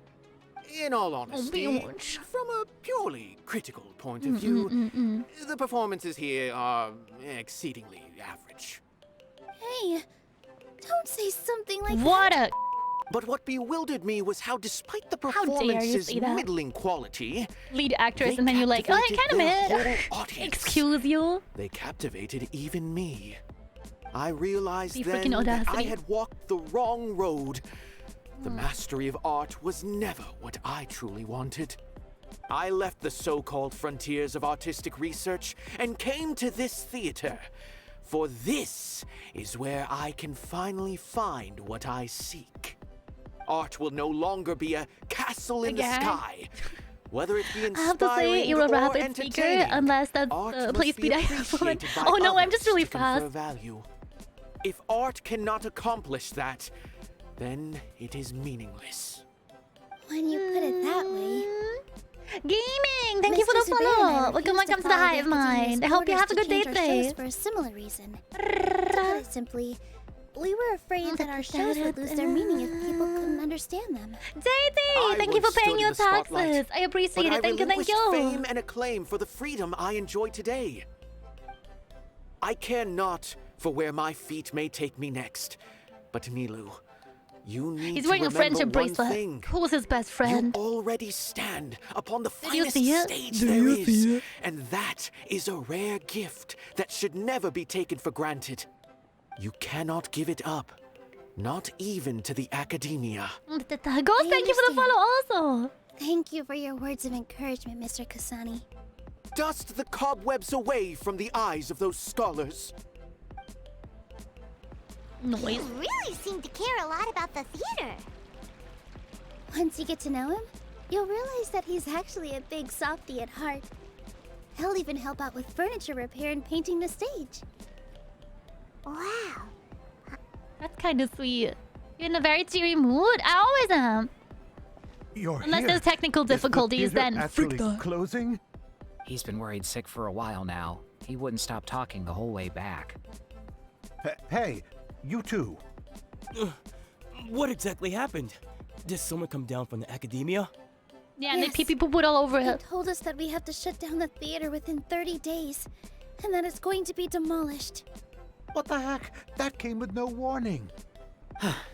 In all honesty, from a purely critical point of view, the performances here are exceedingly average. Hey, don't say something like What that. But what bewildered me was how, despite the How dare you performance's say that? middling quality, Lead actress, they and then you're like, oh, I captivated kind their of whole mid. audience. Excuse you. They captivated even me. I realized The then freaking that I audacity. had walked the wrong road. The mastery of art was never what I truly wanted. I left the so-called frontiers of artistic research and came to this theater. For this is where I can finally find what I seek. Art will no longer be a castle in the Again? sky. Whether it be I have to say, inspiring you're a or rapid speaker, entertaining, unless that's art the must play be speed I have. appreciated by Oh no, I'm others just really to confer fast. value. If art cannot accomplish that, then it is meaningless. When you put it that way. Gaming! Thank you for Mr. the Zubair and I follow! Welcome refused to to the follow Hive Academia's Mind! I hope you orders have a to good day change our shows today! for a similar reason. To put it simply, we were afraid that our shows would lose their meaning if people couldn't understand them. Daisy! Thank you for paying your taxes! I appreciate it, thank you, thank you! Fame and acclaim for the freedom I enjoy today. I care not for where my feet may take me next, but Nilu, you need He's to wearing a remember friendship one bracelet. thing. Who's his best friend? You already stand upon the Did you finest see it? stage Did there you is, see it? and that is a rare gift that should never be taken for granted. You cannot give it up, not even to the academia. Ghost, thank you for the follow also! Thank you for your words of encouragement, Mr. Kasani. dust the cobwebs away from the eyes of those scholars. Noise. You really seem to care a lot about the theater. Once you get to know him, you'll realize that he's actually a big softie at heart. He'll even help out with furniture repair and painting the stage. Wow. That's kind of sweet. You're in a very cheery mood. I always am. Unless there's technical difficulties, then actually closing? He's been worried sick for a while now. He wouldn't stop talking the whole way back. Hey, you two. What exactly happened? Did someone come down from the academia? Yeah, and they pee poo poo all over They it. told us that we have to shut down the theater within 30 days, and that it's going to be demolished. What the heck? That came with no warning.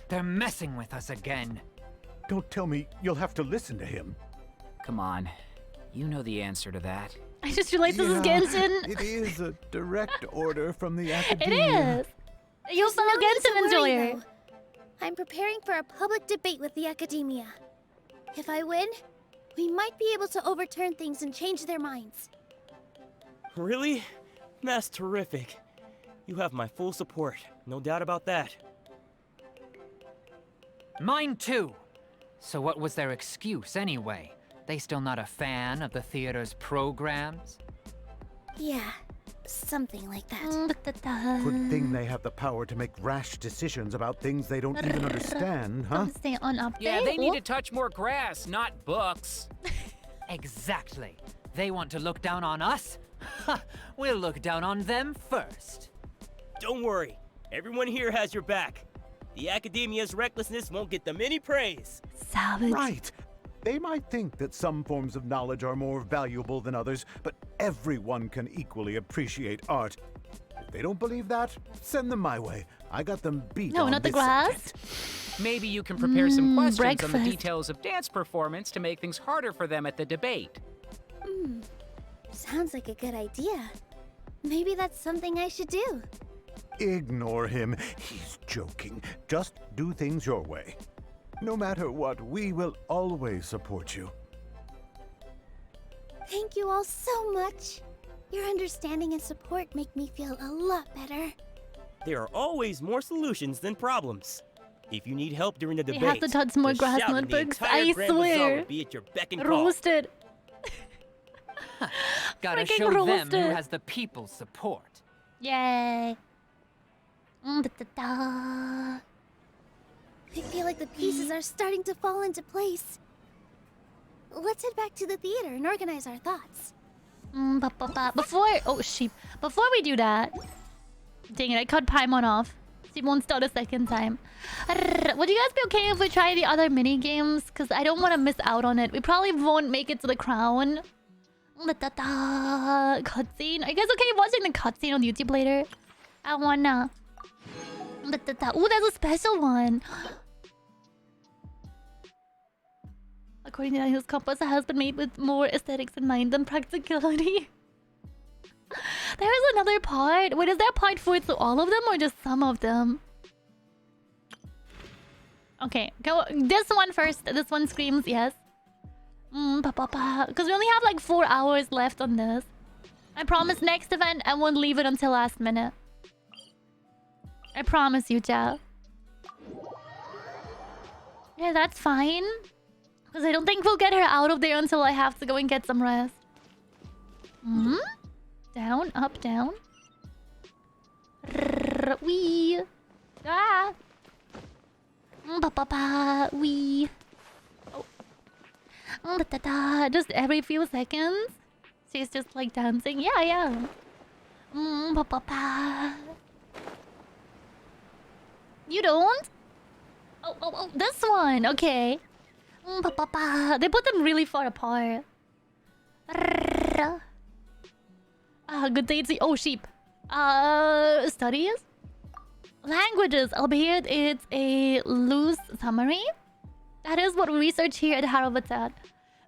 They're messing with us again. Don't tell me you'll have to listen to him. Come on. You know the answer to that. I just realized this is Genshin. It is a direct order from the It academia. is. You'll fellow no need to Genshin worry, enjoyer. though. I'm preparing for a public debate with the academia. If I win, we might be able to overturn things and change their minds. Really? That's terrific. You have my full support, no doubt about that. Mine too. So what was their excuse anyway? They still not a fan of the theater's programs? Yeah, something like that. Good thing they have the power to make rash decisions about things they don't even understand, huh? Don't stay on update. Yeah, they need to touch more grass, not books. Exactly. They want to look down on us? Ha! We'll look down on them first. Don't worry. Everyone here has your back. The academia's recklessness won't get them any praise. Savage. Right. They might think that some forms of knowledge are more valuable than others, but everyone can equally appreciate art. If they don't believe that, send them my way. I got them beat No, on not the this grass. subject. Maybe you can prepare some questions on the breakfast. details of dance performance to make things harder for them at the debate. Sounds like a good idea. Maybe that's something I should do. Ignore him. He's joking. Just do things your way. No matter what, we will always support you. Thank you all so much. Your understanding and support make me feel a lot better. There are always more solutions than problems. If you need help during the They debate, have to touch more just grass shout and the notebooks. entire I Grand Bazaar swear. will be at your beck and call. Roasted. Gotta Freaking show them roasted. who has the people's support. Yay. Da-da-da. I feel like the pieces are starting to fall into place. Let's head back to the theater and organize our thoughts. Before we do that, dang it, I cut Paimon off. She won't start a second time. Would you guys be okay if we try the other mini games? Because I don't want to miss out on it. We probably won't make it to the crown. Cutscene. Are you guys okay watching the cutscene on YouTube later? I wanna. Ooh, there's a special one. According to his compass, has been made with more aesthetics in mind than practicality. There is another part. Wait, is there a part for all of them or just some of them? Okay, go this one first. This one screams yes. Because we only have like 4 hours left on this. I promise next event I won't leave it until last minute. I promise you, Jao. Yeah, that's fine. Because I don't think we'll get her out of there until I have to go and get some rest. Down, up, down. Wee. Ah. Wee. Oh. Just every few seconds. She's just like dancing. Yeah. You don't? Oh, this one. Okay. They put them really far apart. Good day to see. Oh, sheep. Studies? Languages, albeit it's a loose summary. That is what we research here at Harabatat.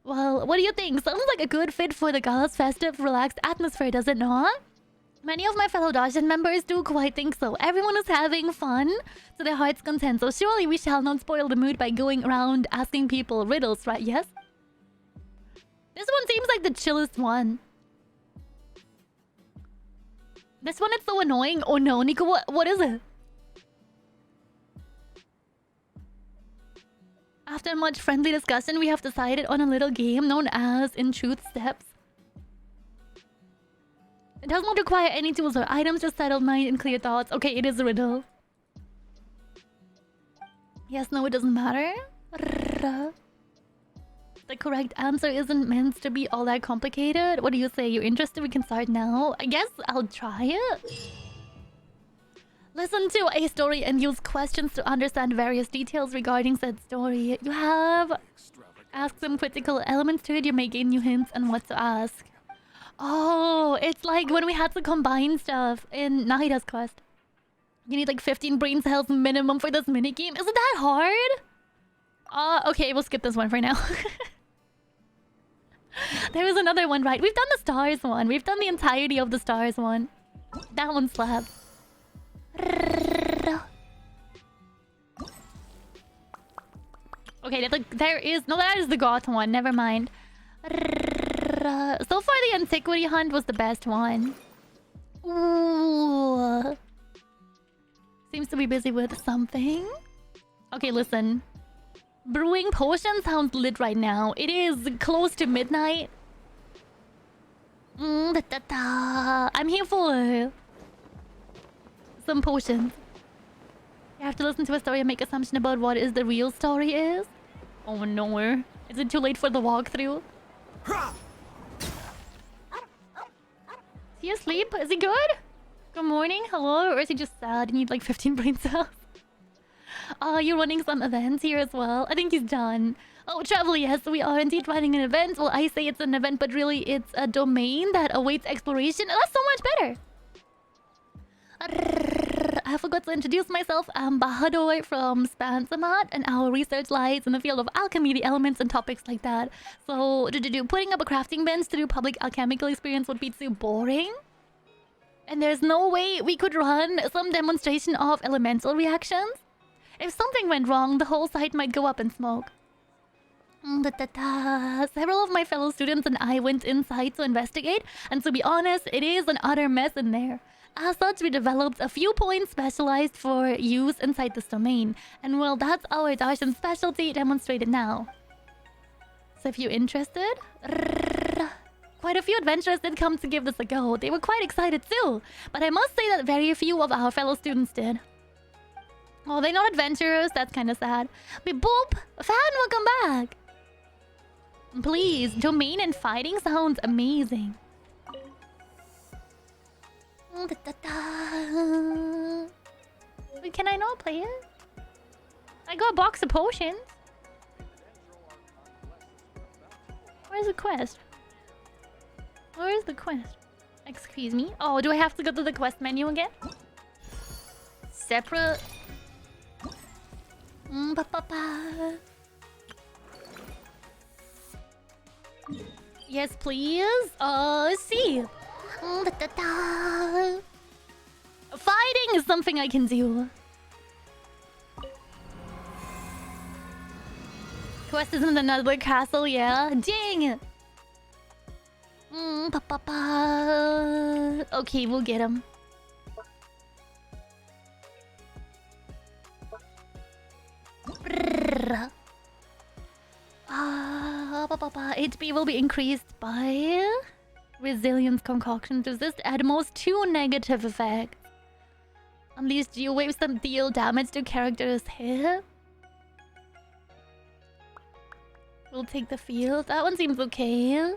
Well, what do you think? Sounds like a good fit for the gala's festive, relaxed atmosphere, does it not? Many of my fellow Dajin members do quite think so. Everyone is having fun to their heart's content, so surely we shall not spoil the mood by going around asking people riddles, right? Yes? This one seems like the chillest one. This one is so annoying. Oh no, Nico, what is it? After much friendly discussion, we have decided on a little game known as In Truth Steps. It does not require any tools or items, just settled mind and clear thoughts. Okay, it is a riddle. Yes, no, it doesn't matter. The correct answer isn't meant to be all that complicated. What do you say? You're interested? We can start now. I guess I'll try it. Listen to a story and use questions to understand various details regarding said story. You have asked some critical elements to it. You may gain new hints on what to ask. Oh, it's like when we had to combine stuff in Nahida's quest. You need like 15 brain cells minimum for this minigame. Isn't that hard? Okay, we'll skip this one for now. There was another one, right? We've done the stars one. We've done the entirety of the stars one. That one slaps. Okay, there is... No, that is the goth one. Never mind. So far, the antiquity hunt was the best one. Ooh. Seems to be busy with something. Okay, listen. Brewing potion sounds lit right now. It is close to midnight. I'm here for some potions. You have to listen to a story and make assumption about what is the real story is. Oh no. Is it too late for the walkthrough? Is he asleep? Is he good? Good morning, hello? Or is he just sad? You need like 15 brain cells. You're running some events here as well. I think he's done. Oh, travel, yes, we are indeed running an event. Well, I say it's an event, but really it's a domain that awaits exploration. And that's so much better. I forgot to introduce myself. I'm Bahadur from Spansamat, and our research lies in the field of alchemy, the elements, and topics like that. So, putting up a crafting bench to do public alchemical experience would be too boring. And there's no way we could run some demonstration of elemental reactions. If something went wrong, the whole site might go up in smoke. Several of my fellow students and I went inside to investigate, and to be honest, it is an utter mess in there. As such, we developed a few points specialized for use inside this domain. And well, that's our Darshan specialty demonstrated now. So if you're interested... Quite a few adventurers did come to give this a go. They were quite excited too. But I must say that very few of our fellow students did. Oh, they're not adventurers? That's kind of sad. But Boop! Fan, welcome back! Please, domain and fighting sounds amazing. Wait, can I not play it? I got a box of potions. Where's the quest? Where's the quest? Excuse me? Oh, do I have to go to the quest menu again? Separate... Yes, please. See. Fighting is something I can do. Quest is in another castle, yeah. Dang. Okay, we'll get him. HP will be increased by resilience concoction. Resist at most 2 negative effects. Unleash geowaves that deal damage to characters hit. We'll take the field. That one seems okay.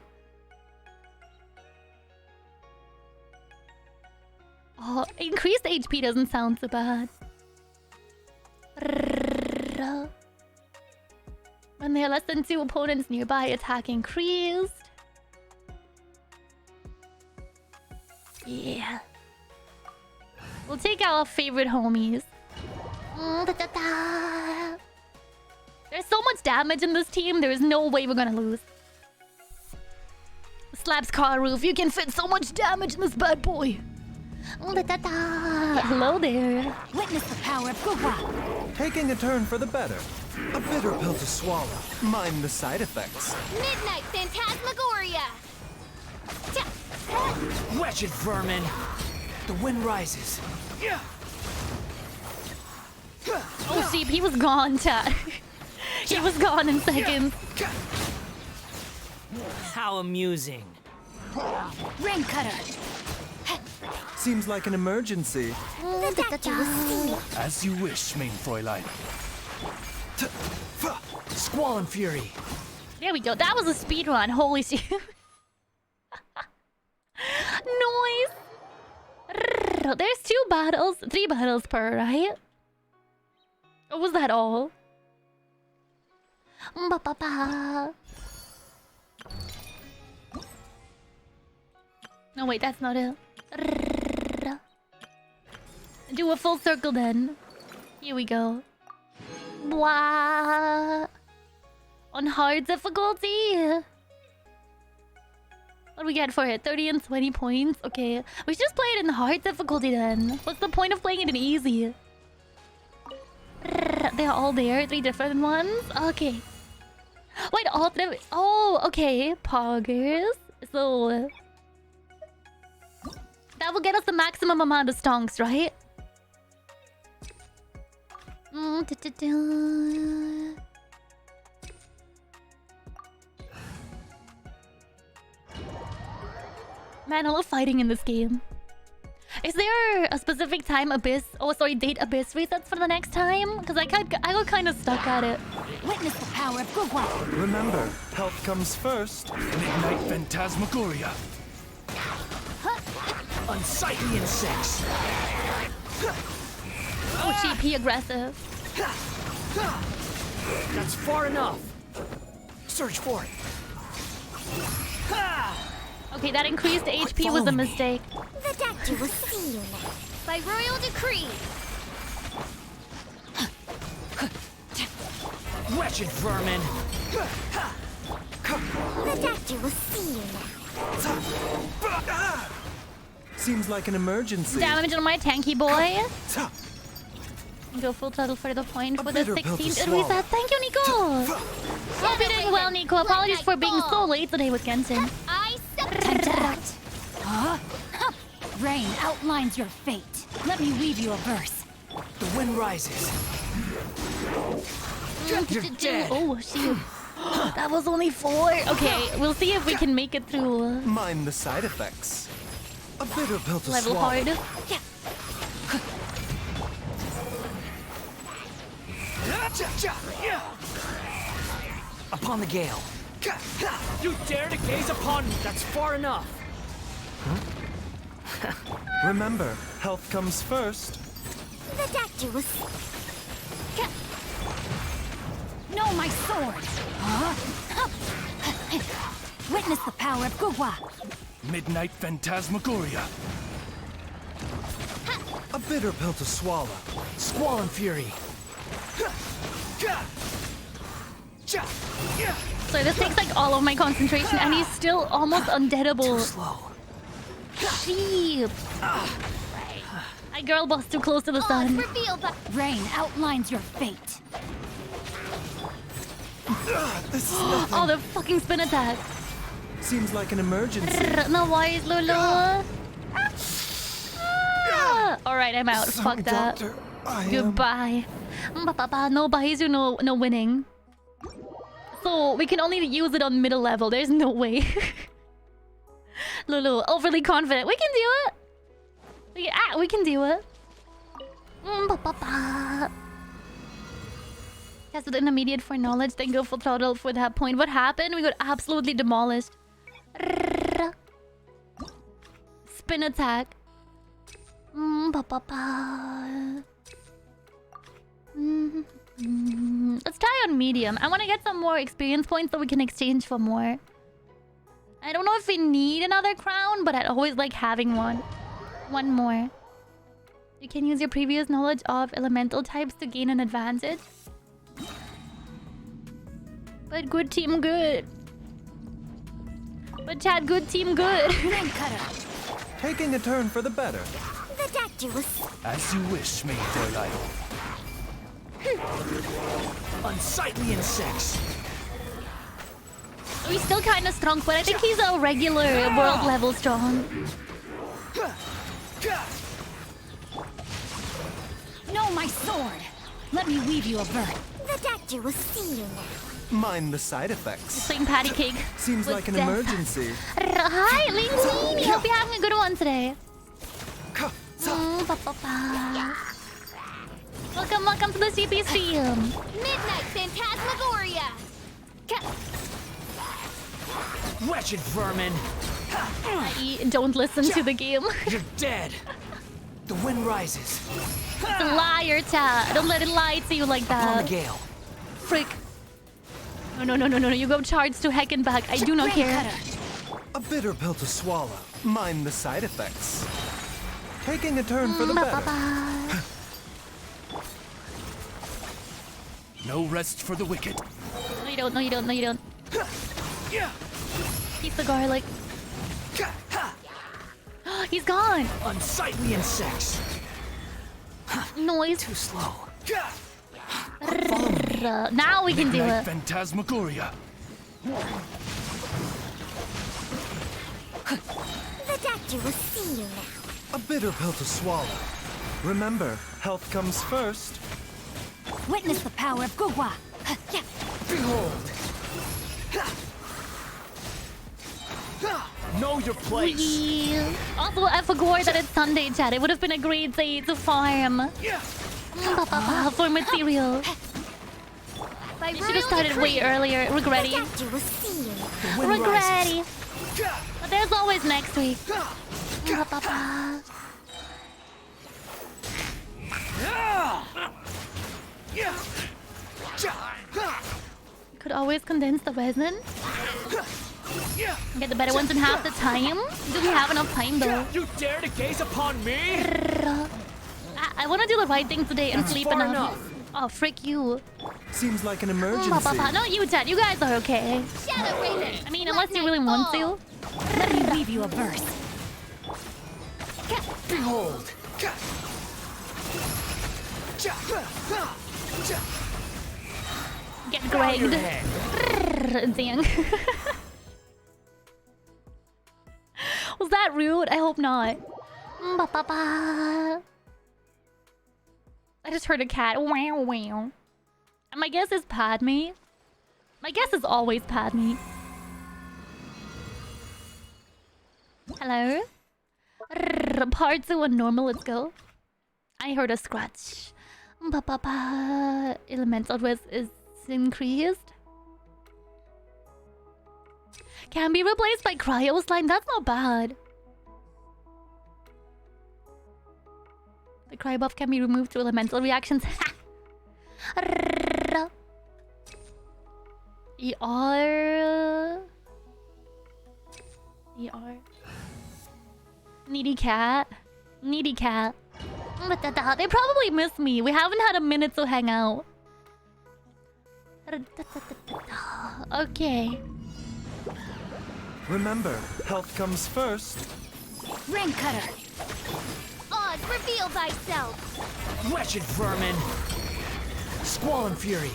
Oh, increased HP doesn't sound so bad. When there are less than 2 opponents nearby, attack increased. Yeah. We'll take our favorite homies. There's so much damage in this team, there is no way we're gonna lose. Slaps car roof, you can fit so much damage in this bad boy. Hello there. Witness the power of Guga. Taking a turn for the better. A bitter pill to swallow. Mind the side effects. Midnight Phantasmagoria. Wretched vermin! The wind rises. Oh, sheep, he was gone, chat. He was gone in seconds. How amusing. Rain cutter. Seems like an emergency. As you wish, main Fräulein. Squall and Fury. There we go. That was a speed run. Holy shit. Noise. There's 3 battles per, right? Or was that all? No, wait, that's not it. Do a full circle then. Here we go. Blah. On hard difficulty. What do we get for it? 30 and 20 points? Okay. We should just play it in hard difficulty then. What's the point of playing it in easy? They're all there. 3 different ones? Okay. Wait, all 3... Oh, okay. Poggers. So... that will get us the maximum amount of stonks, right? Man, I love fighting in this game. Is there a specific time Abyss... oh, sorry, date Abyss resets for the next time? Because I got kind of stuck at it. Witness the power of Gugwa. Remember, health comes first. Midnight Phantasmagoria. Unsightly insects. Oh, GP aggressive. That's far enough. Search for it. Okay, that increased HP was a mistake. The doctor will see you now. By royal decree. Wretched vermin. The doctor will see you now. Seems like an emergency. Damage on my tanky boy. Go full throttle for the point for the 16th reset. Thank you, Nico. Hope you're doing well, Nico. Apologies for being so late today with Genshin. Time to act. Rain outlines your fate. Let me weave you a verse. The wind rises. You're dead. Oh, shoot. That was only 4. Okay, we'll see if we can make it through. Mind the side effects. A bitter pill to level swallow. hard. Upon the gale. You dare to gaze upon me? That's far enough. Remember, health comes first. The doctor was... No, my sword! Witness the power of Gugwa. Midnight Phantasmagoria. A bitter pill to swallow. Squall and Fury. So this takes like all of my concentration and he's still almost undeadable. Too slow. Sheep. I girl boss too close to the sun. Rain outlines your fate. This is nothing. Oh, the fucking spin attack. Seems like an emergency. No worries, Lulu. Alright, I'm out. Fuck that. Doctor, Goodbye. No Baizu, no winning. So we can only use it on middle level. There's no way. Lulu, overly confident. We can do it. We can do it. Cast with intermediate for knowledge, then go full throttle for that point. What happened? We got absolutely demolished. Spin attack. Let's try on medium. I want to get some more experience points so we can exchange for more. I don't know if we need another crown, but I'd always like having one. One more. You can use your previous knowledge of elemental types to gain an advantage. But good team good. But chat, good team good. Taking a turn for the better. The doctor was... As you wish, main Fräulein. Unsightly insects. He's still kind of strong, but I think he's a regular world level strong. my sword! Let me weave you a verse. The doctor will see you now. Mind the side effects. Playing patty cake. Seems with like an death. emergency. Hi, Linguini. Hope you're having a good one today. Welcome to the CP stream. Midnight Phantasmagoria! Wretched vermin! Don't listen to the game. You're dead! The wind rises. It's a liar, chat. Don't let it lie to you like that. Upon the gale. Frick. No. You go charge to heck and back. I do not care. A bitter pill to swallow. Mind the side effects. Taking a turn for the better. No rest for the wicked. No, you don't. He's the garlic. He's gone. Unsightly insects. Noise. Too slow. Now we can do Midnight it. Phantasmagoria. The doctor will see you now. A bitter pill to swallow. Remember, health comes first. Witness the power of Gugwa. Behold. Know your place. Also, I forgot that it's Sunday, chat. It would have been a great day to farm. For material. I should have started way earlier. Regretty. Regretty. But there's always next week. Could always condense the resin. Get the better ones in half the time. Do we have enough time though? You dare to gaze upon me? I want to do the right thing today and sleep enough. Oh, frick you. Seems like an emergency. No, you, Ted. You guys are okay. Shadow Raven! I mean, unless you really want to. Let me weave you a verse. Behold. Get Gregged. Dang. Was that rude? I hope not. I just heard a cat. Wow, wow. And my guess is Padme. My guess is always Padme. Hello? Part 2 on normal, let's go. I heard a scratch. Elemental risk is increased. Can be replaced by cryo slime. That's not bad. The cryo buff can be removed through elemental reactions. ER. Needy cat. Needy cat. They probably miss me. We haven't had a minute to hang out. Okay. Remember, health comes first. Ring cutter. Oz, reveal thyself. Wretched vermin. Squall and fury.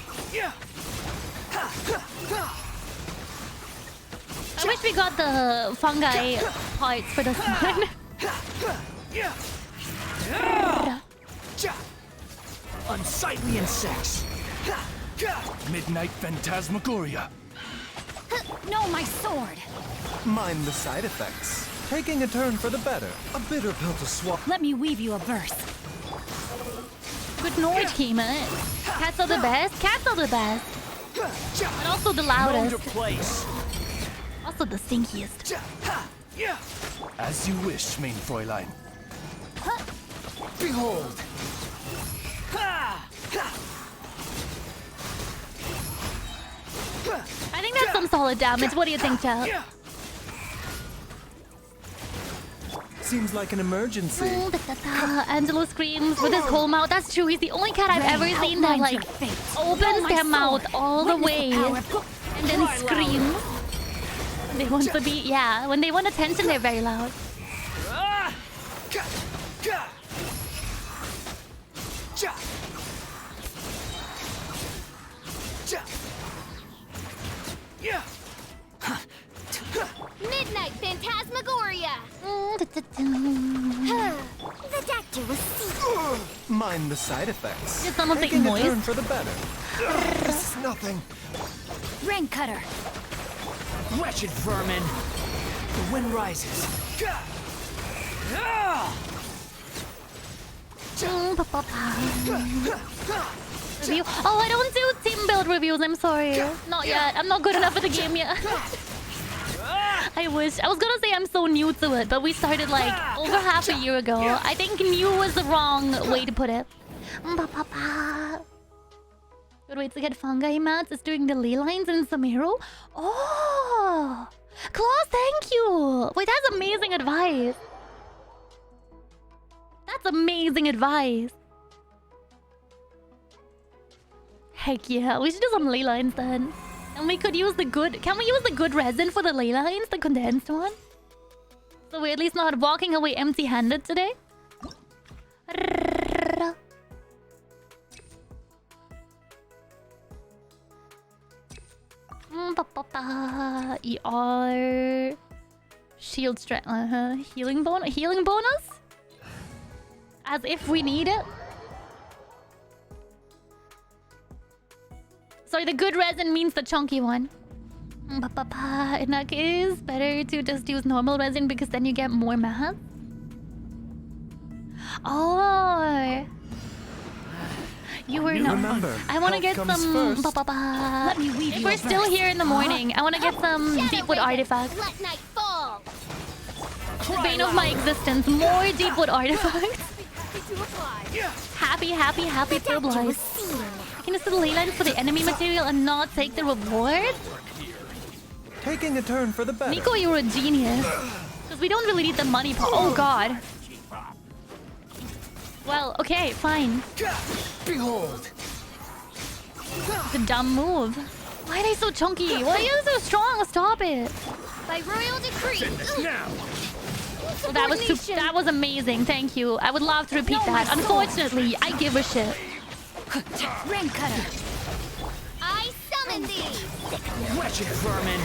I wish we got the fungi parts for this one. Unsightly insects. Midnight Phantasmagoria. No, my sword. Mind the side effects. Taking a turn for the better. A bitter pill to swallow. Let me weave you a verse. Good noise, Kima. Cats are the best. Cats are the best. But also the Know loudest. your place. Also the stinkiest. As you wish, main Fräulein. Behold. I think that's some solid damage. What do you think, child? Seems like an emergency. Angelo screams with his whole mouth. That's true. He's the only cat I've ever seen that like opens their mouth all the way and then screams. They want to be, yeah. When they want attention, they're very loud. Midnight Phantasmagoria! The doctor was Mind the side effects. Did someone say Taking a moist? turn for the better. This is nothing. Rain Cutter. Wretched vermin! The wind rises. Review. Oh, I don't do team build reviews. I'm sorry. Not yet. I'm not good enough for the game yet. I wish. I was gonna say I'm so new to it, but we started like over half a year ago. I think new was the wrong way to put it. Good way to get fungi mats is doing the ley lines in Samiro. Oh, Claus, thank you. Wait, that's amazing advice. That's amazing advice. Heck yeah, we should do some ley lines then. And we could use the good... Can we use the good resin for the ley lines? The condensed one? So we're at least not walking away empty-handed today? ER... Shield strength... Healing bonus? Healing bonus? As if we need it? Sorry, the good resin means the chunky one. In that case, better to just use normal resin because then you get more math. Oh. You were not. Remember, I want to get some... Let me weave if we're still here in the morning, I want to get some Deepwood artifacts. Let night fall! The bane of my existence. More Deepwood artifacts. Happy for blood. I can just do the ley lines for the enemy material and not take the reward? Taking a turn for the better. Nico, you're a genius. Because we don't really need the money part. Oh god. Well, okay, fine. Behold. It's a dumb move. Why are they so chunky? Why are you so strong? Stop it. By royal decree. Well, that was amazing. Thank you. I would love to repeat that. Unfortunately, I give a shit. Rain Cutter. I summon thee. Wretched vermin.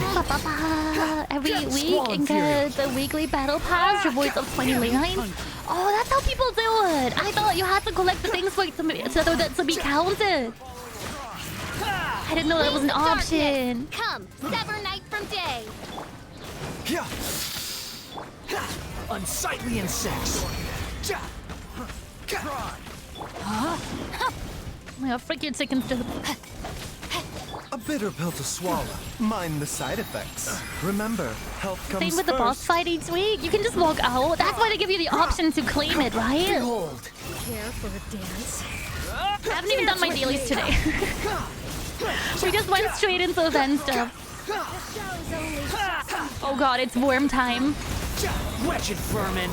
Every week and get the weekly battle pass rewards of 20 ley lines. Oh, that's how people do it. I thought you had to collect the things for it to be counted. I didn't know that was an option. Come, sever night from day. Unsightly insects. Oh my god, frick your chickens to A bitter pill to swallow. Mind the side effects. Remember, health comes Same with the boss fight each week. You can just walk out. That's why they give you the option to claim it, right? Behold. Care for a dance? I haven't even done my dailies today. We just went straight into event stuff. Oh god, it's worm time. Wretched vermin.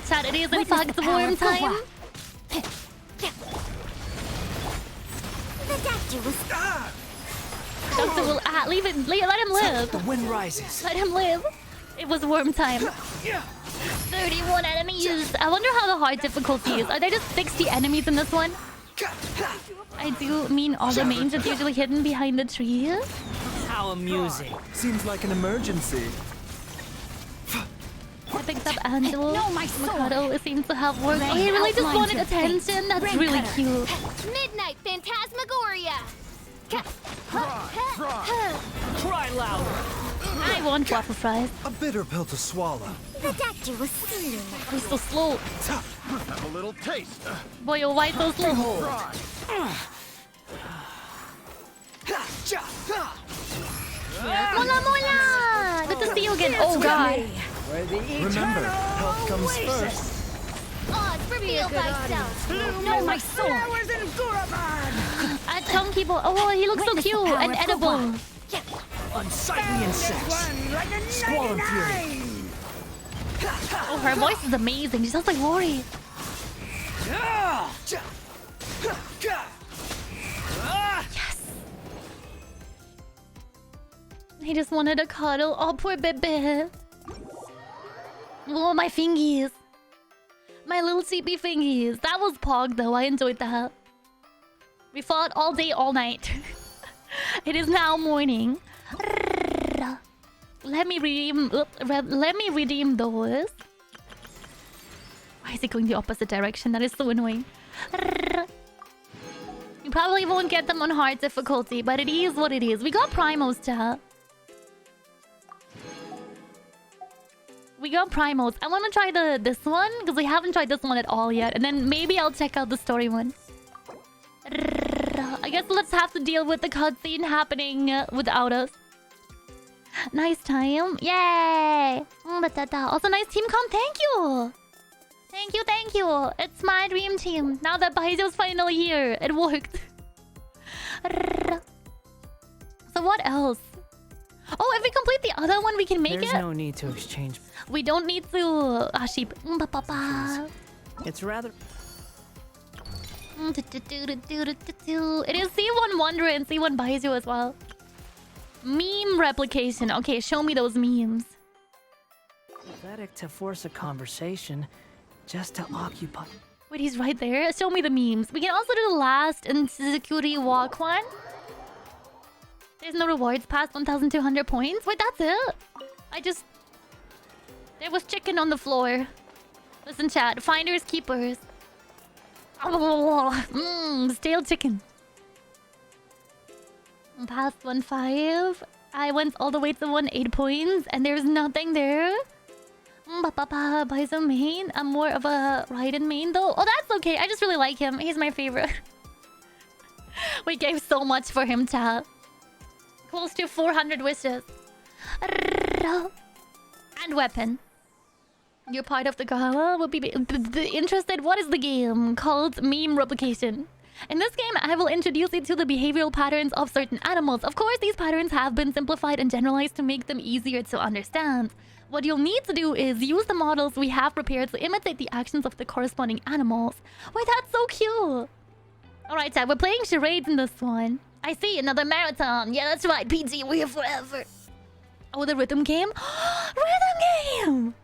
Chat, it is in fact worm time. The doctor was... Doctor will let him live. The wind rises. Let him live. It was worm time. 31 enemies. I wonder how the hard difficulty is. Are there just 60 enemies in this one? I do mean all the mains that's usually hidden behind the trees. How amusing. Seems like an emergency. I picked up Angelo. Mikado seems to have work. Oh, he really just wanted attention. That's really cute. Midnight Phantasmagoria. Cry louder. I want waffle fries. A bitter pill to swallow. The doctor was singing. He's so slow. Have a little taste. Boy, oh, why so slow? Mola mola! Good to see you again. Oh god. Remember, health comes first. Odds, reveal thyself. No, my sword. A chunky boy. Oh, he looks so cute and edible. Unsightly insects. Squall and fury. Oh, her voice is amazing. She sounds like Rory. Yes. He just wanted a cuddle. Oh, poor baby. Oh, my fingies. My little sleepy fingies. That was Pog, though. I enjoyed that. We fought all day, all night. It is now morning. Let me redeem. Let me redeem those. Why is it going the opposite direction? That is so annoying. You probably won't get them on hard difficulty, but it is what it is. We got primos, chat. We got primos. I want to try this one because we haven't tried this one at all yet, and then maybe I'll check out the story one. I guess let's have to deal with the cutscene happening without us. Nice time. Yay! Also, nice team comp. Thank you! Thank you, thank you. It's my dream team. Now that Baizo's finally here, it worked. So what else? Oh, if we complete the other one, we can make it? There's no need to exchange. We don't need to... sheep. It's rather... It is C1 Wonder and C1 Baizu as well. Meme replication. Okay, show me those memes. pathetic to force a conversation just to occupy. Wait, he's right there. Show me the memes. We can also do the last insecurity walk one. There's no rewards past 1,200 points. Wait, that's it? There was chicken on the floor. Listen, chat. Finders, keepers. Stale chicken. Past 1.5. I went all the way to 1.8 points, and there's nothing there. Buy some main. I'm more of a Raiden main, though. Oh, that's okay. I just really like him. He's my favorite. We gave so much for him, chat. Close to 400 wishes. And weapon. You're part of the Gawa. Will be interested. What is the game called? Meme replication. In this game, I will introduce you to the behavioral patterns of certain animals. Of course, these patterns have been simplified and generalized to make them easier to understand. What you'll need to do is use the models we have prepared to imitate the actions of the corresponding animals. Wait, that's so cute! Alright, chat, we're playing charades in this one. I see, another marathon. Yeah, that's right, PG, we're here forever. Oh, the rhythm game? Rhythm game!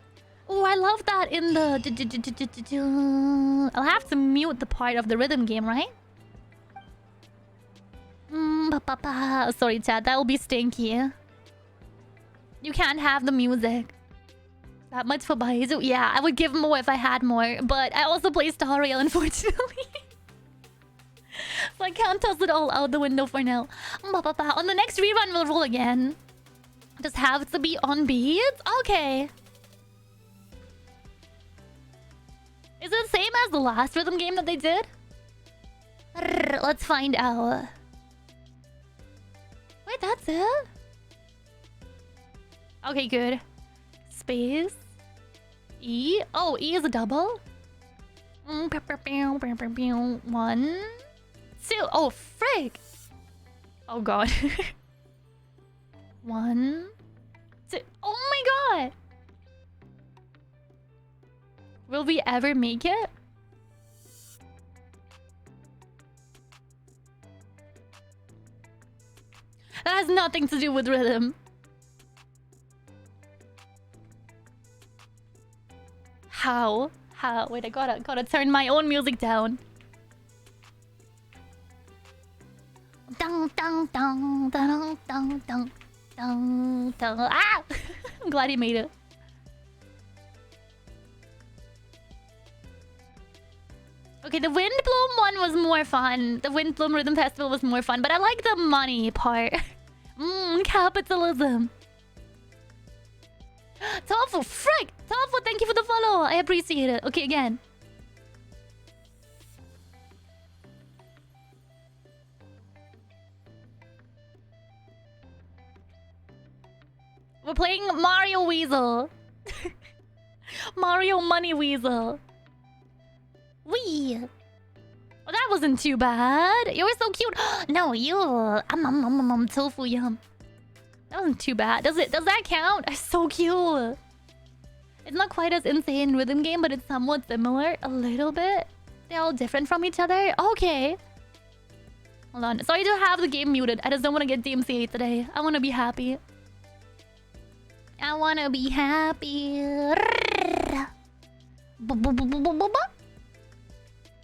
Oh, I love that in the... I'll have to mute the part of the rhythm game, right? Sorry, chat, that will be stinky. You can't have the music. That much for Baizu? Yeah, I would give more if I had more. But I also play Star Rail, unfortunately. So I can't toss it all out the window for now. On the next rerun, we'll roll again. Just have to be on beats? Okay. Is it the same as the last rhythm game that they did? Let's find out. Wait, that's it? Okay, good. Space. E. Oh, E is a double. 1, 2. Oh, frick. Oh, God. 1, 2. Oh, my God. Will we ever make it? That has nothing to do with rhythm. How? How? Wait, I gotta turn my own music down. Dun dun dun dun dun dun dun dun. Ah! I'm glad he made it. Okay, the Windbloom one was more fun. The Windbloom Rhythm Festival was more fun, but I like the money part. Capitalism. Tofu, frick! Tofu, thank you for the follow. I appreciate it. Okay, again. We're playing Mario Weasel. Mario Money Weasel. Wee! Oh, that wasn't too bad. You were so cute. No, you. Tofu yum. That wasn't too bad. Does that count? It's so cute. It's not quite as insane rhythm game, but it's somewhat similar. A little bit. They're all different from each other. Okay. Hold on. Sorry to have the game muted. I just don't want to get DMCA today. I want to be happy. I want to be happy.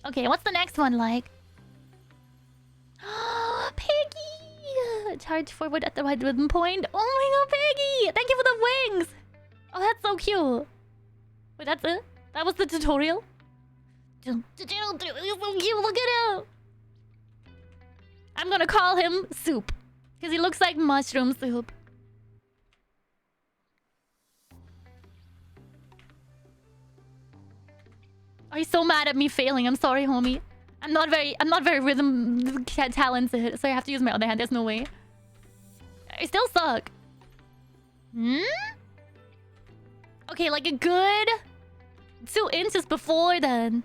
Okay, what's the next one like? Piggy! Charge forward at the right rhythm point. Oh my god, Peggy! Thank you for the wings! Oh, that's so cute. Wait, that's it? That was the tutorial? He's so cute, look at him! I'm gonna call him Soup. Because he looks like mushroom soup. Are you so mad at me failing? I'm sorry, homie. I'm not very rhythm talented, so I have to use my other hand. There's no way. I still suck. Hmm? Okay, like a good 2 inches before then.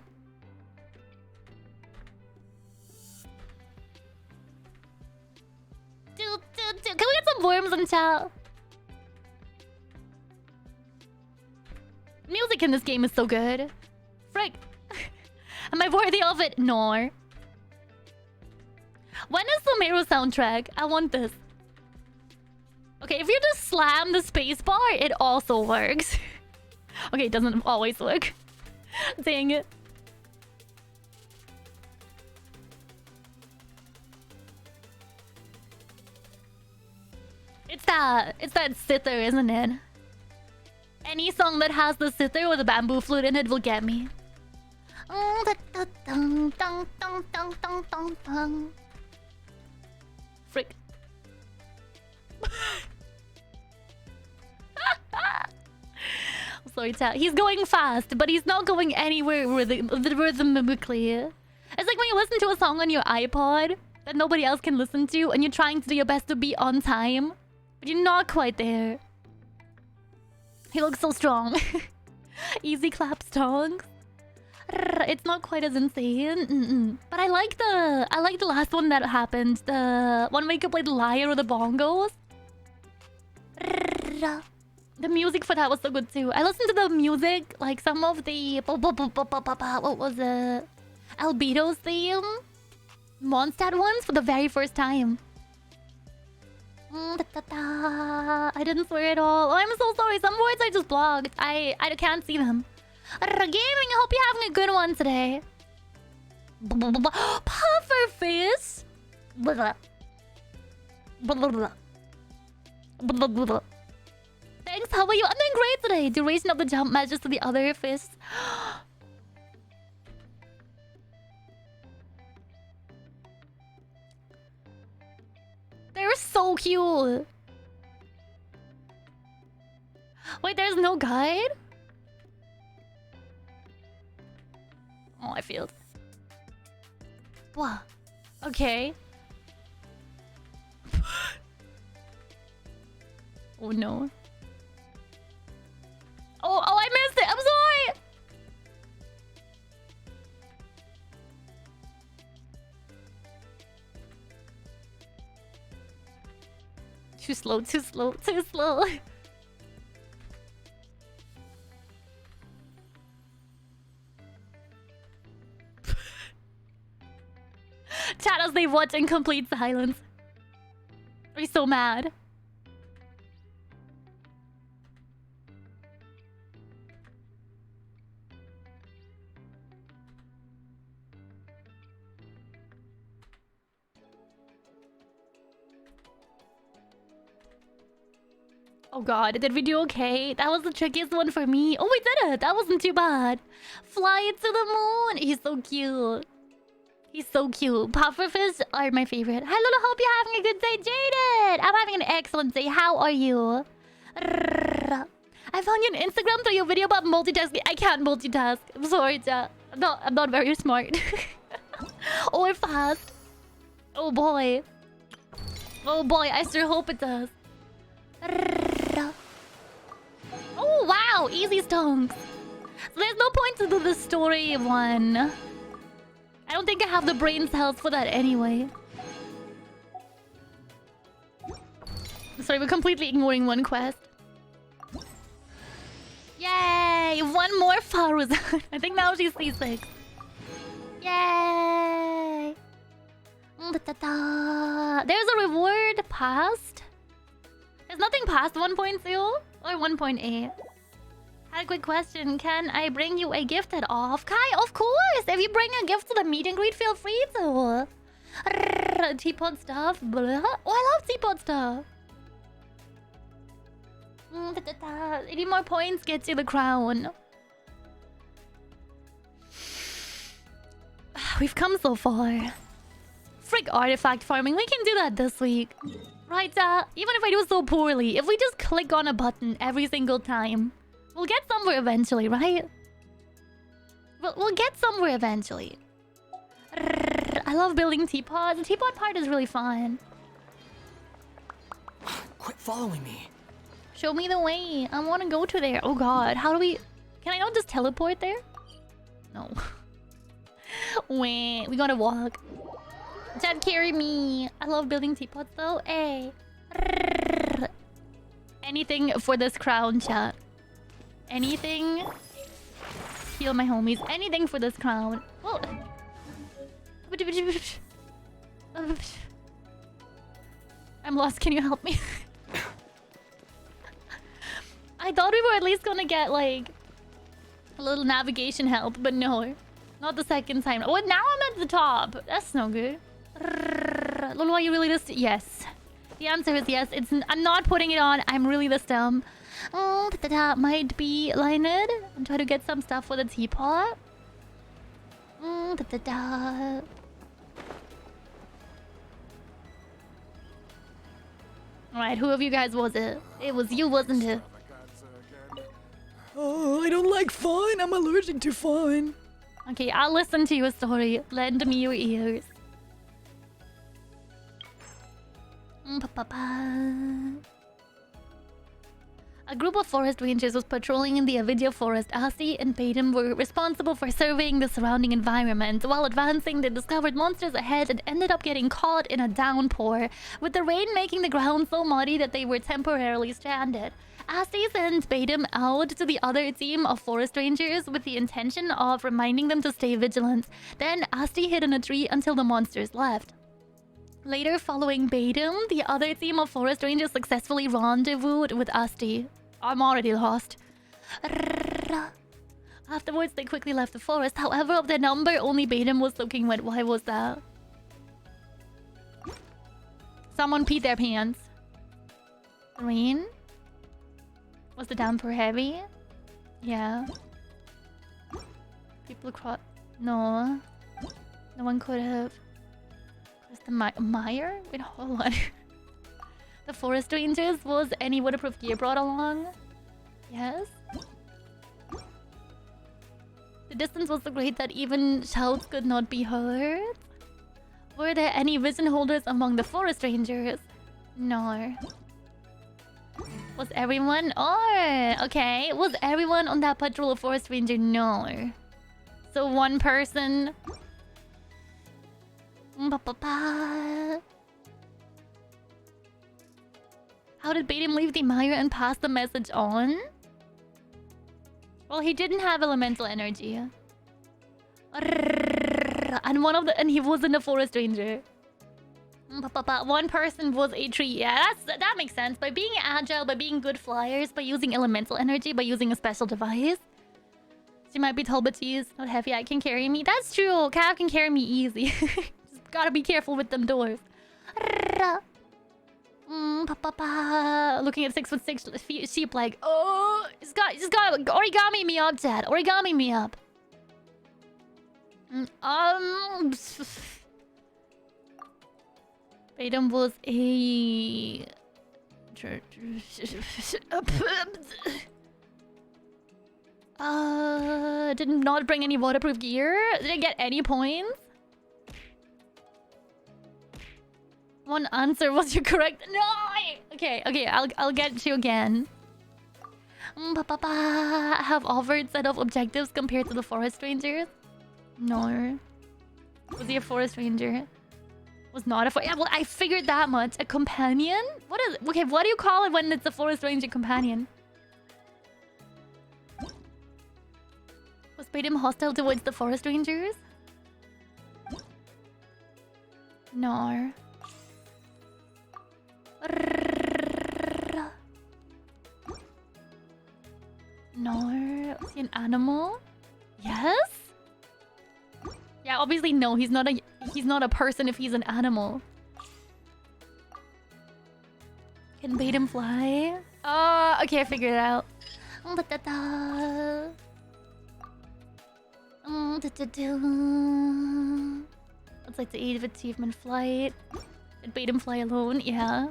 Can we get some worms in chat? Music in this game is so good. Frick. Am I worthy of it? No. When is the Meru soundtrack? I want this. Okay, if you just slam the spacebar, it also works. Okay, it doesn't always work. Dang it. It's that zither, isn't it? Any song that has the zither with a bamboo flute in it will get me. Frick. Sorry, chat. He's going fast, but he's not going anywhere rhythmically. It's like when you listen to a song on your iPod that nobody else can listen to, and you're trying to do your best to be on time, but you're not quite there. He looks so strong. Easy clap songs. It's not quite as insane. But I like the last one that happened. The one where you could play the lyre or the bongos. The music for that was so good too. I listened to the music, like some of the what was it? Albedo's theme, Mondstadt ones for the very first time. I didn't swear at all. Oh, I'm so sorry. Some words I just blocked. I can't see them. Gaming, I hope you're having a good one today. Pufferfish. Thanks, how are you? I'm doing great today. Duration of the jump matches to the other fists. They're so cute. Wait, there's no guide? Oh, I failed. Wow. Okay. Oh no. Oh, I missed it. I'm sorry. Too slow, too slow, too slow. Chat as they watch in complete silence. Are you so mad? Oh god, did we do okay? That was the trickiest one for me. Oh, we did it! That wasn't too bad. Fly it to the moon! He's so cute. He's so cute. Pufferfish are my favorite. Hi, Lulu. Hope you're having a good day, Jaded. I'm having an excellent day. How are you? I found you on Instagram through your video about multitasking. I can't multitask. I'm sorry, chat. I'm not very smart. Or fast. Oh boy. Oh boy, I sure hope it does. Oh wow, easy stonks. So there's no point to do the story one. I don't think I have the brain cells for that anyway. Sorry, we're completely ignoring one quest. Yay! One more Faruzan. I think now she's C6. Yay! There's a reward past. There's nothing past 1.0 or 1.8. Had a quick question. Can I bring you a gift at off? Kai, of course! If you bring a gift to the meet and greet, feel free to. Teapot stuff. Blah. Oh, I love teapot stuff. 80 more points gets you the crown. We've come so far. Frick artifact farming. We can do that this week. Right, even if I do so poorly, if we just click on a button every single time, we'll get somewhere eventually, right? We'll get somewhere eventually. I love building teapots. The teapot part is really fun. Quit following me. Show me the way. I want to go to there. Oh god, how do we... Can I not just teleport there? No. Wait, we gotta walk. Dad, carry me. I love building teapots though. Hey. Anything for this crown, chat. Anything. Heal my homies. Anything for this crown. Whoa. I'm lost. Can you help me? I thought we were at least gonna get like a little navigation help, but no. Not the second time. Oh, now I'm at the top. That's no good. Lulu, are you really this? Yes. The answer is yes. I'm not putting it on. I'm really this dumb. Oh, that might be Leonard. I'm trying to get some stuff for the teapot. Alright, who of you guys was it? It was you, wasn't it? Oh, I don't like fun. I'm allergic to fun. Okay, I'll listen to your story. Lend me your ears. A group of forest rangers was patrolling in the Avidya forest. Asti and Batum were responsible for surveying the surrounding environment. While advancing, they discovered monsters ahead and ended up getting caught in a downpour, with the rain making the ground so muddy that they were temporarily stranded. Asti sent Batum out to the other team of forest rangers with the intention of reminding them to stay vigilant. Then Asti hid in a tree until the monsters left. Later, following Batum, the other team of forest rangers successfully rendezvoused with Asti. I'm already lost. Afterwards, they quickly left the forest. However, of their number, only Batum was soaking wet. Why was that? Someone peed their pants. Rain? Was the downpour heavy? Yeah. People across... No. No one could have... Was the mire? Wait, hold on. The forest rangers, was any waterproof gear brought along? Yes. The distance was so great that even shouts could not be heard. Were there any vision holders among the forest rangers? No. Was everyone? Oh, okay. Was everyone on that patrol a forest ranger? No. So one person. How did Batum leave the mire and pass the message on? Well, he didn't have elemental energy. And he wasn't a forest ranger. One person was a tree. Yeah, that makes sense. By being agile, by being good flyers, by using elemental energy, by using a special device. She might be tall, but she's not heavy. I can carry me. That's true. Cav can carry me easy. Just gotta be careful with them doors. Looking at 6'6" sheep like, oh, just got origami me up, Dad. Origami me up. Batum was a... did not bring any waterproof gear. Did I get any points? One answer was you correct. No! Okay, I'll get you again. Have offered set of objectives compared to the forest rangers? No. Was he a forest ranger? Was not a forest... Yeah, well, I figured that much. A companion? What is... Okay, what do you call it when it's a forest ranger companion? Was Batum hostile towards the forest rangers? No. No. Is he an animal? Yes? Yeah, obviously no. He's not a He's not a person if he's an animal. Can bait him fly? Okay, I figured it out. Let's like the aid of achievement flight. It bait him fly alone, yeah.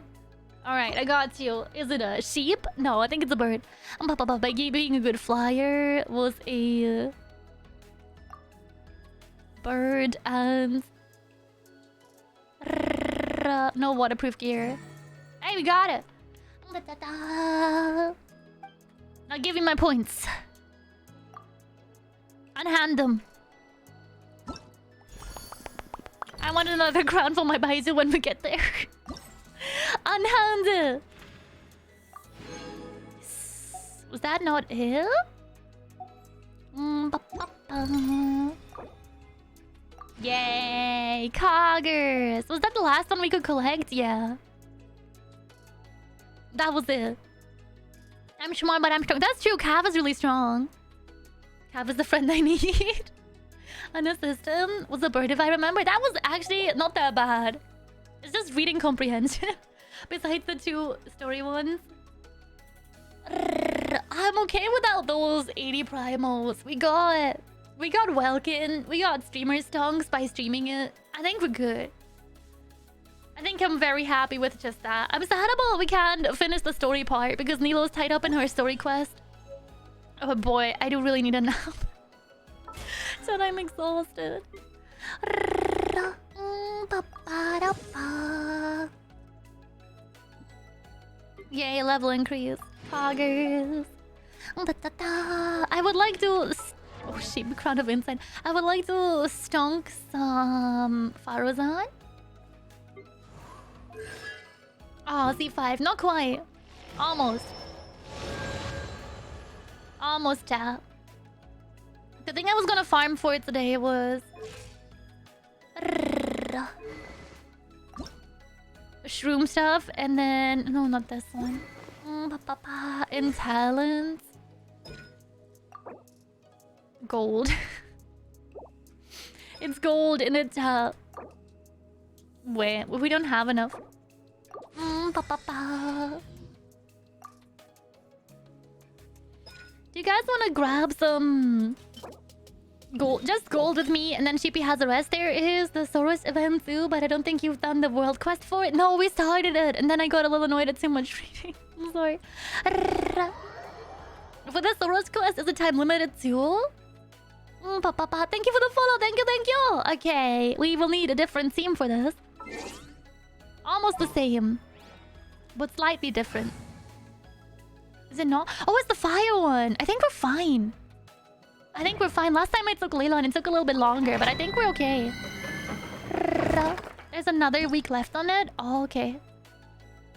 Alright, I got you. Is it a sheep? No, I think it's a bird. By being a good flyer was a bird and no waterproof gear. Hey, we got it. Now give me my points. Unhand them. I want another crown for my Baizu when we get there. Unhand it. Was that not it? Yay, Coggers. Was that the last one we could collect? Yeah. That was it. I'm smart, but I'm strong. That's true. Cav is really strong. Cav is the friend I need. An assistant was a bird, if I remember. That was actually not that bad. It's just reading comprehension. Besides the 2 story ones. I'm okay without those 80 primals. We got Welkin. We got streamer stonks by streaming it. I think we're good. I think I'm very happy with just that. I'm sad about we can't finish the story part because Nilo's tied up in her story quest. Oh boy, I do really need a nap. So I'm exhausted. Yay, level increase. Poggers. I would like to... Oh shit, crown of insight. I would like to stonk some Faruzan. Oh, C5. Not quite. Almost. Almost, chat. The thing I was gonna farm for today was... shroom stuff, and then... No, not this one. In talents. Gold. It's gold and it's... Wait, we don't have enough. Do you guys want to grab some gold? Just gold with me, and then Sheepy has the rest. There is the Soros event too, but I don't think you've done the world quest for it. No, we started it, and then I got a little annoyed at too much reading. I'm sorry. For the Soros quest, is it time limited too? Thank you for the follow. Thank you. Okay, we will need a different theme for this. Almost the same, but slightly different. Is it not? Oh, it's the fire one. I think we're fine. Last time I took Layla and it took a little bit longer, but I think we're okay. There's another week left on it. Oh, okay.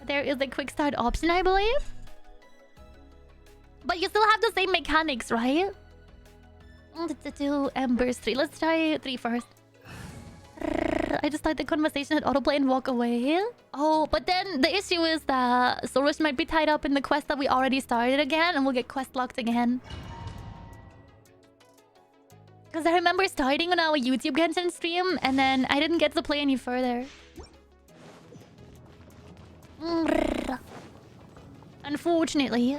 There is a quick start option, I believe. But you still have the same mechanics, right? Embers 3. Let's try 3 first. I just like the conversation at autoplay and walk away. Oh, but then the issue is that Soros might be tied up in the quest that we already started again, and we'll get quest locked again. Because I remember starting on our YouTube Genshin stream, and then I didn't get to play any further. Unfortunately.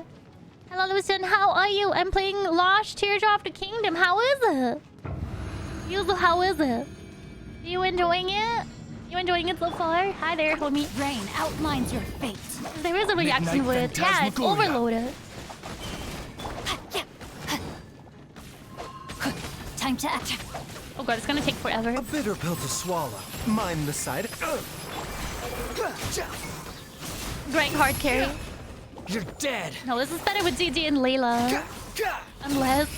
Hello, Lucien. How are you? I'm playing Lost Tears of the Kingdom. How is it? Yuzu, how is it? You enjoying it? You enjoying it so far? Hi there, homie. Rain outlines your fate. There is a reaction with... Yeah, it's overloaded. Time to act. Oh god, it's gonna take forever. A bitter pill to swallow. Mind the side. Great hard carry. You're dead. No, this is better with GG and Layla. Unless...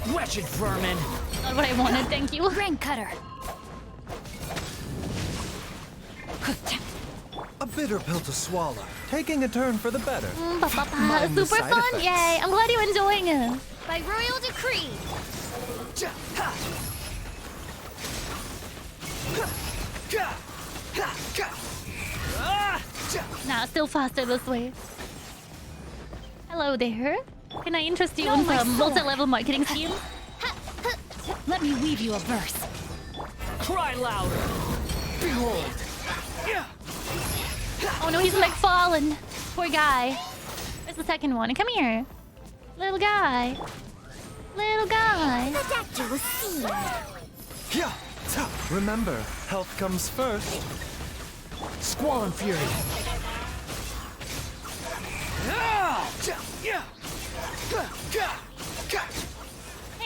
Wretched vermin. Not what I wanted, thank you. Grain cutter. A bitter pill to swallow. Taking a turn for the better. Super fun? Yay! I'm glad you're enjoying it. By royal decree. Nah, still faster this way. Hello there. Can I interest you in some multi-level marketing schemes? Let me weave you a verse. Cry louder. Behold. Oh no, he's like fallen. Poor guy. Where's the second one? Come here. Little guy. Little guy. The doctor was seen. Remember, health comes first. Squall and Fury.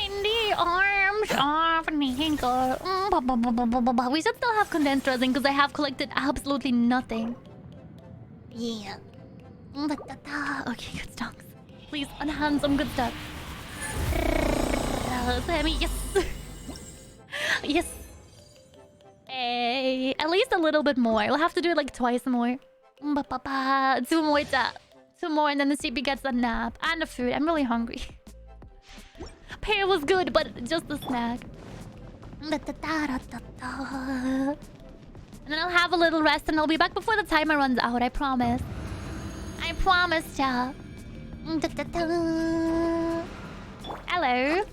In the arms of an eagle. We should still have condensed resin because I have collected absolutely nothing. Yeah. Okay, good stocks. Please, unhand some good stuff. Sammy, yes. Yes. Hey, at least a little bit more. We'll have to do it like twice more. 2 more. 2 more, and then the CP gets a nap and the food. I'm really hungry. Pear was good, but just a snack. And then I'll have a little rest and I'll be back before the timer runs out. I promise. I promise ya. Hello.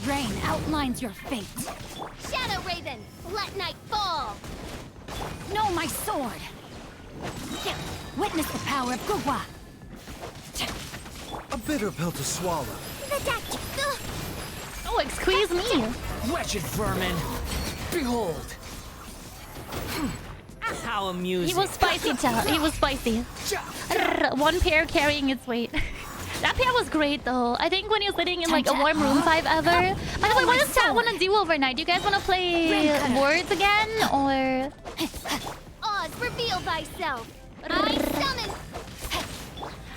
Rain outlines your fate. Shadow Raven, let night fall. No, my sword. Witness the power of Gugwa. A bitter pill to swallow. The doctor. Oh, excuse me. Wretched vermin. Behold. How amusing. He was spicy, child. He was spicy. One pair carrying its weight. That pair was great, though. I think when you're sitting in like a warm room 5 ever. By the way, what does chat want to do overnight? Do you guys want to play words again, or? Oz, reveal thyself. I summon.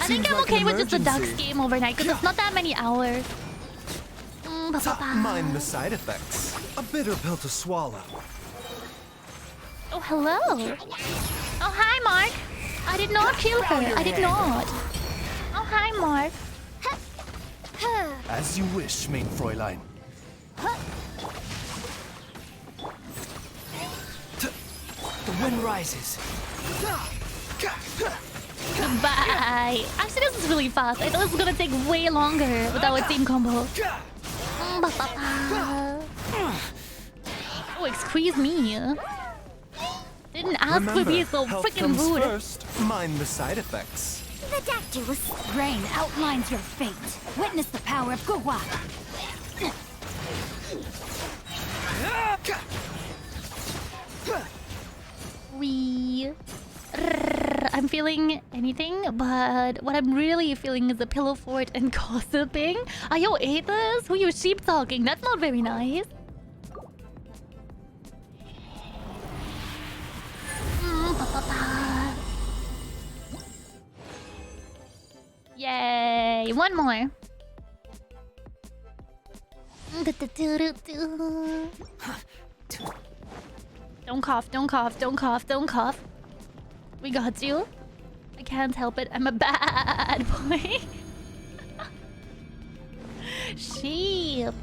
I think I'm okay with just the Ducks game overnight because it's not that many hours. Mind the side effects. A bitter pill to swallow. Oh, hello. Oh, hi, Mark. I did not kill her. I did not. Oh, hi, Mark. As you wish, mein Fräulein. The wind rises. Goodbye. Actually, this is really fast. I thought this was gonna take way longer with our team combo. Oh, excuse me. Didn't ask for being so freaking rude. First, mind the side effects. The doctor was. Rain outlines your fate. Witness the power of Gugwa. I'm feeling anything, but what I'm really feeling is a pillow fort and gossiping. Are you atheists? Who you sheep talking? That's not very nice. Yay! One more. Don't cough, don't cough, don't cough, don't cough. We got you. I can't help it. I'm a bad boy. Sheep.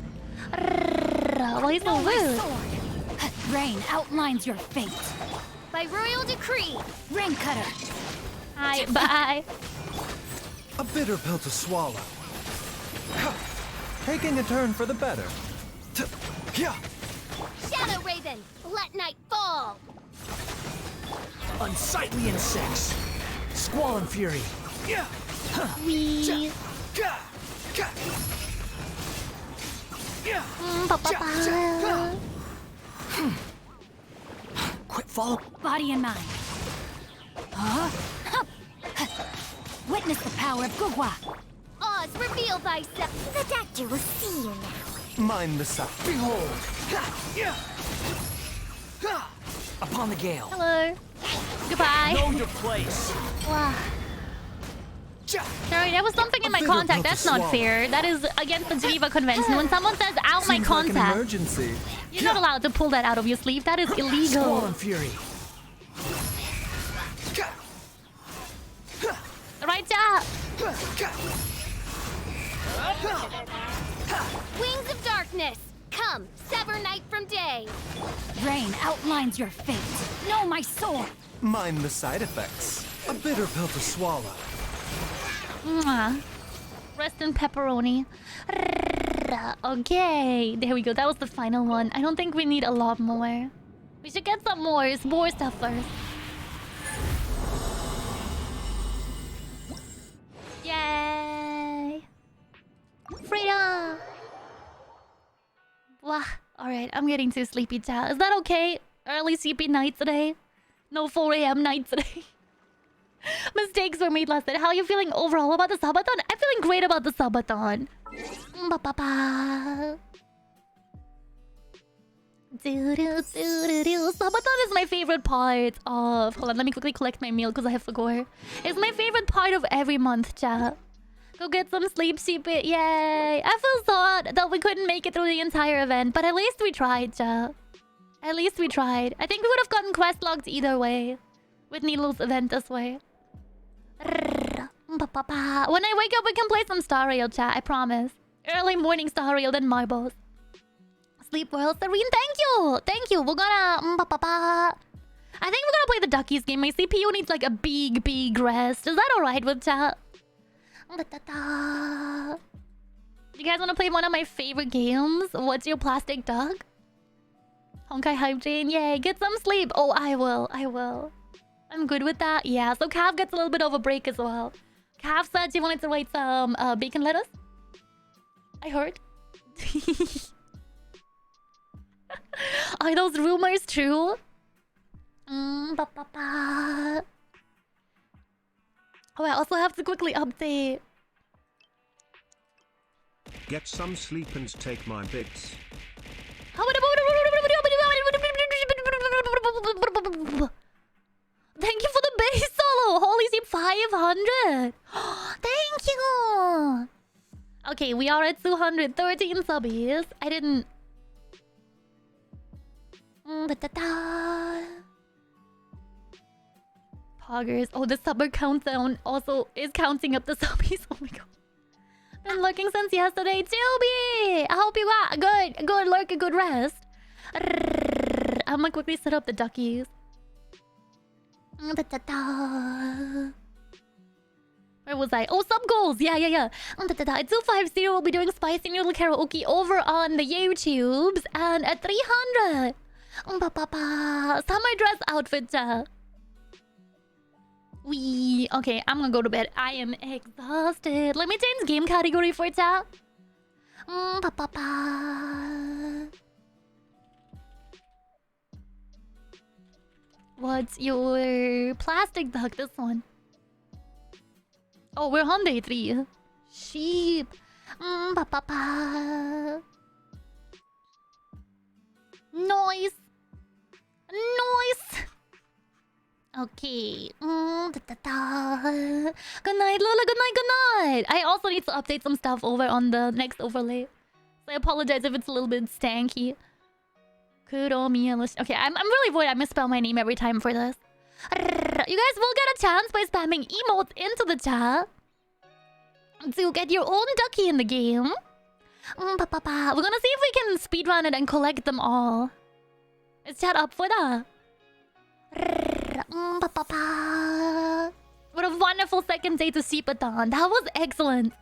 Why is so rude? Rain outlines your fate. By royal decree. Rain cutter. Hi, bye. A bitter pill to swallow. Taking a turn for the better. Shadow Raven, let night fall. Unsightly insects. Squall and Fury. Quick follow. Body and mind. Witness the power of Gugwa. Oz, reveal thyself. The doctor will see you now. Mind the side. Behold. Upon the gale. Hello. Goodbye. Know your place. Wow. Sorry, there was something in my contact. That's not fair. That is against the Geneva Convention. When someone says out my contact, emergency. You're not allowed to pull that out of your sleeve. That is illegal. Squall and Fury. Right job. Wings of darkness, come, sever night from day. Rain outlines your fate. Know my sword. Mind the side effects. A bitter pill to swallow. Mwah. Rest in pepperoni. Okay, there we go. That was the final one. I don't think we need a lot more. We should get some more stuff first. Yay! Freedom! Wow. Alright, I'm getting too sleepy, chat. Is that okay? Early sleepy night today? No 4 AM night today. Mistakes were made last night. How are you feeling overall about the subathon? I'm feeling great about the subathon. Subathon is my favorite part of... Hold on, let me quickly collect my meal because I have to go. It's my favorite part of every month, chat. Go get some sleep, sheepy. Yay! I feel sad that we couldn't make it through the entire event, but at least we tried, chat. At least we tried. I think we would have gotten Questlocked either way. With Nilu's event this way. When I wake up, we can play some Star Rail, chat. I promise. Early morning Star Rail, then marbles. Sleep well, Serene. Thank you! Thank you. We're gonna... I think we're gonna play the Duckies game. My CPU needs like a big rest. Is that alright with chat? You guys wanna play one of my favorite games? What's your plastic duck? Honkai Hype Train. Yay, get some sleep. Oh, I will. I'm good with that. Yeah, so Cav gets a little bit of a break as well. Cav said she wanted to write some bacon lettuce. I heard. Are those rumors true? Oh, I also have to quickly update. Get some sleep and take my bits. Thank you for the base solo. Holy Sheep 500. Thank you. Okay, we are at 213 subbies. I didn't... Poggers. Oh, the subber countdown also is counting up the subbies. Oh my god. Been lurking since yesterday. Chilby! I hope you got good lurk, a good rest. I'm gonna quickly set up the duckies. Where was I? Oh, sub goals! Yeah. At 250, we'll be doing Spicy Noodle Karaoke over on the YouTubes. And at 300... Summer dress outfit. Okay, I'm gonna go to bed. I am exhausted. Let me change game category for chat. What's your plastic duck? This one. Oh, we're on day 3. Sheep. Noise. Okay. Good night, Lola. Good night. I also need to update some stuff over on the next overlay. So I apologize if it's a little bit stanky. Kuromiya. Okay, I'm really worried I misspell my name every time for this. You guys will get a chance by spamming emotes into the chat to get your own ducky in the game. We're gonna see if we can speedrun it and collect them all. Is chat up for that? What a wonderful second day to Sheepathon. That was excellent.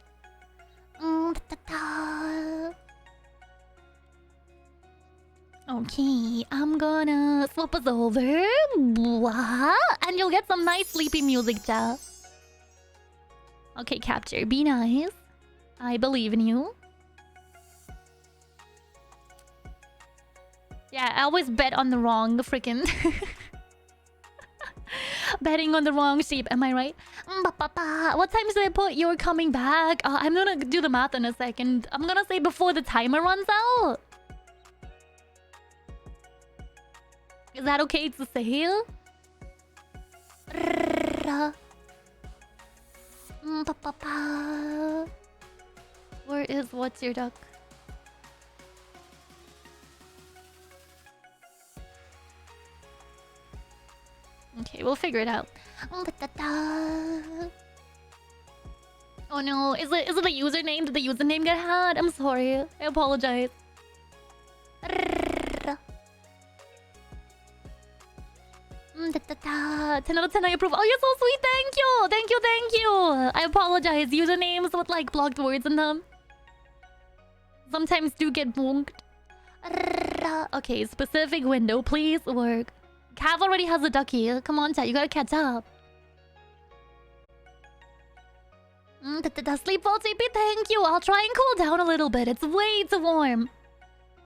Okay, I'm gonna swap us over. And you'll get some nice sleepy music, chat. Okay, Capture, be nice. I believe in you. Yeah, I always bet on the wrong freaking... Betting on the wrong sheep, am I right? What time should I put you're coming back? I'm gonna do the math in a second. I'm gonna say before the timer runs out. Is that okay to say? Where is what's your duck? Okay, we'll figure it out. Oh no, is it the username? Did the username get hacked? I'm sorry. I apologize. 10 out of 10, I approve. Oh, you're so sweet. Thank you. Thank you. I apologize. Usernames with like blocked words in them. Sometimes do get bonked. Okay, specific window, please work. Cav already has a ducky. Come on, chat, you gotta catch up. Sleep well, TP, thank you. I'll try and cool down a little bit. It's way too warm.